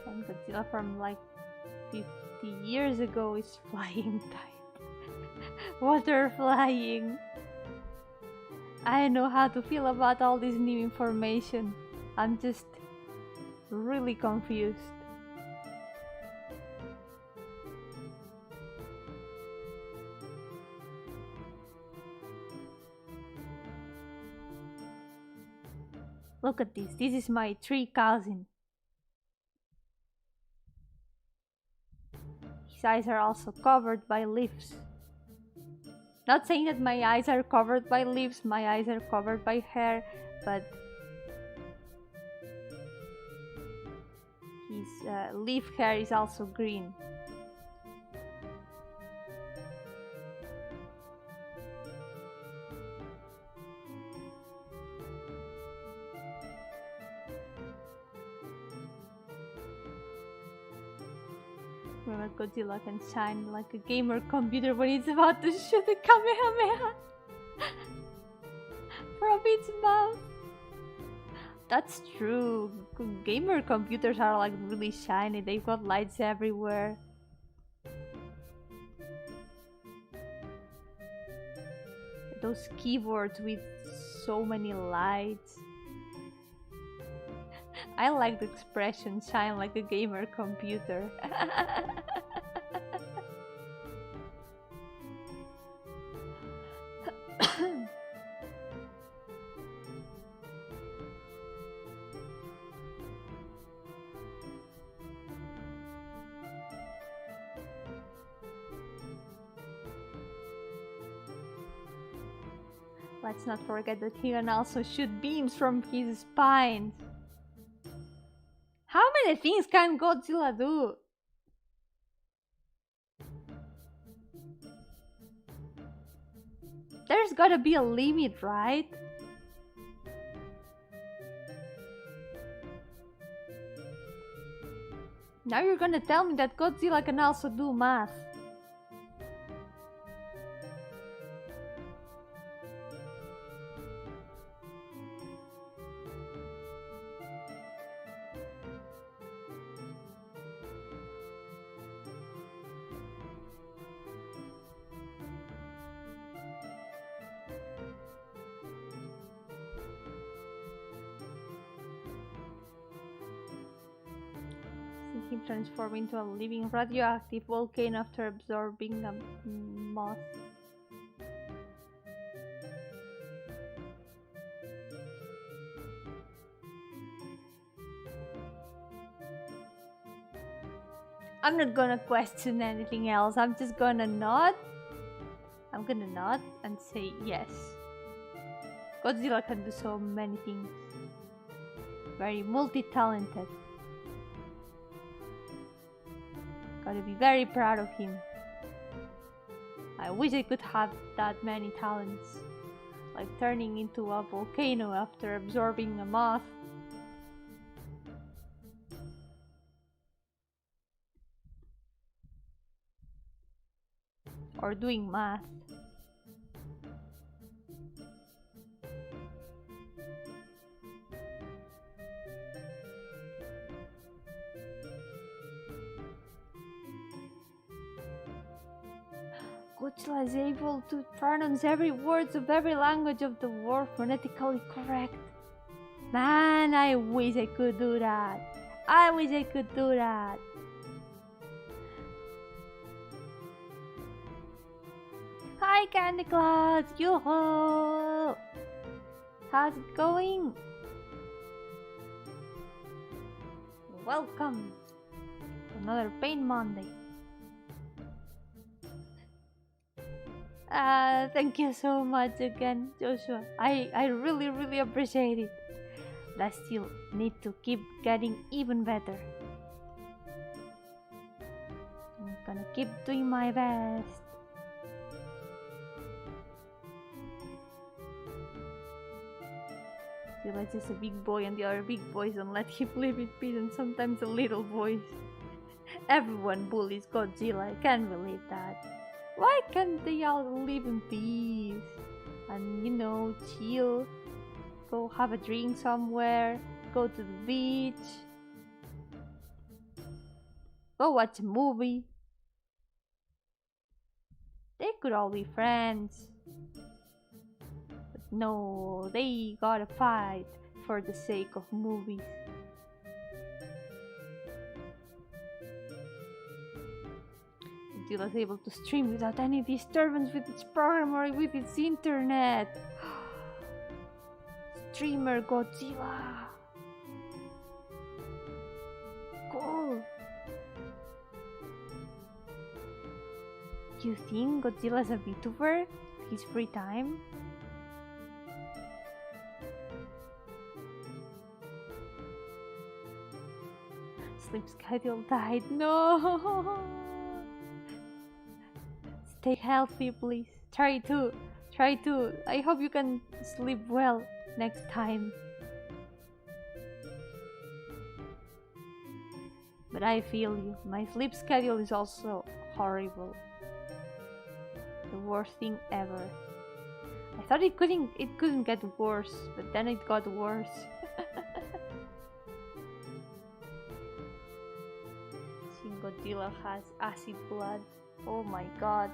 And Godzilla from like 50 years ago is flying type. Water flying. I don't know how to feel about all this new information. I'm just really confused. Look at this. This is my tree cousin. His eyes are also covered by leaves. Not saying that my eyes are covered by leaves, my eyes are covered by hair, but his leaf hair is also green. Remember, Godzilla can shine like a gamer computer when it's about to shoot a Kamehameha from its mouth. That's true. Gamer computers are like really shiny. They've got lights everywhere. Those keyboards with so many lights. I like the expression shine like a gamer computer. Let's not forget that he can also shoot beams from his spine. How many things can Godzilla do? There's gotta be a limit, right? Now you're gonna tell me that Godzilla can also do math. Him transform into a living radioactive volcano after absorbing a moth. I'm not gonna question anything else. I'm just gonna nod. I'm gonna nod and say yes. Godzilla can do so many things. Very multi-talented. Gotta be very proud of him. I wish I could have that many talents. Like turning into a volcano after absorbing a moth. Or doing math. Godzilla is able to pronounce every word of every language of the world phonetically correct. Man, I wish I could do that. I wish I could do that. Hi Candy Clouds, Yo-hooo! How's it going? Welcome to another Pain Monday. Thank you so much again, Joshua. I really appreciate it. But I still need to keep getting even better. I'm gonna keep doing my best. It's just a big boy and the other big boys don't let him live in peace, and sometimes the little boys. Everyone bullies Godzilla, I can't believe that. Why can't they all live in peace? And you know, chill, go have a drink somewhere, go to the beach, go watch a movie. They could all be friends. But No, they gotta fight for the sake of movies. Godzilla's able to stream without any disturbance with its program or with its internet. Streamer Godzilla. Cool. You think Godzilla's a VTuber? His free time? Sleep schedule died. No. Stay healthy, please. Try to. I hope you can sleep well next time. But I feel you. My sleep schedule is also horrible. The worst thing ever. I thought it couldn't get worse, but then it got worse. Shin Godzilla has acid blood. Oh my god.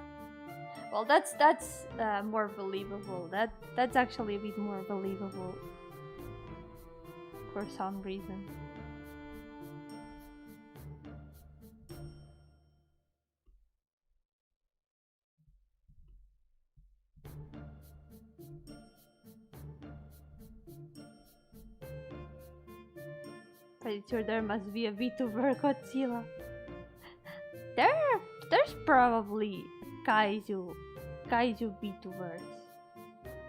Well, that's more believable. That's actually a bit more believable for some reason. Pretty sure there must be a VTuber Godzilla. There's probably kaiju VTubers.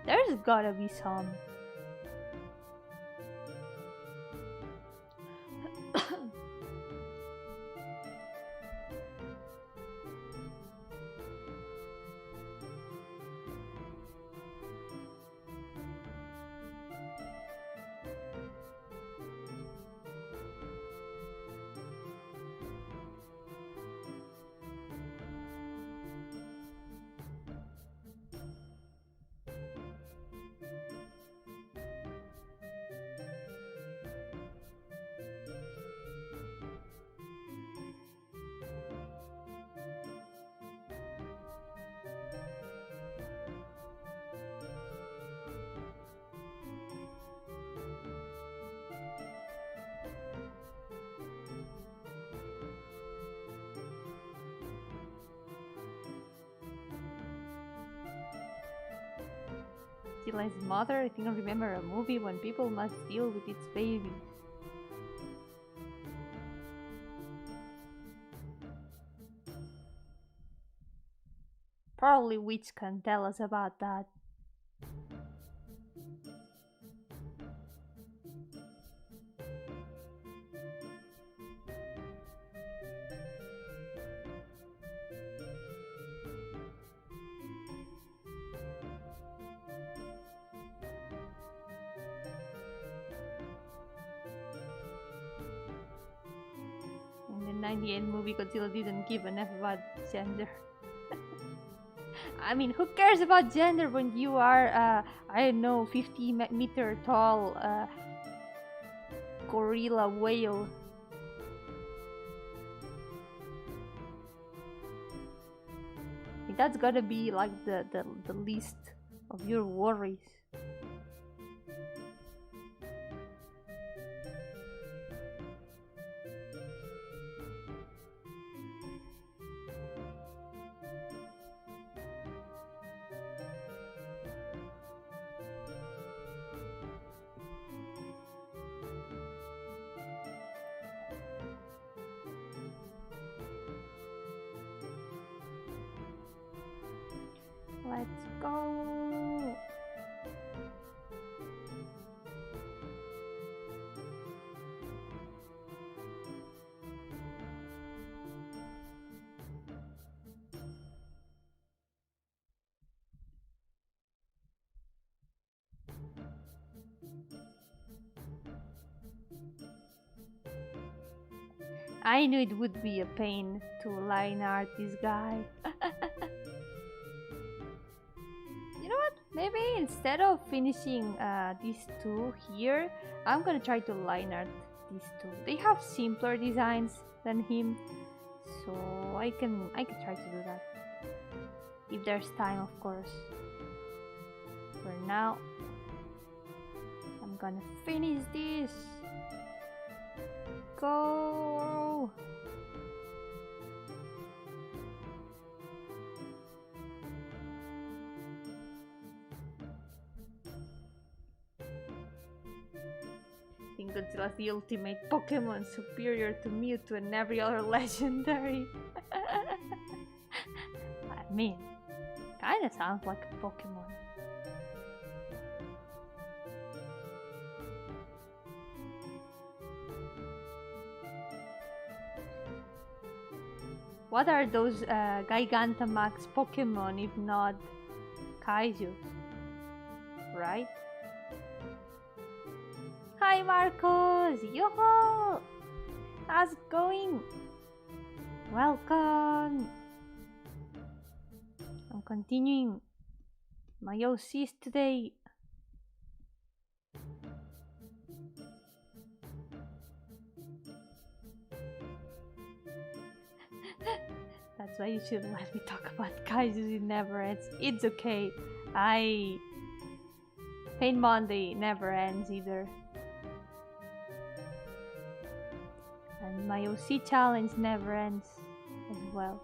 There's gotta be some. Godzilla's mother, I think I remember a movie when people must deal with its babies. Probably Witch can tell us about that. In the 98 movie, Godzilla didn't give enough about gender. I mean, who cares about gender when you are, I don't know, 50-meter tall gorilla whale? That's gotta be like the least of your worries. Let's go! I knew it would be a pain to line art this guy. You know what? Maybe instead of finishing these two here, I'm gonna try to line art these two. They have simpler designs than him, so I can try to do that if there's time, of course. For now, I'm gonna finish this. Go. I think Godzilla's the ultimate Pokemon, superior to Mewtwo and every other legendary. I mean, kinda sounds like a Pokemon. What are those Gigantamax Pokemon if not Kaijus? Right? Hi Marcos! Yo-hooo! How's it going? Welcome! I'm continuing my OCs today. That's why you shouldn't let me talk about kaijus, it never ends. It's okay. Pain Monday never ends either. And my OC challenge never ends as well.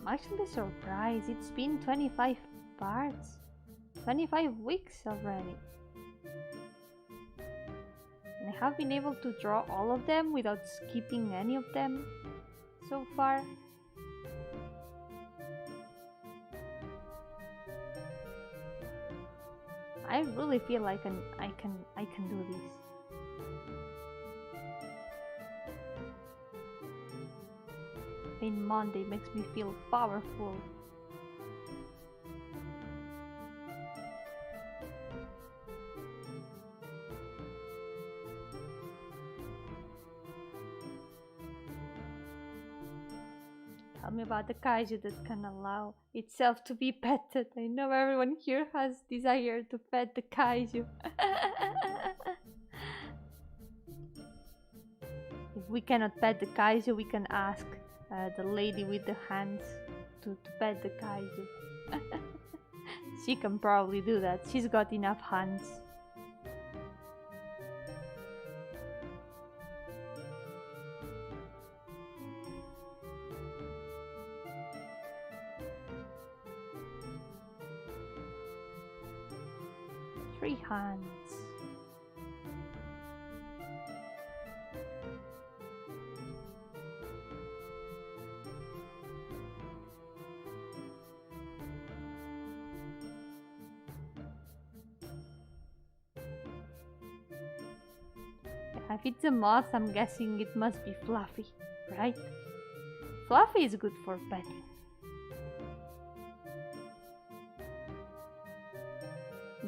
I'm actually surprised. It's been 25 parts. 25 weeks already. And I have been able to draw all of them without skipping any of them so far. I really feel like I can do this. Pain Monday makes me feel powerful. Tell me about the kaiju that can allow itself to be petted. I know everyone here has desire to pet the kaiju. If we cannot pet the kaiju, we can ask the lady with the hands to pet the kaiju. She can probably do that. She's got enough hands. Three hands. If it's a moth, I'm guessing it must be Fluffy, right? Fluffy is good for petting.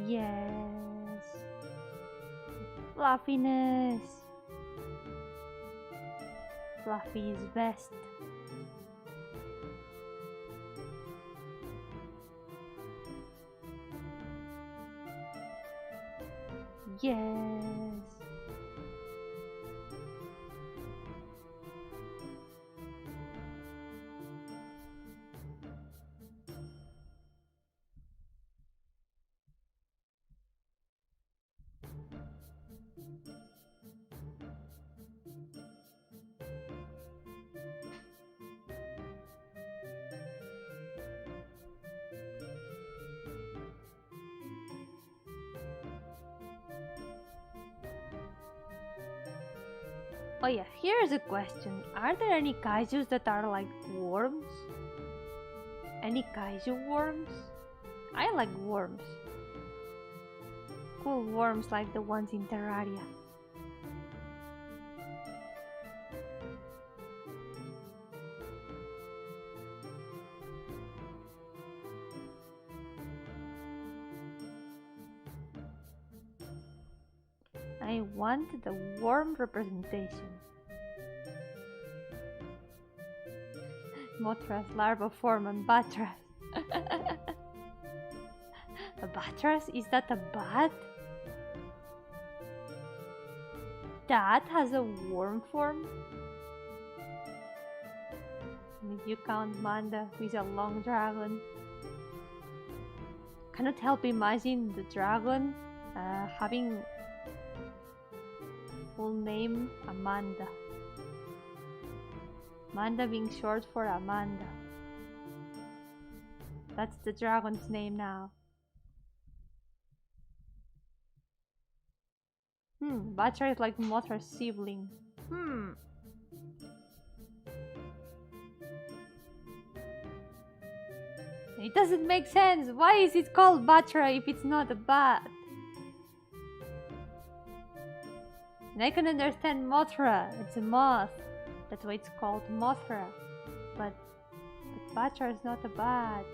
Yes. Fluffiness. Fluffy is best. Yes. Oh yeah, here's a question. Are there any kaijus that are like worms? Any kaiju worms? I like worms. Cool worms like the ones in Terraria. I want the worm representation. Mothras, larva form, and Batras. A Batras? Is that a bat? That has a worm form? And if you count Manda, who is a long dragon. Cannot help imagine the dragon having full name Amanda. Amanda being short for Amanda. That's the dragon's name now. Batra is like Mothra's sibling. It doesn't make sense. Why is it called Batra if it's not a bat? And I can understand Mothra. It's a moth. That's why it's called Mothra. But Batra is not a bat.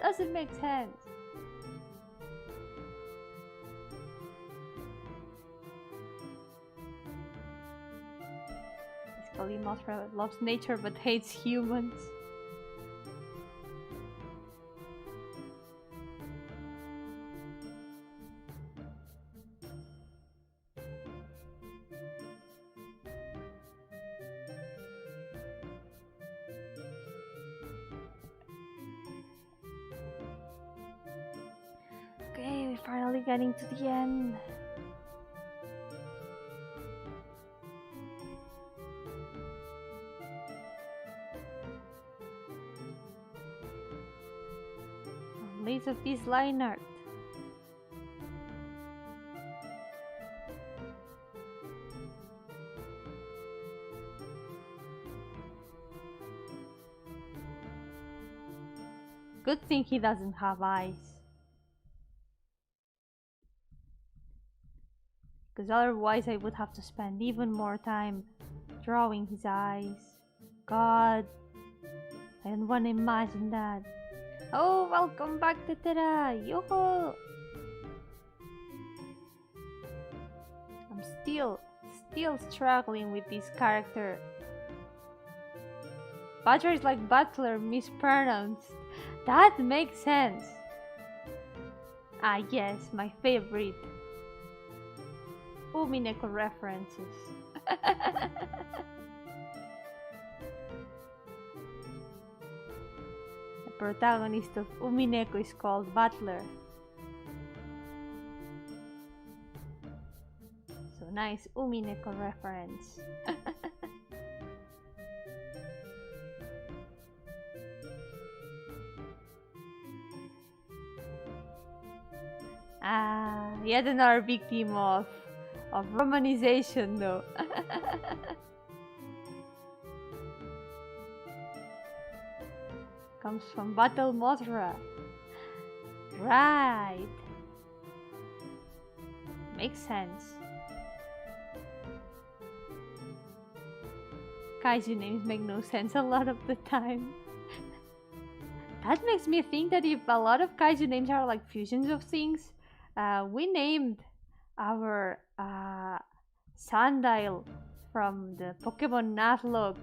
Doesn't make sense. Basically, Mothra loves nature but hates humans. Okay, we're finally getting to the end. Leaves of this line art. Good thing he doesn't have eyes. Because otherwise I would have to spend even more time drawing his eyes. God, I don't want to imagine that. Oh, welcome back to Tera! Yo-hooo! I'm still struggling with this character. Butcher is like butler mispronounced. That makes sense. Ah yes, my favorite. Umineko references. The protagonist of Umineko is called Butler. So nice Umineko reference. Yet another victim of romanization though. Comes from Battle Mothra. Right. Makes sense. Kaiju names make no sense a lot of the time. That makes me think that if a lot of kaiju names are like fusions of things, we named our Sandile from the Pokemon Nuzlocke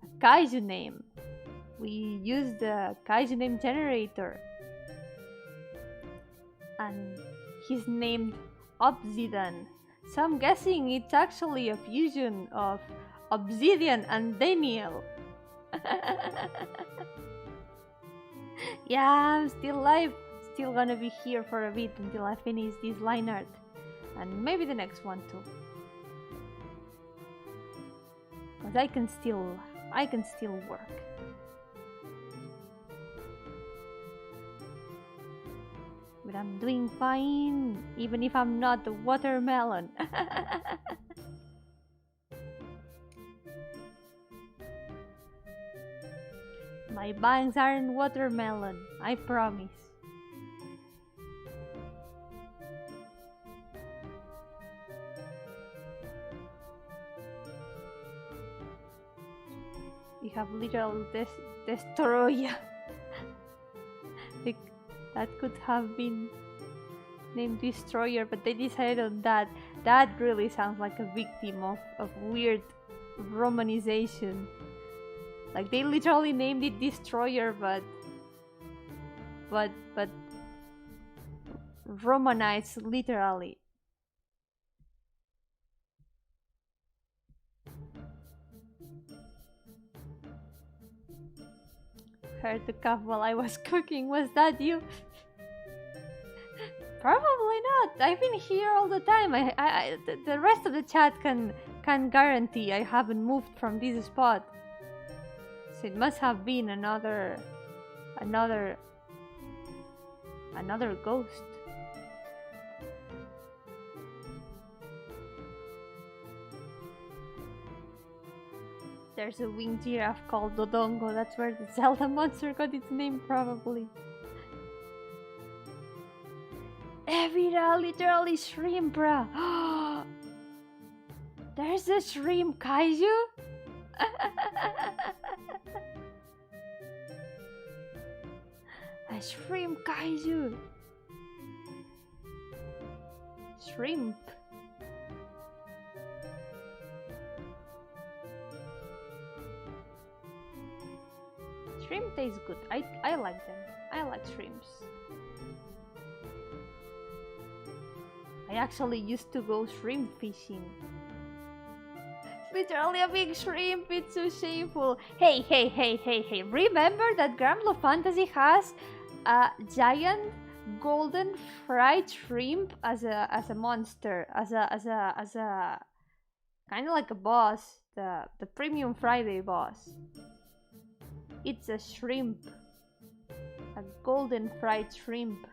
a kaiju name. We used the kaiju name generator, and he's named Obsidian. So I'm guessing it's actually a fusion of Obsidian and Daniel. Yeah, I'm still alive. Still gonna be here for a bit until I finish this line art, and maybe the next one too. But I can still work. But I'm doing fine, even if I'm not a watermelon. My bangs aren't watermelon, I promise. You have little Destroya. That could have been named Destroyer, but they decided on that. That really sounds like a victim of weird romanization. Like they literally named it Destroyer, but romanized literally. Heard the cough while I was cooking. Was that you? Probably not. I've been here all the time. The rest of the chat can guarantee I haven't moved from this spot. So it must have been another ghost. There's a winged giraffe called Dodongo. That's where the Zelda monster got its name, probably. Evira, literally shrimp, bruh. There's a shrimp kaiju? A shrimp kaiju. Shrimp. Shrimp tastes good. I like them. I like shrimps. I actually used to go shrimp fishing. It's literally a big shrimp. It's so shameful. Hey. Remember that Granblue Fantasy has a giant golden fried shrimp as a monster, as a kind of like a boss, the Premium Friday boss. It's a shrimp, a golden fried shrimp.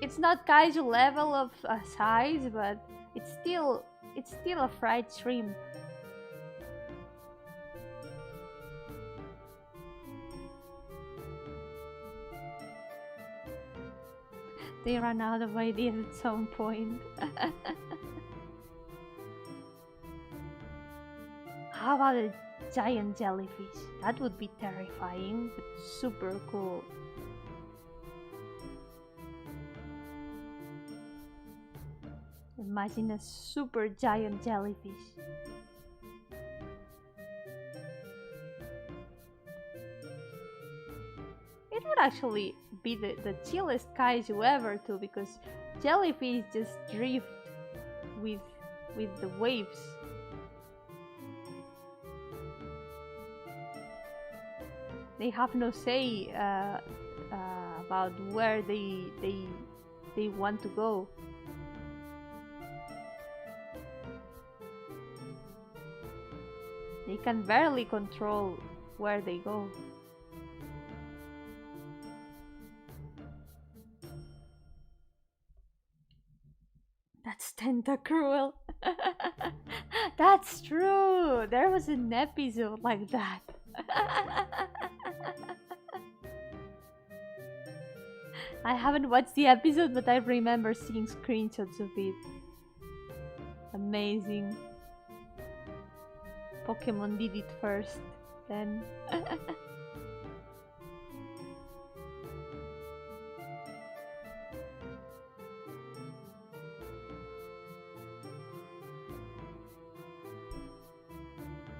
It's not kaiju level of size, but it's still a fried shrimp. They ran out of ideas at some point. How about a giant jellyfish? That would be terrifying, but super cool. Imagine a super giant jellyfish. It would actually be the chillest kaiju ever too, because jellyfish just drift with the waves. They have no say about where they want to go. They can barely control where they go. That's tentacruel. That's true. There was an episode like that. I haven't watched the episode, but I remember seeing screenshots of it. Amazing. Pokemon did it first, then.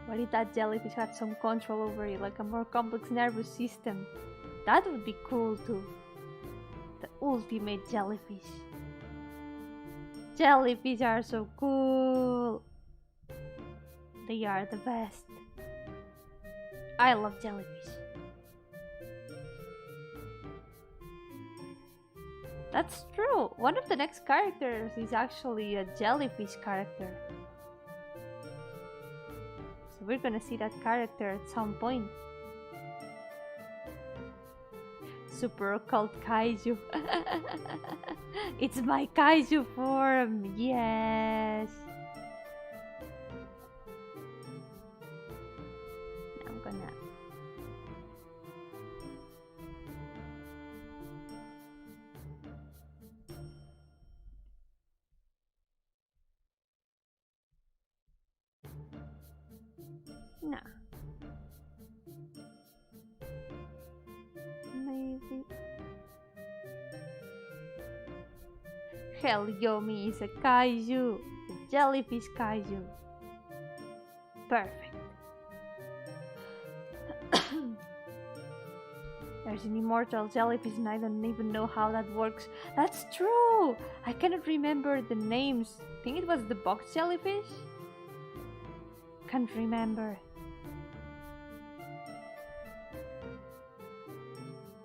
What if that jellyfish had some control over it, like a more complex nervous system? That would be cool too. The ultimate jellyfish. Jellyfish are so cool. They are the best. I love jellyfish. That's true. One of the next characters is actually a jellyfish character. So we're gonna see that character at some point. Super occult kaiju. It's my kaiju form. Yes. I'm gonna. Nah. Maybe. Hell, Yomi is a kaiju. A jellyfish kaiju. Perfect. there's an immortal jellyfish and I don't even know how that works. That's true! I cannot remember the names. I think it was the box jellyfish? Can't remember.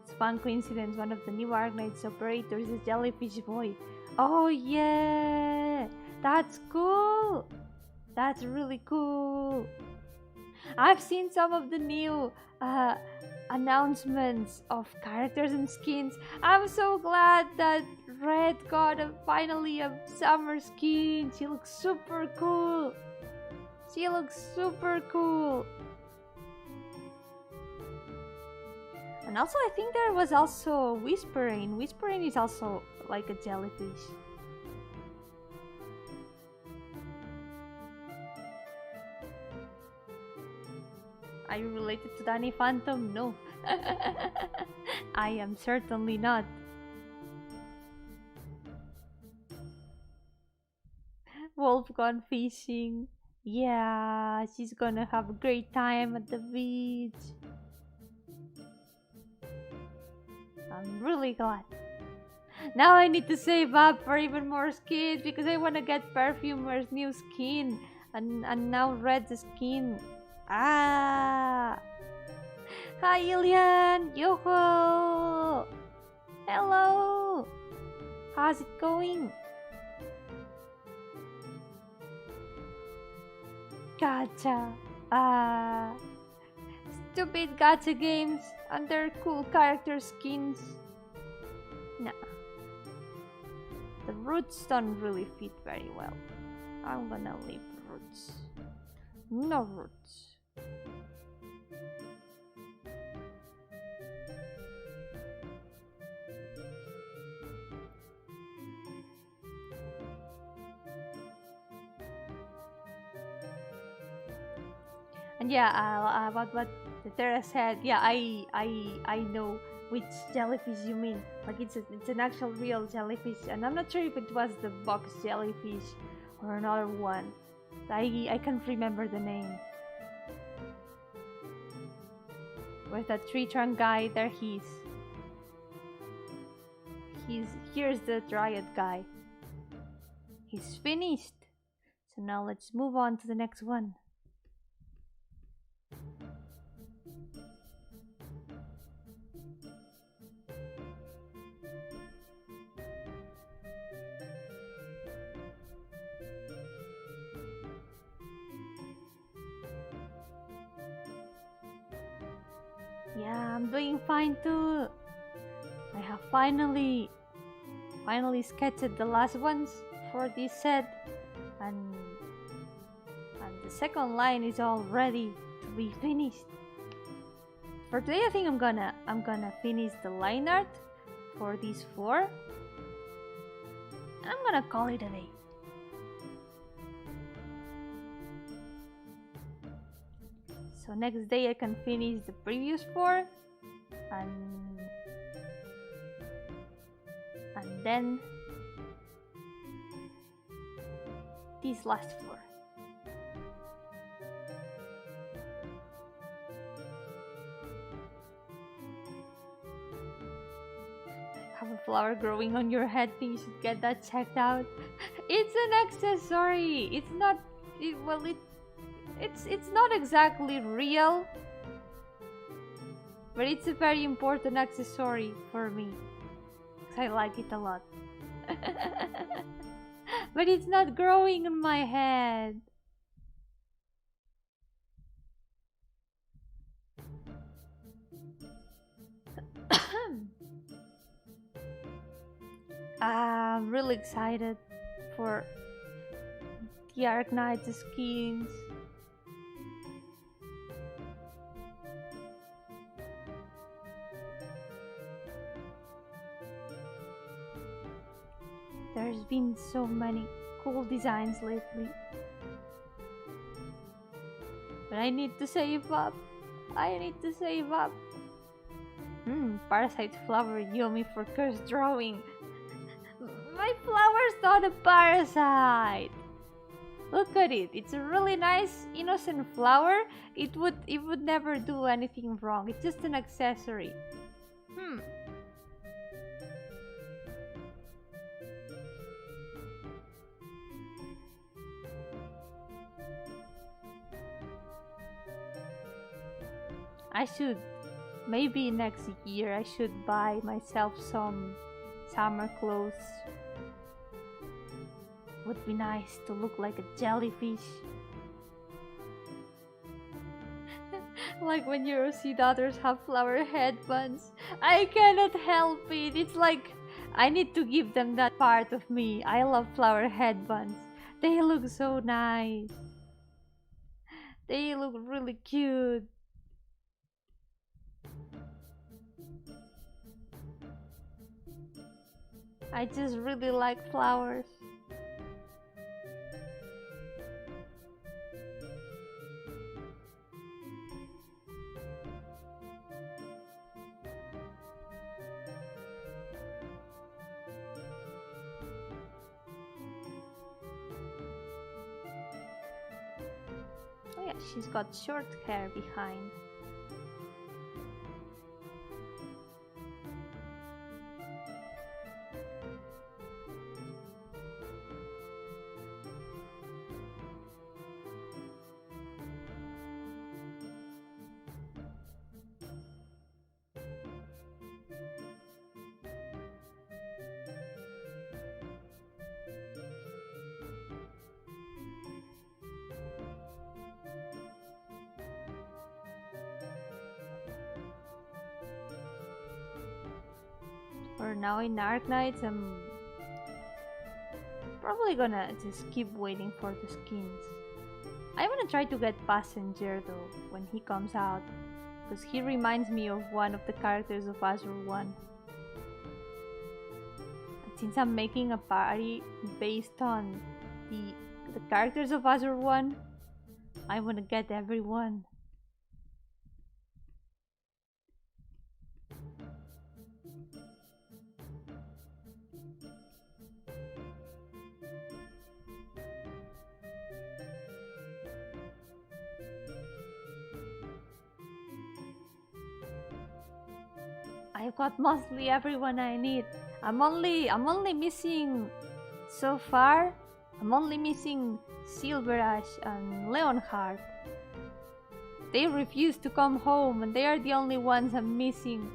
It's a fun coincidence. One of the new Arknight's operators is Jellyfish Boy. Oh yeah! That's cool! That's really cool! I've seen some of the new announcements of characters and skins. I'm so glad that Red got finally a summer skin. She looks super cool. She looks super cool. And also I think there was also Whispering. Whispering is also like a jellyfish. Are you related to Danny Phantom? No. I am certainly not. Wolf gone fishing. Yeah, she's gonna have a great time at the beach. I'm really glad. Now I need to save up for even more skins because I wanna get Perfumer's new skin. And now Red's skin. Ah! Hi Ilian! Yo-hooo! Hello! How's it going? Gacha! Stupid gacha games and their cool character skins. Nah. The roots don't really fit very well. I'm gonna leave roots. No roots. And yeah, about what Tara said, yeah, I know which jellyfish you mean. Like it's an actual real jellyfish, and I'm not sure if it was the box jellyfish or another one. I can't remember the name. Where's that tree trunk guy? There he is. Here's the dryad guy. He's finished. So now let's move on to the next one. Yeah, I'm doing fine too. I have finally sketched the last ones for this set, and the second line is all ready to be finished. For today, I think I'm gonna finish the line art for these 4, and I'm gonna call it a day. So next day I can finish the previous 4 and then these last 4. Have a flower growing on your head, think you should get that checked out. It's an accessory. It's not it's not exactly real, but it's a very important accessory for me because I like it a lot. But it's not growing on my head. I'm really excited for the Arknight skins. There's been so many cool designs lately. But I need to save up. Parasite flower Yomi for curse drawing. My flower's not a parasite. Look at it. It's a really nice, innocent flower. It would never do anything wrong. It's just an accessory. Hmm. I should, maybe next year, I should buy myself some summer clothes. Would be nice to look like a jellyfish. Like when you see the others have flower headbands. I cannot help it. It's like I need to give them that part of me. I love flower headbands. They look so nice. They look really cute. I just really like flowers. Oh yeah, she's got short hair behind. For now in Arknights, I'm probably gonna just keep waiting for the skins. I wanna try to get Passenger though when he comes out, because he reminds me of one of the characters of Azure 1. And since I'm making a party based on the characters of Azure 1, I wanna get everyone. I've got mostly everyone I need. I'm only missing so far. I'm only missing Silverash and Leonhardt. They refuse to come home and they are the only ones I'm missing.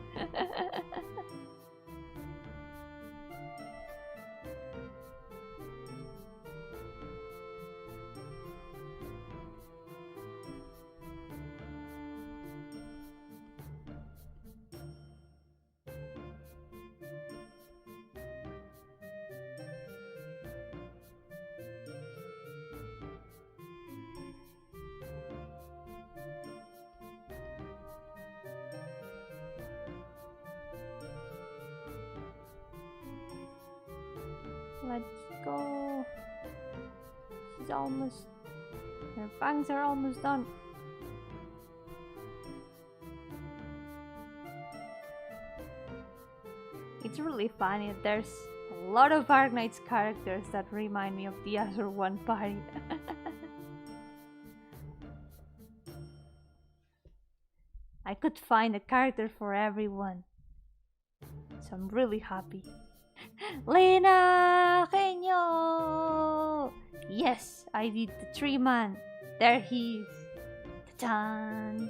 Let's go. She's almost... Her fangs are almost done. It's really funny. There's a lot of Arknights characters that remind me of the Azure 1 party. I could find a character for everyone. So I'm really happy. Lena! Genio! Yes, I did the 3-man. There he is. Ta-da!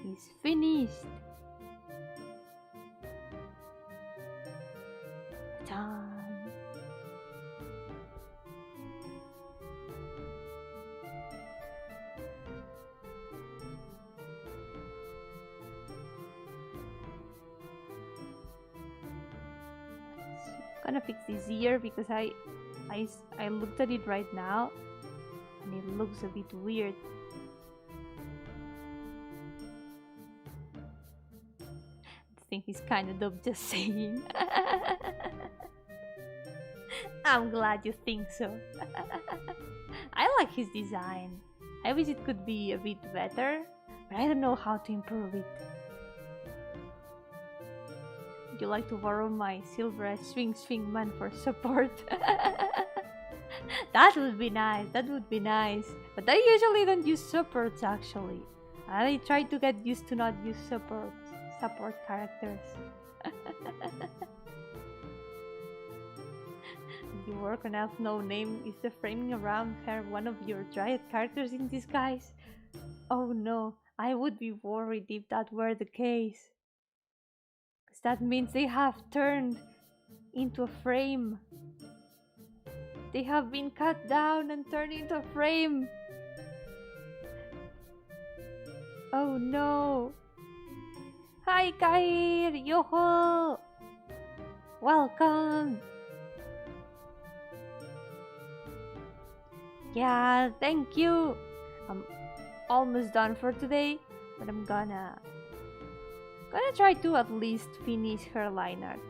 He's finished. Ta-da! Gonna fix this ear because I looked at it right now and it looks a bit weird. I think he's kind of dope just saying. I'm glad you think so. I like his design. I wish it could be a bit better, but I don't know how to improve it. Would you like to borrow my silver swing man for support? That would be nice, that would be nice. But I usually don't use supports actually. I try to get used to not use supports. support characters. You work on Elf No Name. Is the framing around her one of your Dryad characters in disguise? Oh no, I would be worried if that were the case. Because that means they have turned into a frame. They have been cut down and turned into a frame. Oh no. Hi Kair, Yo-hooo. Welcome. Yeah, thank you. I'm almost done for today, but I'm gonna try to at least finish her line art.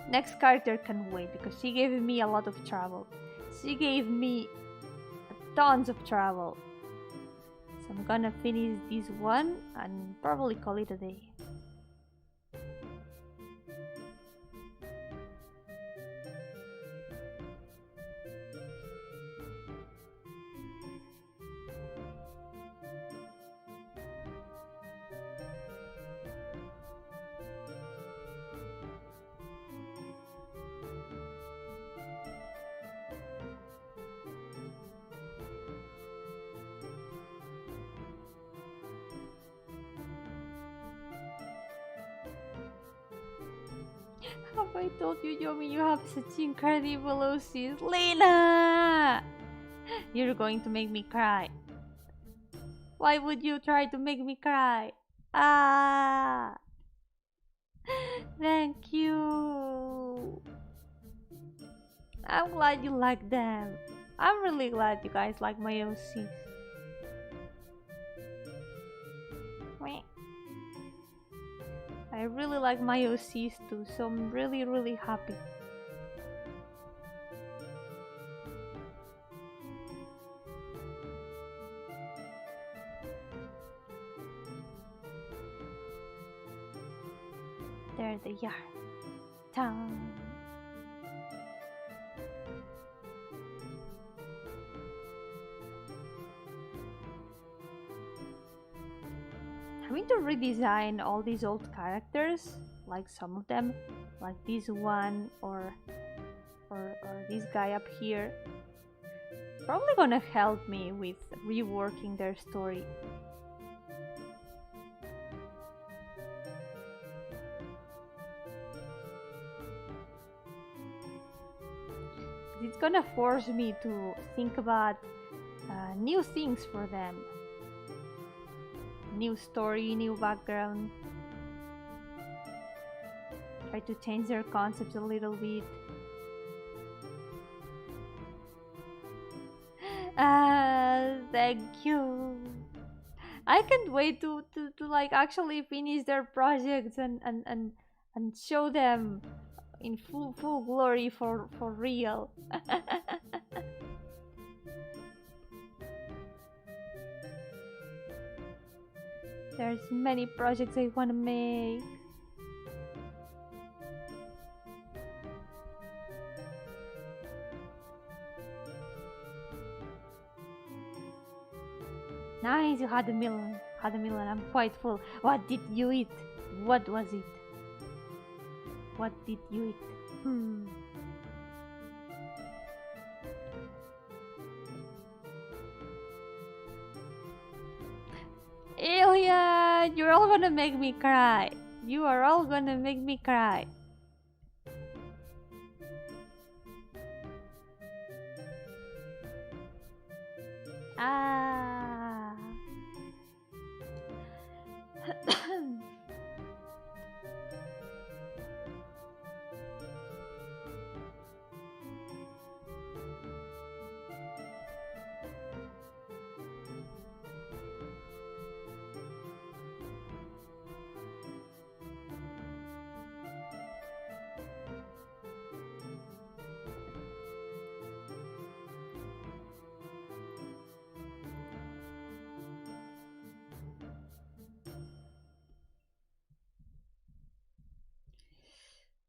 Next character can wait because she gave me a lot of trouble. She gave me tons of trouble. So I'm gonna finish this one and probably call it a day. Have I told you, Yomi, you have such incredible OCs? Lena! You're going to make me cry. Why would you try to make me cry? Ah! Thank you! I'm glad you like them. I'm really glad you guys like my OCs. I really like my OCs too, so I'm really happy. There they are. Dun. Having to redesign all these old characters, like some of them, like this one or this guy up here, probably gonna help me with reworking their story. It's gonna force me to think about new things for them. New story, new background. Try to change their concepts a little bit. Thank you. I can't wait to like actually finish their projects and show them in full glory for real. There's many projects I want to make. Nice, you had a million. I'm quite full. What did you eat? What was it? What did you eat? Alien, you're all gonna make me cry. You are all gonna make me cry. Ah.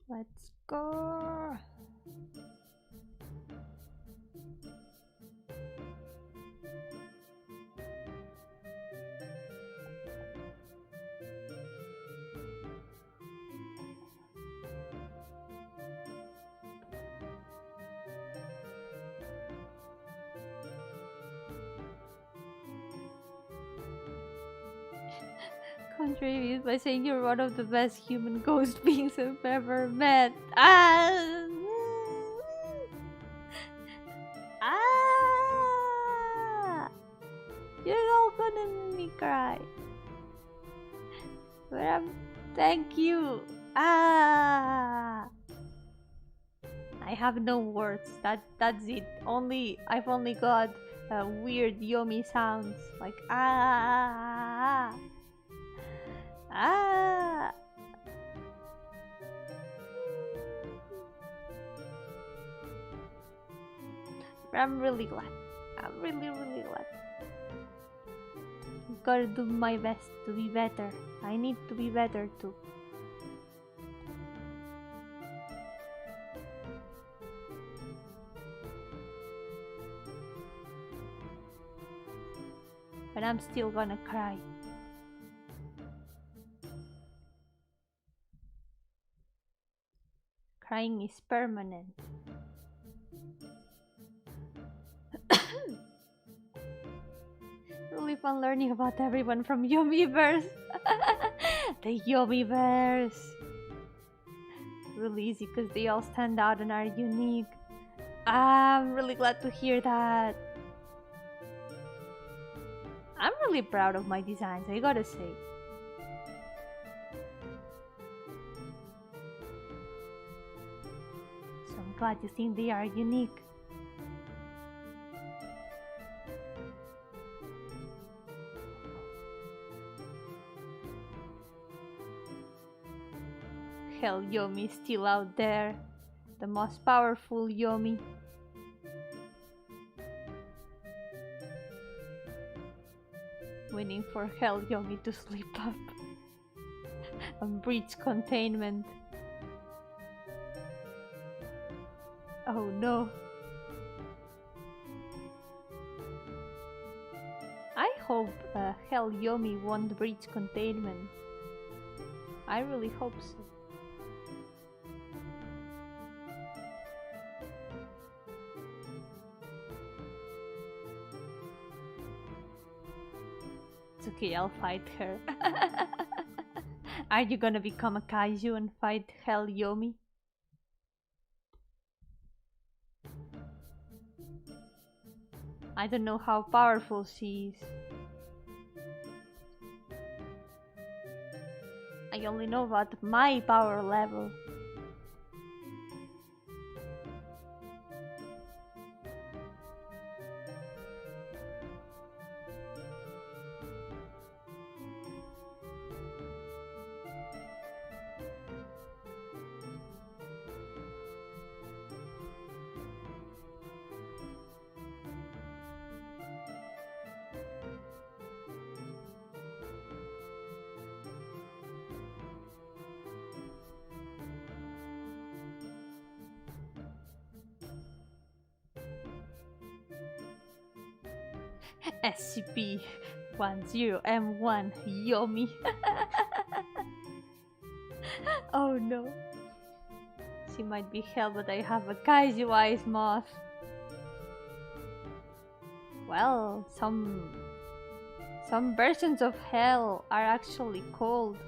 Let's go. contribute by saying you're one of the best human ghost beings I've ever met. Ah! Ah! You're all gonna make me cry. But thank you. Ah! I have no words. That's it. I've only got weird Yomi sounds like ah. Ah. I'm really glad. I'm really glad. I've gotta do my best to be better. I need to be better too. But I'm still gonna cry. Crying is permanent. Really fun learning about everyone from Yomiverse. The Yomiverse. Really easy because they all stand out and are unique. I'm really glad to hear that. I'm really proud of my designs, I gotta say. So I'm glad you think they are unique. Hell, Yomi is still out there. The most powerful Yomi. Waiting for Hell Yomi to sleep up and breach containment. Oh no. I hope Hell Yomi won't breach containment. I really hope so. It's okay, I'll fight her. Are you gonna become a kaiju and fight Hell Yomi? I don't know how powerful she is. I only know about my power level. SCP-10M1 Yomi. Oh no. She might be hell, but I have a kaiju eyes moth. Well, some versions of hell are actually cold.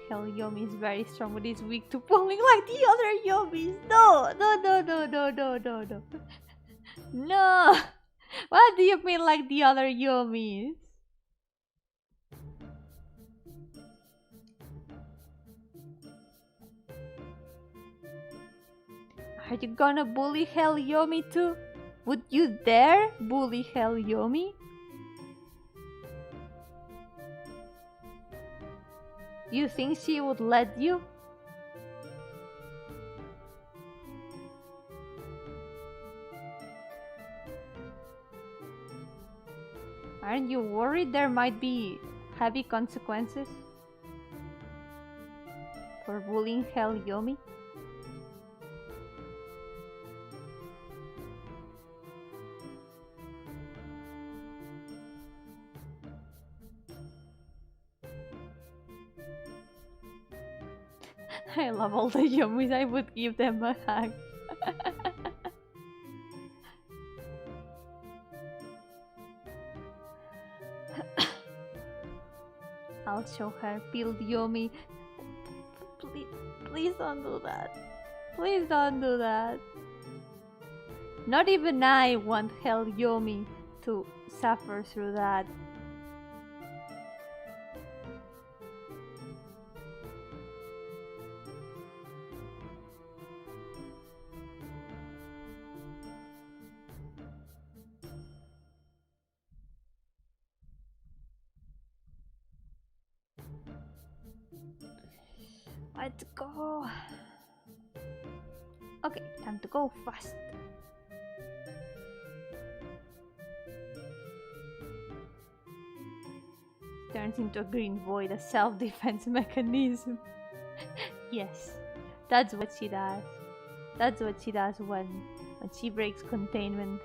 Hell Yomi is very strong, but he's weak to pulling like the other Yomis. No. No! What do you mean like the other Yomis? Are you gonna bully Hell Yomi too? Would you dare bully Hell Yomi? You think she would let you? Aren't you worried there might be heavy consequences for bullying Hell Yomi? I love all the Yomis. I would give them a hug. I'll show her peeled Yomi. Please don't do that. Please don't do that. Not even I want hell Yomi to suffer through that. Let's go. Okay, time to go fast. Turns into a green void, a self-defense mechanism. Yes, that's what she does. That's what she does when she breaks containment.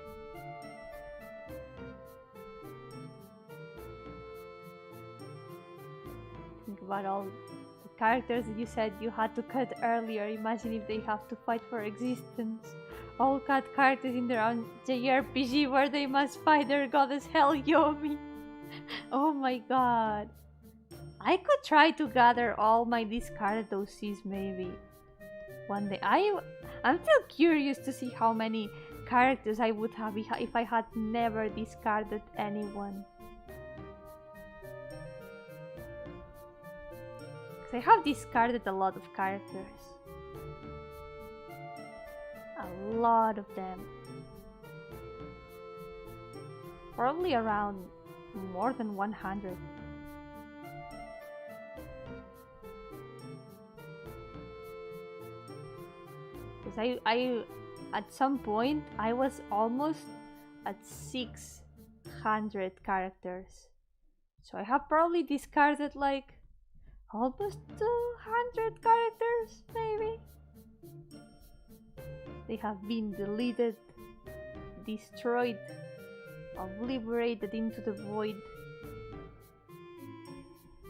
Think about all the characters that you said you had to cut earlier. Imagine if they have to fight for existence. All cut characters in their own JRPG where they must fight their goddess Hell Yomi. Oh my god. I could try to gather all my discarded OCs maybe. One day. I'm still curious to see how many characters I would have if I had never discarded anyone. Because I have discarded a lot of characters. A lot of them. Probably around more than 100. Because I at some point I was almost at 600 characters. So I have probably discarded like almost 200 characters maybe. They have been deleted, destroyed, obliterated into the void,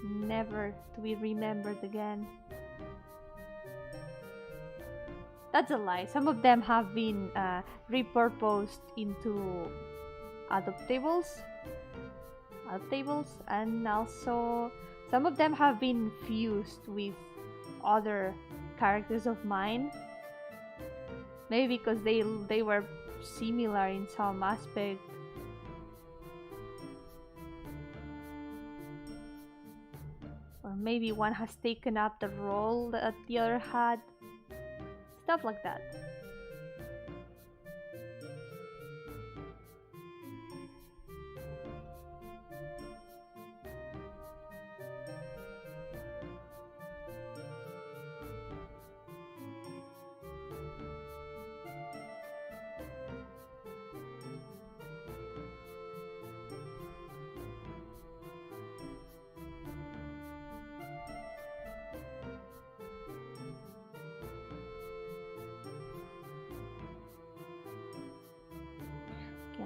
never to be remembered again. That's a lie. Some of them have been repurposed into adoptables, and also some of them have been fused with other characters of mine. Maybe because they were similar in some aspect. Or maybe one has taken up the role that the other had. Stuff like that.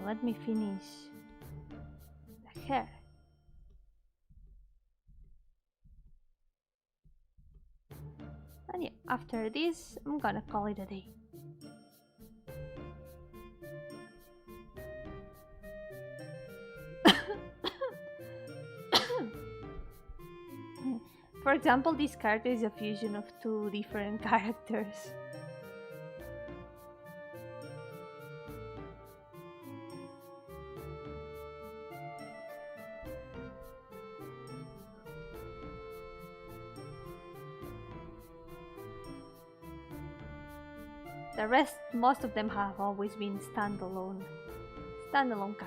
Let me finish the hair. And yeah, after this, I'm gonna call it a day. For example, this character is a fusion of two different characters. The rest, most of them have always been standalone characters.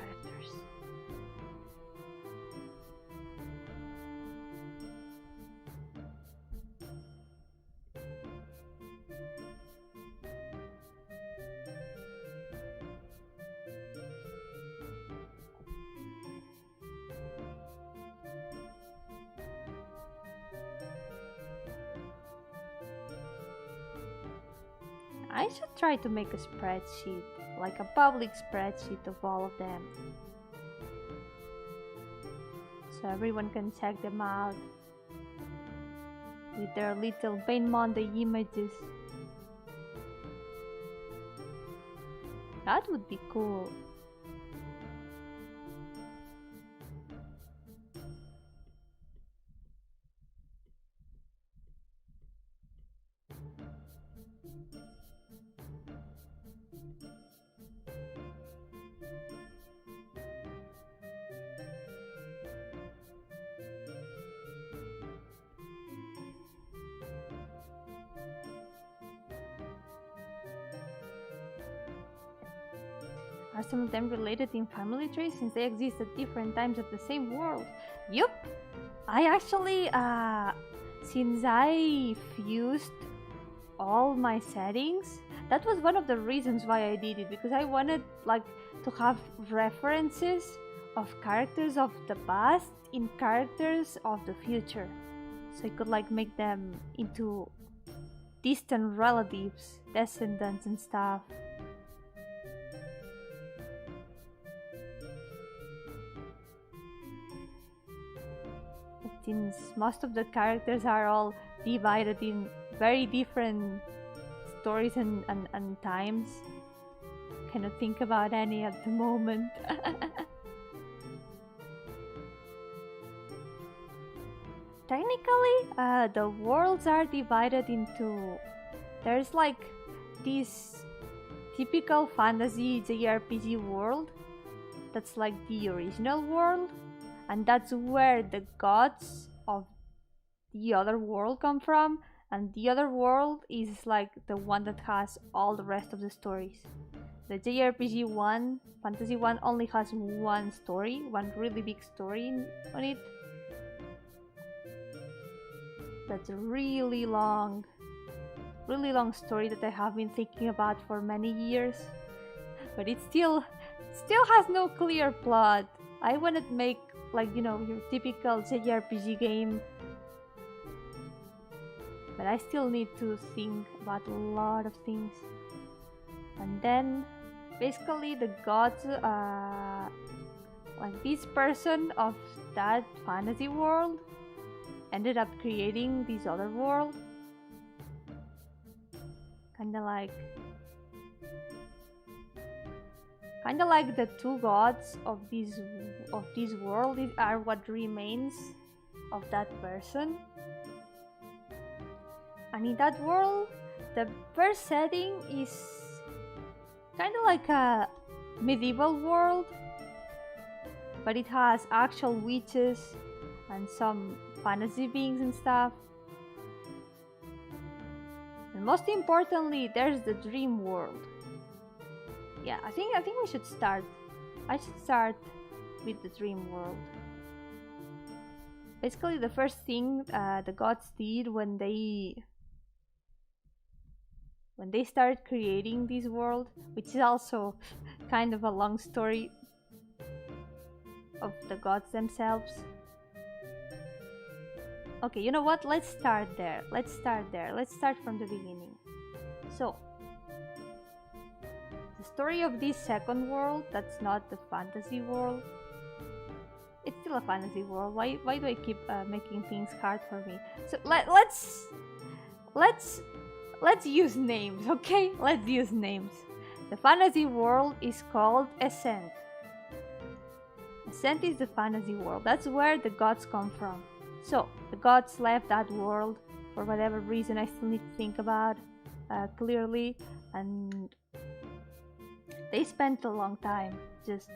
I should try to make a spreadsheet, like a public spreadsheet of all of them, so everyone can check them out. with their little Pain Monday images. That would be cool. Are some of them related in family trees since they exist at different times of the same world? Yup! I actually, since I fused all my settings, that was one of the reasons why I did it, because I wanted like to have references of characters of the past in characters of the future. So I could like make them into distant relatives, descendants and stuff. Since most of the characters are all divided in very different stories and times, cannot think about any at the moment. Technically, the worlds are divided into... There's like this typical fantasy JRPG world that's like the original world, and that's where the gods of the other world come from, and the other world is like the one that has all the rest of the stories. The JRPG one, Fantasy 1, only has one story, one really big story on it. That's a really long story that I have been thinking about for many years, but it still has no clear plot. I wanted to make, like, you know, your typical JRPG game, but I still need to think about a lot of things. And then basically the gods, like this person of that fantasy world ended up creating this other world, kinda like the two gods of this world are what remains of that person. And in that world, the first setting is kind of like a medieval world, but it has actual witches and some fantasy beings and stuff. And most importantly, there's the dream world. Yeah, I think we should start. I should start with the dream world. Basically, the first thing the gods did when they started creating this world, which is also kind of a long story of the gods themselves. Okay, you know what? Let's start there. Let's start from the beginning. So, the story of this second world, that's not the fantasy world. It's still a fantasy world. Why do I keep making things hard for me? So let's use names, okay? Let's use names. The fantasy world is called Ascent. Ascent is the fantasy world. That's where the gods come from. So the gods left that world for whatever reason I still need to think about clearly, and they spent a long time just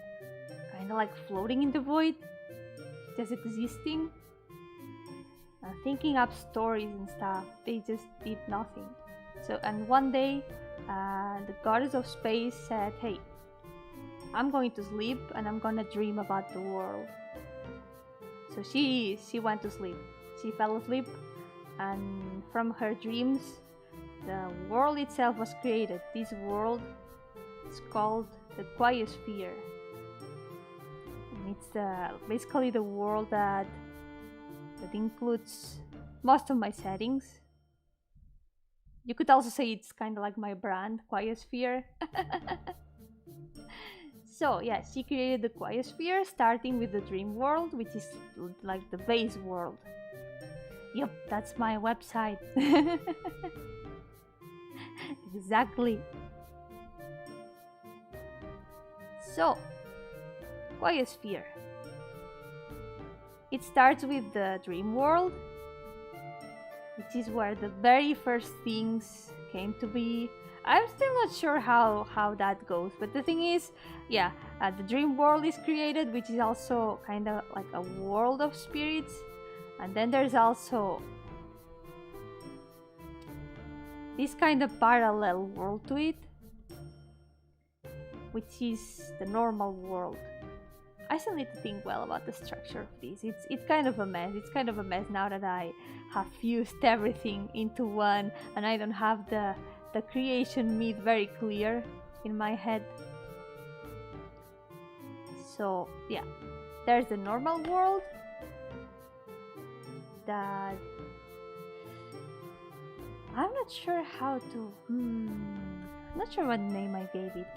kind of like floating in the void, just existing, thinking up stories and stuff. They just did nothing. So, and one day the goddess of space said, hey, I'm going to sleep and I'm gonna dream about the world. So she went to sleep. She fell asleep, and from her dreams the world itself was created. This world is called the Quiosphere. And it's basically the world that includes most of my settings. You could also say it's kind of like my brand, Quiosphere. So yeah, she created the Quiosphere, starting with the dream world, which is like the base world. Yep, that's my website. Exactly. So, Quiosphere. It starts with the dream world, which is where the very first things came to be. I'm still not sure how that goes, but the thing is, yeah, the dream world is created, which is also kind of like a world of spirits, and then there's also this kind of parallel world to it, which is the normal world. I still need to think well about the structure of this. It's kind of a mess. It's kind of a mess now that I have fused everything into one, and I don't have the creation myth very clear in my head. So yeah, there's the normal world that I'm not sure how to. I'm not sure what name I gave it.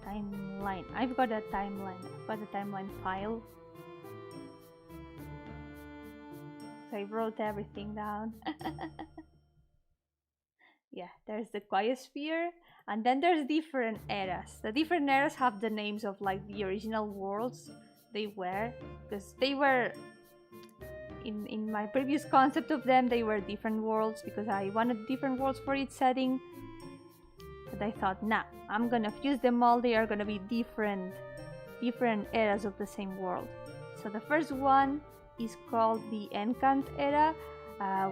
Timeline. I've got a timeline. I've got a timeline file. So I wrote everything down. Yeah, there's the Quiosphere, and then there's different eras. The different eras have the names of like the original worlds they were, because they were in my previous concept of them, they were different worlds because I wanted different worlds for each setting. But I thought, nah, I'm gonna fuse them all. They are gonna be different eras of the same world. So the first one is called the Encant era,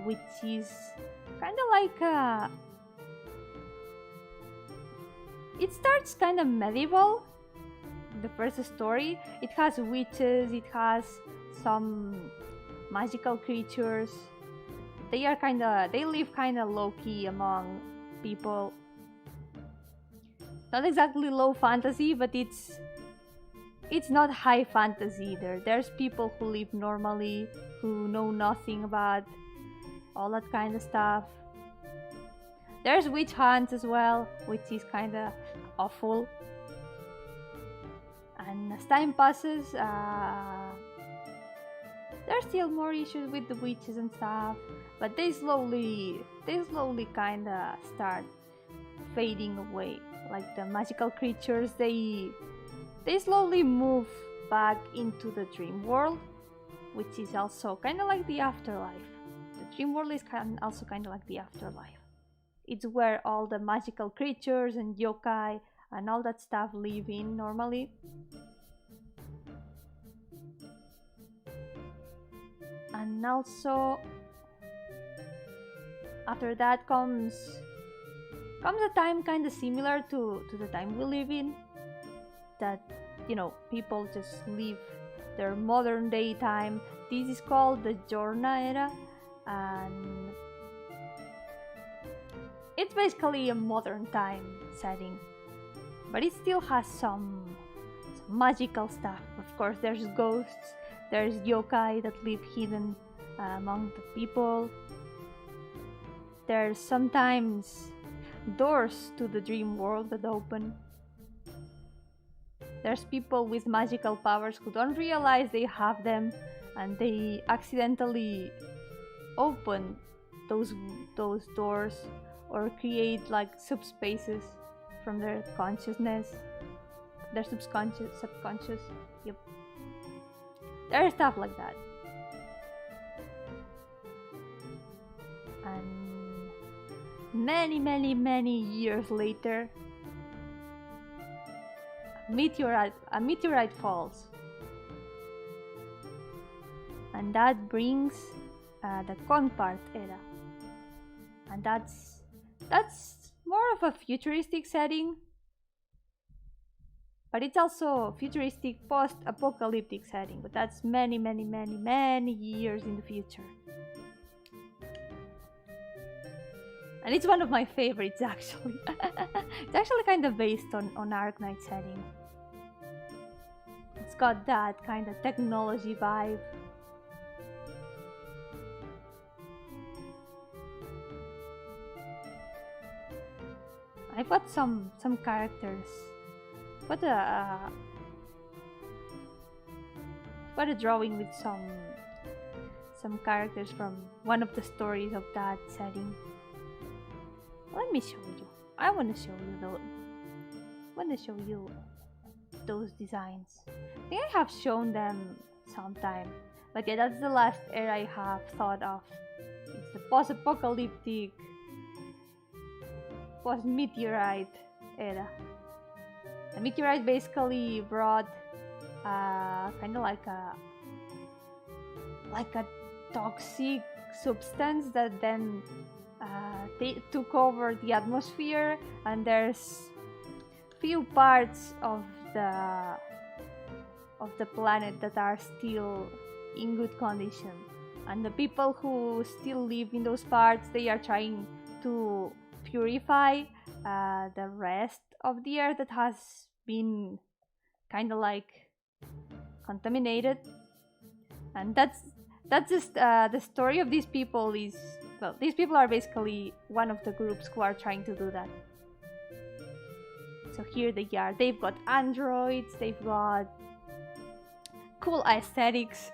which is kind of like it starts kind of medieval. The first story, it has witches, it has some magical creatures. They live kind of low-key among people. Not exactly low fantasy, but it's not high fantasy either. There's people who live normally, who know nothing about all that kind of stuff. There's witch hunts as well, which is kind of awful. And as time passes, there's still more issues with the witches and stuff, but they slowly kind of start fading away. Like the magical creatures, they slowly move back into the dream world, which is also kind of like the afterlife. The dream world is also kind of like the afterlife. It's where all the magical creatures and yokai and all that stuff live in normally. And also after that comes a time kind of similar to the time we live in, that, you know, people just live their modern day time. This is called the Giorna era, and it's basically a modern time setting, but it still has some magical stuff. Of course, there's ghosts, there's yokai that live hidden among the people. There's sometimes doors to the dream world that open. There's people with magical powers who don't realize they have them, and they accidentally open those doors or create like subspaces from their consciousness, their subconscious. Yep, there's stuff like that. And many years later, a meteorite falls, and that brings the Conpart era, and that's more of a futuristic setting, but it's also a futuristic post-apocalyptic setting, but that's many years in the future. And it's one of my favorites, actually. It's actually kind of based on Arknight setting. It's got that kind of technology vibe. I've got some characters. I've got a drawing with some some characters from one of the stories of that setting. Let me show you. I want to show you though. I want to show you those designs. I think I have shown them sometime, but yeah, that's the last era I have thought of. It's the post-apocalyptic, post-meteorite era. The meteorite basically brought kind of like a toxic substance that then took over the atmosphere, and there's few parts of the planet that are still in good condition, and the people who still live in those parts, they are trying to purify the rest of the earth that has been kind of like contaminated. And that's just the story of these people. Is, well, these people are basically one of the groups who are trying to do that. So here they are. They've got androids, they've got cool aesthetics.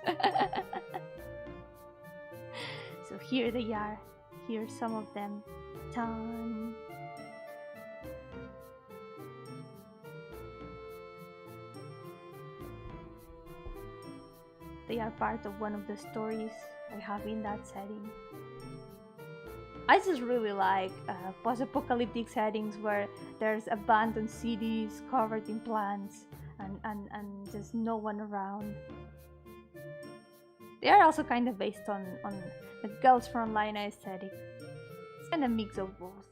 So here they are. Here's some of them. Done. They are part of one of the stories I have in that setting. I just really like post-apocalyptic settings where there's abandoned cities covered in plants and just no one around. They are also kind of based on the Girls from Line aesthetic. It's kind of a mix of both.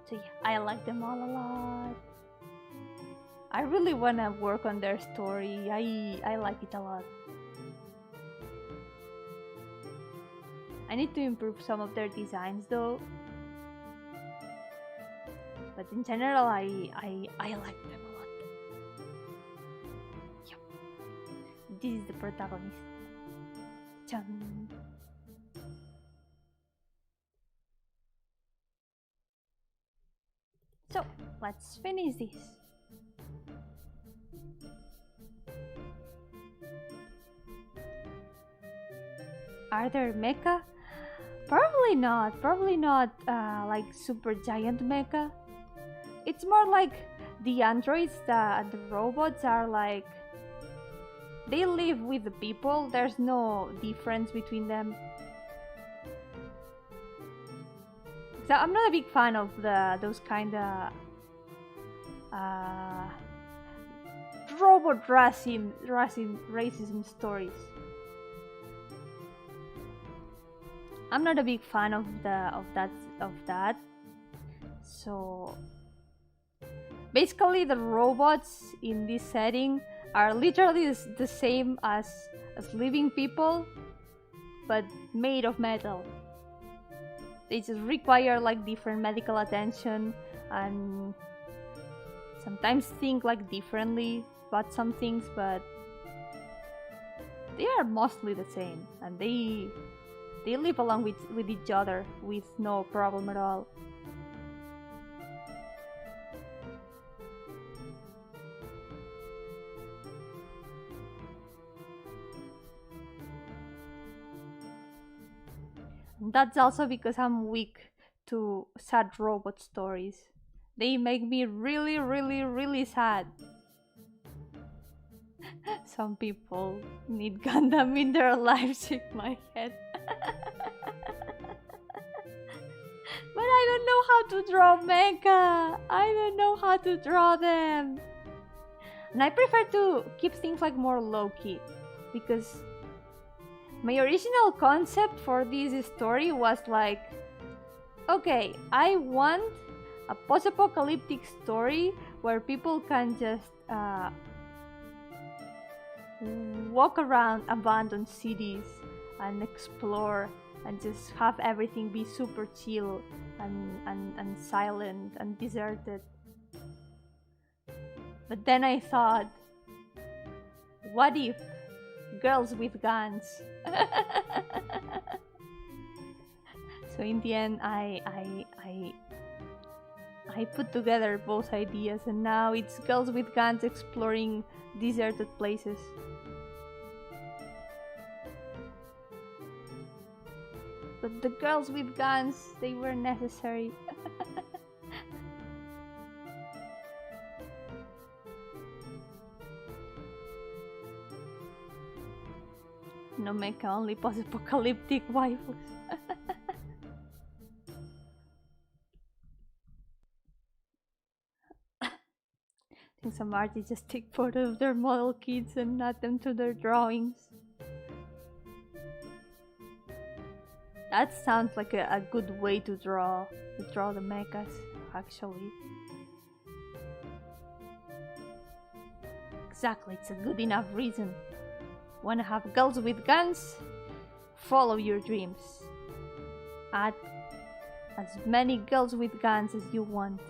So yeah, I like them all a lot. I really want to work on their story. I like it a lot. I need to improve some of their designs though. But in general, I like them a lot. Yep. This is the protagonist. Chan. So, let's finish this. Are there mecha? Probably not. Probably not like super giant mecha. It's more like the androids, the robots are like, they live with the people. There's no difference between them. So I'm not a big fan of those kind of robot racism stories. I'm not a big fan of that. So basically, the robots in this setting are literally the same as living people, but made of metal. They just require like different medical attention and sometimes think like differently about some things, but they are mostly the same, and they live along with each other with no problem at all. That's also because I'm weak to sad robot stories. They make me really, really, really sad. Some people need Gundam in their lives, shake my head. But I don't know how to draw mecha. I don't know how to draw them. And I prefer to keep things like more low-key, because my original concept for this story was like, okay, I want a post-apocalyptic story where people can just walk around abandoned cities and explore and just have everything be super chill and silent and deserted. But then I thought, what if girls with guns? So in the end, I I put together both ideas, and now it's girls with guns exploring deserted places. But the girls with guns, they were necessary. No mecha, only post-apocalyptic waifus. I think some artists just take photos of their model kids and add them to their drawings. That sounds like a good way to draw the mechas, actually. Exactly, it's a good enough reason. Wanna have girls with guns? Follow your dreams. Add as many girls with guns as you want.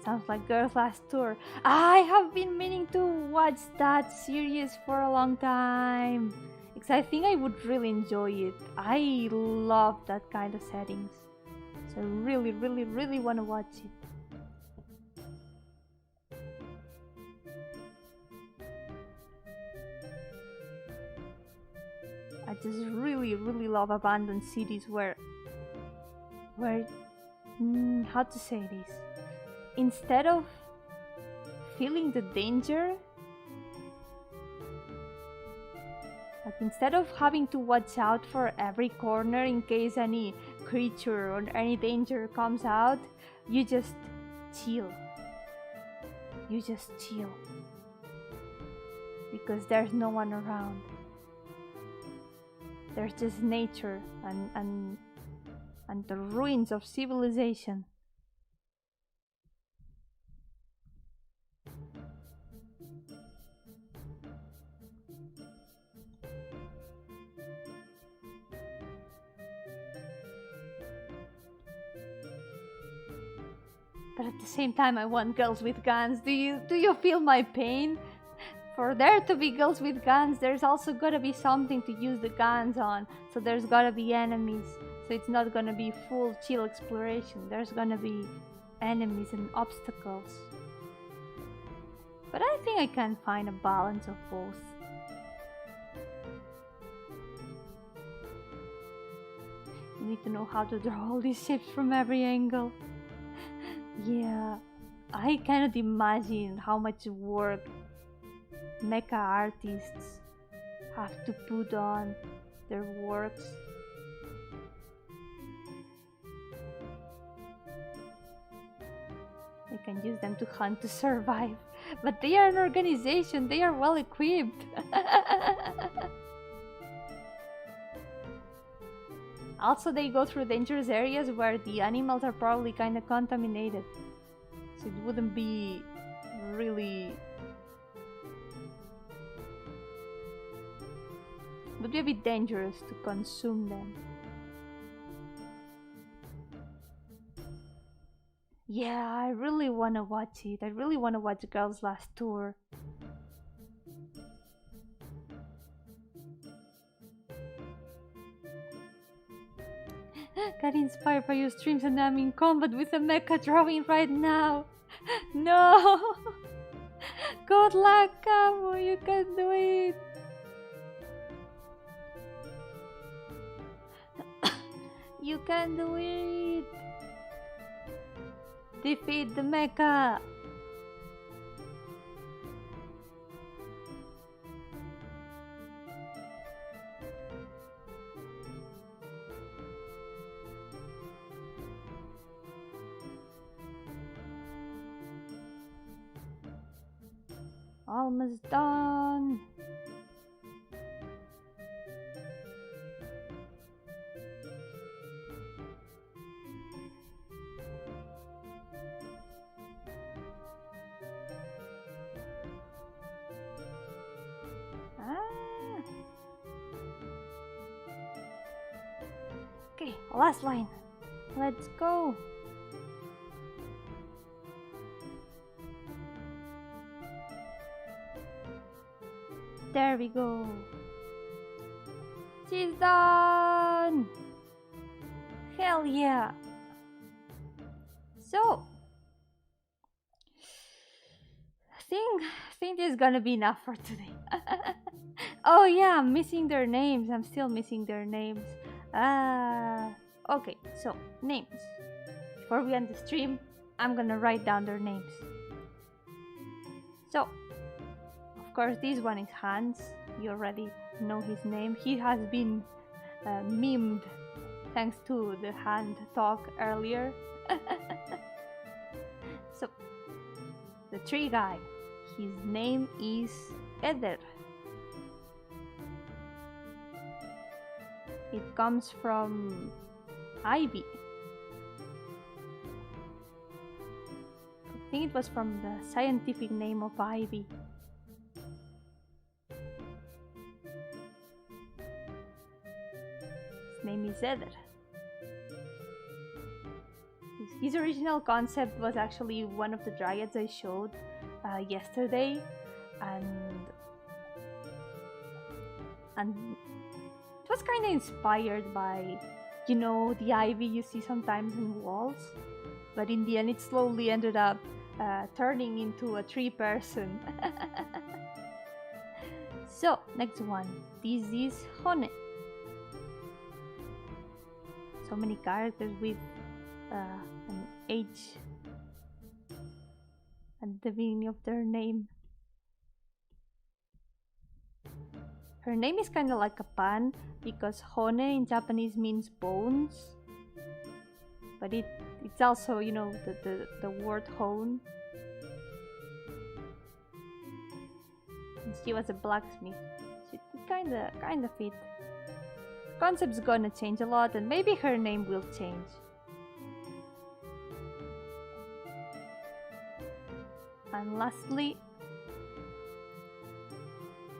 Sounds like Girls Last Tour. I have been meaning to watch that series for a long time. Because I think I would really enjoy it. I love that kind of settings. So I really, really, really want to watch it. I just really, really love abandoned cities where how to say this? Instead of feeling the danger, like instead of having to watch out for every corner in case any creature or any danger comes out, you just chill. You just chill. Because there's no one around. There's just nature and the ruins of civilization. But at the same time, I want girls with guns. Do you feel my pain? For there to be girls with guns, there's also gotta be something to use the guns on. So there's gotta be enemies. So it's not gonna be full chill exploration. There's gonna be enemies and obstacles. But I think I can find a balance of both. You need to know how to draw all these shapes from every angle. Yeah, I cannot imagine how much work mecha artists have to put on their works. They can use them to hunt to survive, but they are an organization, they are well equipped. Also, they go through dangerous areas where the animals are probably kind of contaminated, so it wouldn't be really... It would be a bit dangerous to consume them. Yeah, I really want to watch it. I really want to watch Girls Last Tour. Got inspired by your streams and I'm in combat with a mecha drawing right now. No! Good luck, Camo, you can do it! You can do it! Defeat the mecha! Almost done. Okay, last line. Let's go. There we go. She's done! Hell yeah! So, think this is gonna be enough for today. Oh yeah, I'm missing their names. I'm still missing their names. Okay, so names. Before we end the stream, I'm gonna write down their names. So, of course, this one is Hans. You already know his name. He has been memed thanks to the hand talk earlier. So, the tree guy. His name is Eder. It comes from ivy. I think it was from the scientific name of ivy. His name is Eder. His original concept was actually one of the dryads I showed yesterday, and it was kind of inspired by, you know, the ivy you see sometimes in walls, but in the end it slowly ended up turning into a tree person. So, next one. This is Hone. So many characters with an H at the beginning of their name. Her name is kind of like a pun because Hone in Japanese means bones, but it's also, you know, the word hone. And she was a blacksmith, so it kind of fit. Concept's gonna change a lot, and maybe her name will change. And lastly,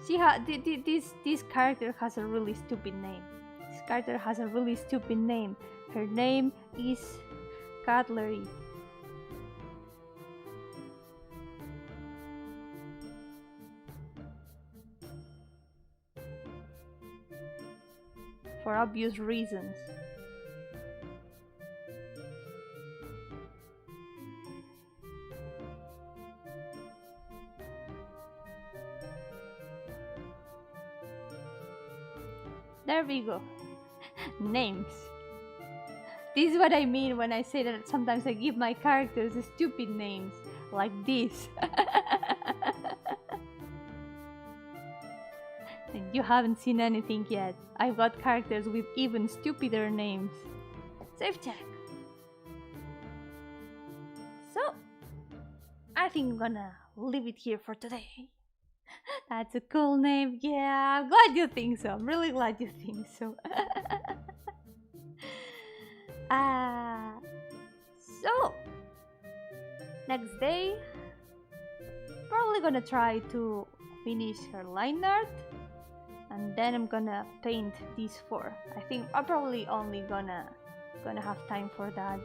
this character has a really stupid name. This character has a really stupid name. Her name is Cutlery. For obvious reasons. There we go. Names. This is what I mean when I say that sometimes I give my characters stupid names, like this. And you haven't seen anything yet. I've got characters with even stupider names. Save check. So, I think I'm gonna leave it here for today. That's a cool name. Yeah, I'm glad you think so. I'm really glad you think so. So, next day, probably gonna try to finish her line art, and then I'm gonna paint these four. I think I'm probably only gonna have time for that.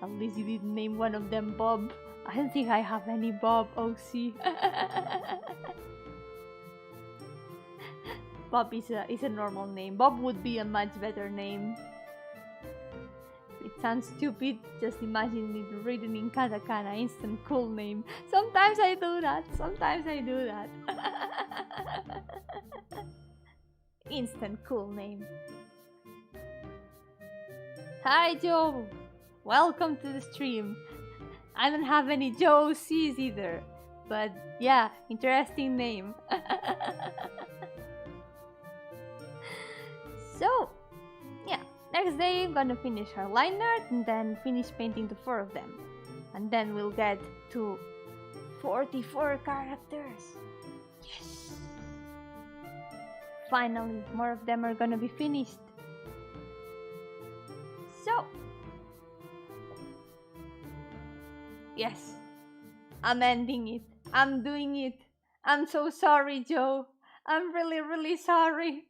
At least you didn't name one of them Bob. I don't think I have any Bob OC. Bob is a normal name. Bob would be a much better name. It sounds stupid, just imagine it written in katakana, instant cool name. Sometimes I do that, Instant cool name. Hi Joe! Welcome to the stream. I don't have any Joe C's either, but yeah, interesting name. So, yeah, next day I'm gonna finish her line art and then finish painting the four of them. And then we'll get to 44 characters. Yes! Finally, more of them are gonna be finished. So, yes, I'm ending it. I'm doing it. I'm so sorry, Joe. I'm really, really sorry.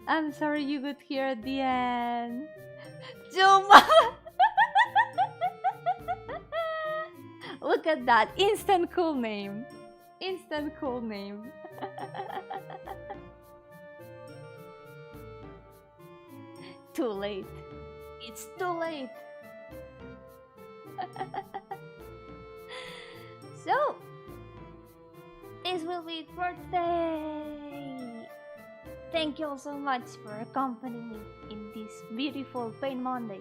I'm sorry you got here at the end. Juma! Look at that. Instant cool name. Instant cool name. too late. It's too late. So, this will be it for today. Thank you all so much for accompanying me in this beautiful Pain Monday.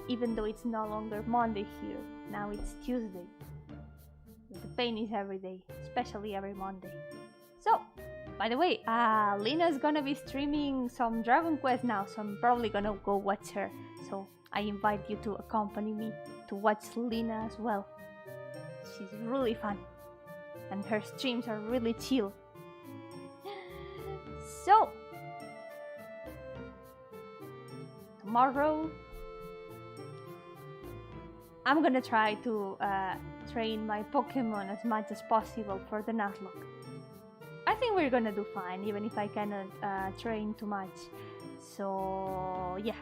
Even though it's no longer Monday here, now it's Tuesday. But the pain is every day, especially every Monday. So, by the way, Lena's gonna be streaming some Dragon Quest now, so I'm probably gonna go watch her. So I invite you to accompany me to watch Lena as well. She's really fun, and her streams are really chill. So, tomorrow, I'm gonna try to train my Pokemon as much as possible for the Nuzlocke. I think we're gonna do fine, even if I cannot train too much. So yeah,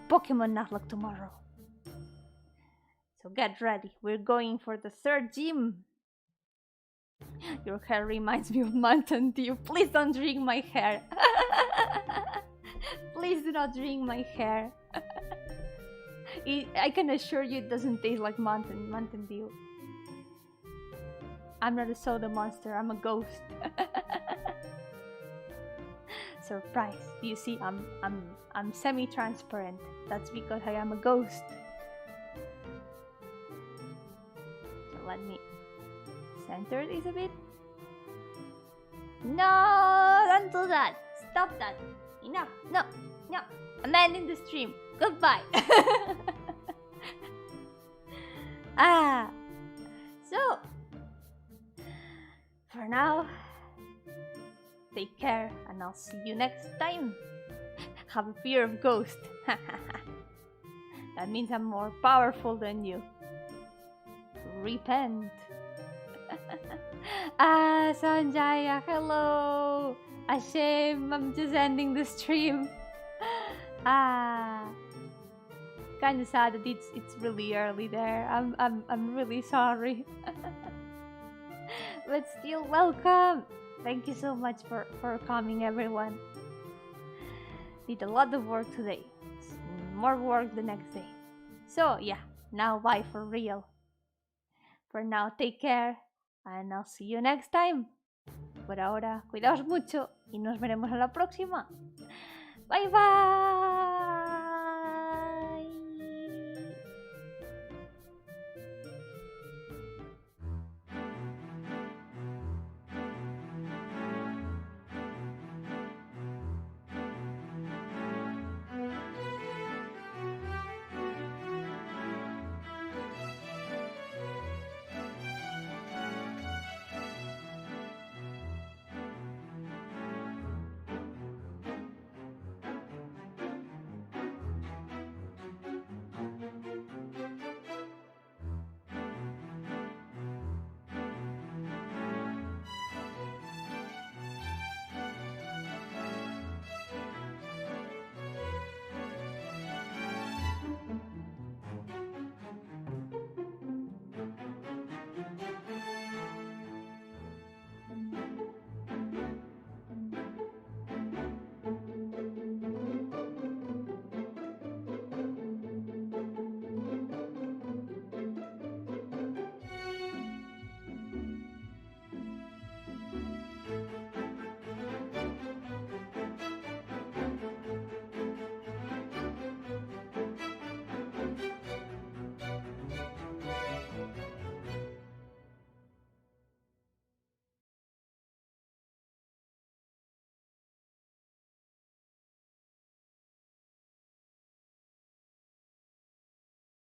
Pokemon Nuzlocke tomorrow. So get ready, we're going for the 3rd gym. Your hair reminds me of Mountain Dew. Please don't drink my hair. Please do not drink my hair. I can assure you it doesn't taste like Mountain Dew. I'm not a soda monster, I'm a ghost. Surprise! You see, I'm semi-transparent. That's because I am a ghost. So let me center this a bit. No, don't do that. Stop that. Enough. No. I'm ending the stream. Goodbye. So for now, take care and I'll see you next time. Have a fear of ghosts. That means I'm more powerful than you. Repent. Sanjaya, hello. Shame, I'm just ending the stream. Kinda sad that it's really early there. I'm really sorry. But still, welcome. Thank you so much for coming, everyone. Did a lot of work today. More work the next day. So yeah, now bye for real. For now, take care and I'll see you next time. Por ahora, cuidaos mucho y nos veremos en la próxima. Bye bye.